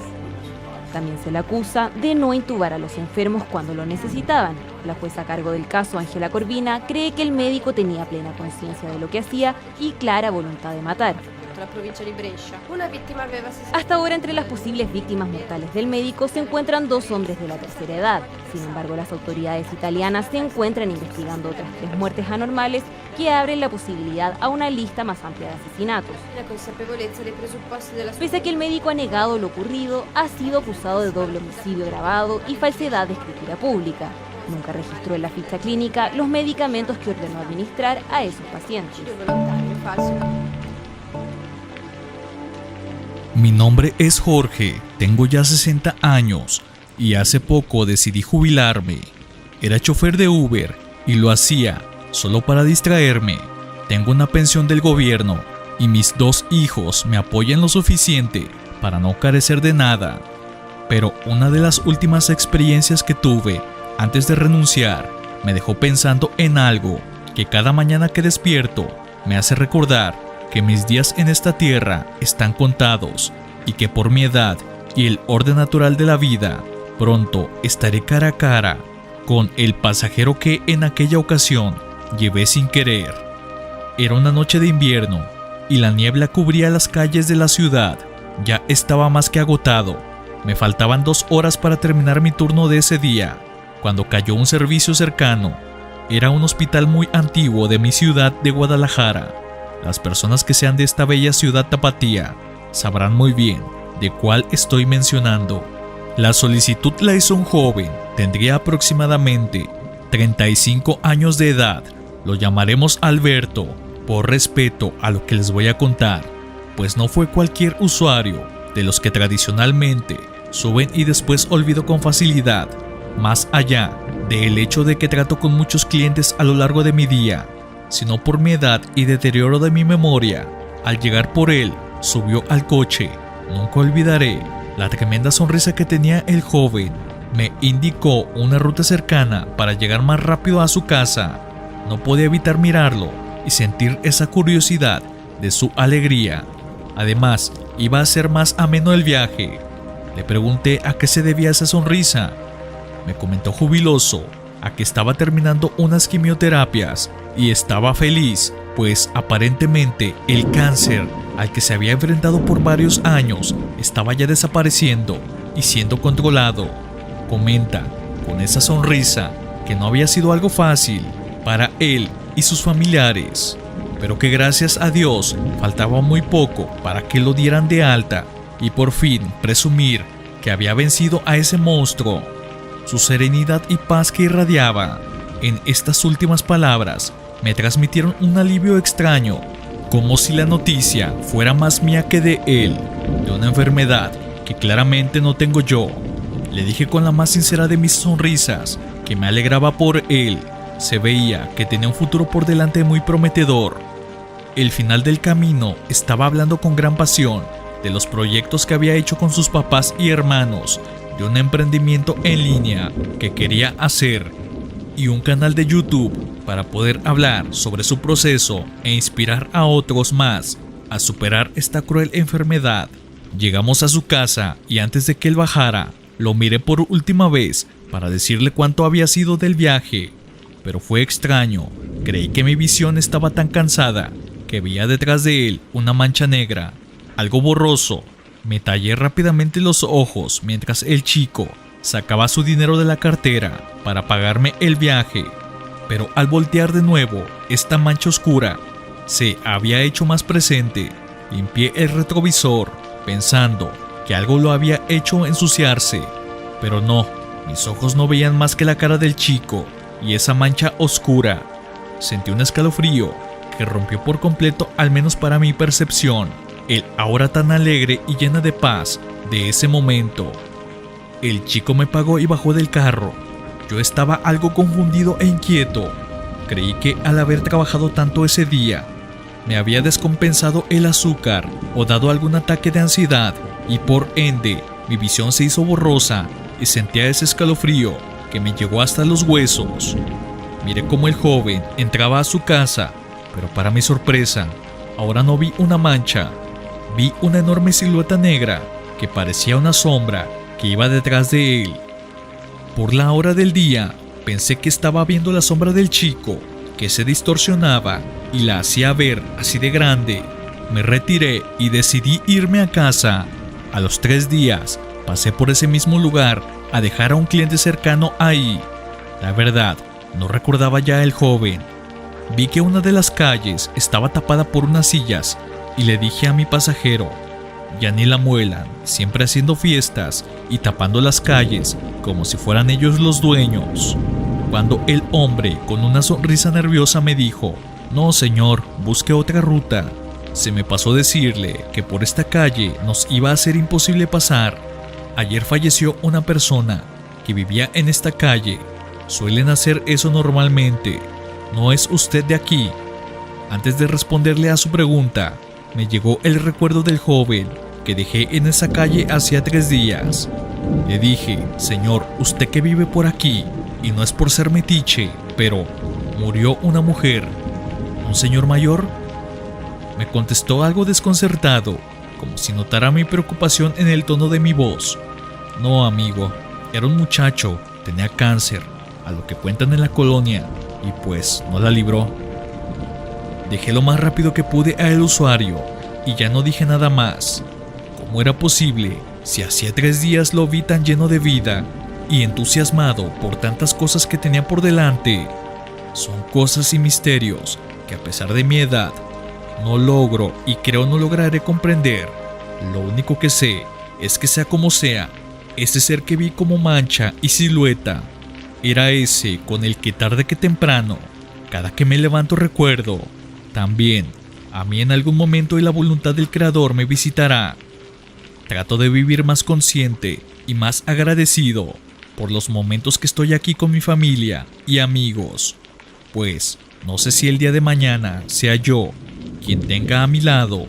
También se le acusa de no intubar a los enfermos cuando lo necesitaban. La jueza a cargo del caso, Ángela Corvina, cree que el médico tenía plena conciencia de lo que hacía y clara voluntad de matar. Hasta ahora, entre las posibles víctimas mortales del médico se encuentran 2 hombres de la tercera edad. Sin embargo, las autoridades italianas se encuentran investigando otras 3 muertes anormales que abren la posibilidad a una lista más amplia de asesinatos. Pese a que el médico ha negado lo ocurrido, ha sido acusado de doble homicidio agravado y falsedad de escritura pública. Nunca registró en la ficha clínica los medicamentos que ordenó administrar a esos pacientes. Mi nombre es Jorge, tengo ya 60 años y hace poco decidí jubilarme. Era chofer de Uber y lo hacía solo para distraerme. Tengo una pensión del gobierno y mis 2 hijos me apoyan lo suficiente para no carecer de nada. Pero una de las últimas experiencias que tuve antes de renunciar me dejó pensando en algo que cada mañana que despierto me hace recordar que mis días en esta tierra están contados y que por mi edad y el orden natural de la vida, pronto estaré cara a cara con el pasajero que en aquella ocasión llevé sin querer. Era una noche de invierno y la niebla cubría las calles de la ciudad. Ya estaba más que agotado. Me faltaban 2 horas para terminar mi turno de ese día, cuando cayó un servicio cercano. Era un hospital muy antiguo de mi ciudad de Guadalajara. Las personas que sean de esta bella ciudad tapatía sabrán muy bien de cuál estoy mencionando. La solicitud la hizo un joven, tendría aproximadamente 35 años de edad. Lo llamaremos Alberto, por respeto a lo que les voy a contar, pues no fue cualquier usuario de los que tradicionalmente suben y después olvido con facilidad, más allá del hecho de que trato con muchos clientes a lo largo de mi día, sino por mi edad y deterioro de mi memoria. Al llegar por él, subió al coche. Nunca olvidaré la tremenda sonrisa que tenía el joven. Me indicó una ruta cercana para llegar más rápido a su casa. No podía evitar mirarlo y sentir esa curiosidad de su alegría. Además, iba a ser más ameno el viaje. Le pregunté a qué se debía esa sonrisa. Me comentó jubiloso a que estaba terminando unas quimioterapias y estaba feliz, pues aparentemente el cáncer al que se había enfrentado por varios años estaba ya desapareciendo y siendo controlado. Comenta con esa sonrisa que no había sido algo fácil para él y sus familiares, pero que gracias a Dios faltaba muy poco para que lo dieran de alta y por fin presumir que había vencido a ese monstruo. Su serenidad y paz que irradiaba en estas últimas palabras me transmitieron un alivio extraño, como si la noticia fuera más mía que de él, de una enfermedad que claramente no tengo yo. Le dije con la más sincera de mis sonrisas que me alegraba por él. Se veía que tenía un futuro por delante muy prometedor. El final del camino estaba hablando con gran pasión de los proyectos que había hecho con sus papás y hermanos, de un emprendimiento en línea que quería hacer y un canal de YouTube para poder hablar sobre su proceso e inspirar a otros más a superar esta cruel enfermedad. Llegamos a su casa y antes de que él bajara, lo miré por última vez para decirle cuánto había sido del viaje, pero fue extraño. Creí que mi visión estaba tan cansada que veía detrás de él una mancha negra, algo borroso. Me tallé rápidamente los ojos mientras el chico sacaba su dinero de la cartera para pagarme el viaje, pero al voltear de nuevo, esta mancha oscura se había hecho más presente. Limpié el retrovisor pensando que algo lo había hecho ensuciarse, pero no, mis ojos no veían más que la cara del chico y esa mancha oscura. Sentí un escalofrío que rompió por completo, al menos para mi percepción, el aura tan alegre y llena de paz de ese momento. El chico me pagó y bajó del carro. Yo estaba algo confundido e inquieto. Creí que al haber trabajado tanto ese día, me había descompensado el azúcar o dado algún ataque de ansiedad y por ende mi visión se hizo borrosa y sentía ese escalofrío que me llegó hasta los huesos. Miré cómo el joven entraba a su casa, pero para mi sorpresa, ahora no vi una mancha. Vi una enorme silueta negra que parecía una sombra que iba detrás de él. Por la hora del día, pensé que estaba viendo la sombra del chico, que se distorsionaba y la hacía ver así de grande. Me retiré y decidí irme a casa. A los 3 días, pasé por ese mismo lugar a dejar a un cliente cercano ahí. La verdad, no recordaba ya el joven. Vi que una de las calles estaba tapada por unas sillas y le dije a mi pasajero: ya ni la muelan, siempre haciendo fiestas y tapando las calles como si fueran ellos los dueños. Cuando el hombre con una sonrisa nerviosa me dijo: no señor, busque otra ruta. Se me pasó decirle que por esta calle nos iba a ser imposible pasar. Ayer falleció una persona que vivía en esta calle. Suelen hacer eso normalmente. ¿No es usted de aquí? Antes de responderle a su pregunta, me llegó el recuerdo del joven que dejé en esa calle hacía 3 días. Le dije: señor, usted que vive por aquí, y no es por ser metiche, pero murió una mujer, ¿un señor mayor? Me contestó algo desconcertado, como si notara mi preocupación en el tono de mi voz. No, amigo, era un muchacho, tenía cáncer, a lo que cuentan en la colonia, y pues no la libró. Dejé lo más rápido que pude al usuario y ya no dije nada más. ¿Cómo era posible si hacía 3 días lo vi tan lleno de vida y entusiasmado por tantas cosas que tenía por delante? Son cosas y misterios que a pesar de mi edad no logro y creo no lograré comprender. Lo único que sé es que sea como sea, ese ser que vi como mancha y silueta era ese con el que tarde que temprano, cada que me levanto recuerdo. También a mí en algún momento y la voluntad del Creador me visitará. Trato de vivir más consciente y más agradecido por los momentos que estoy aquí con mi familia y amigos, pues no sé si el día de mañana sea yo quien tenga a mi lado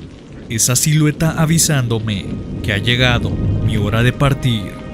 esa silueta avisándome que ha llegado mi hora de partir.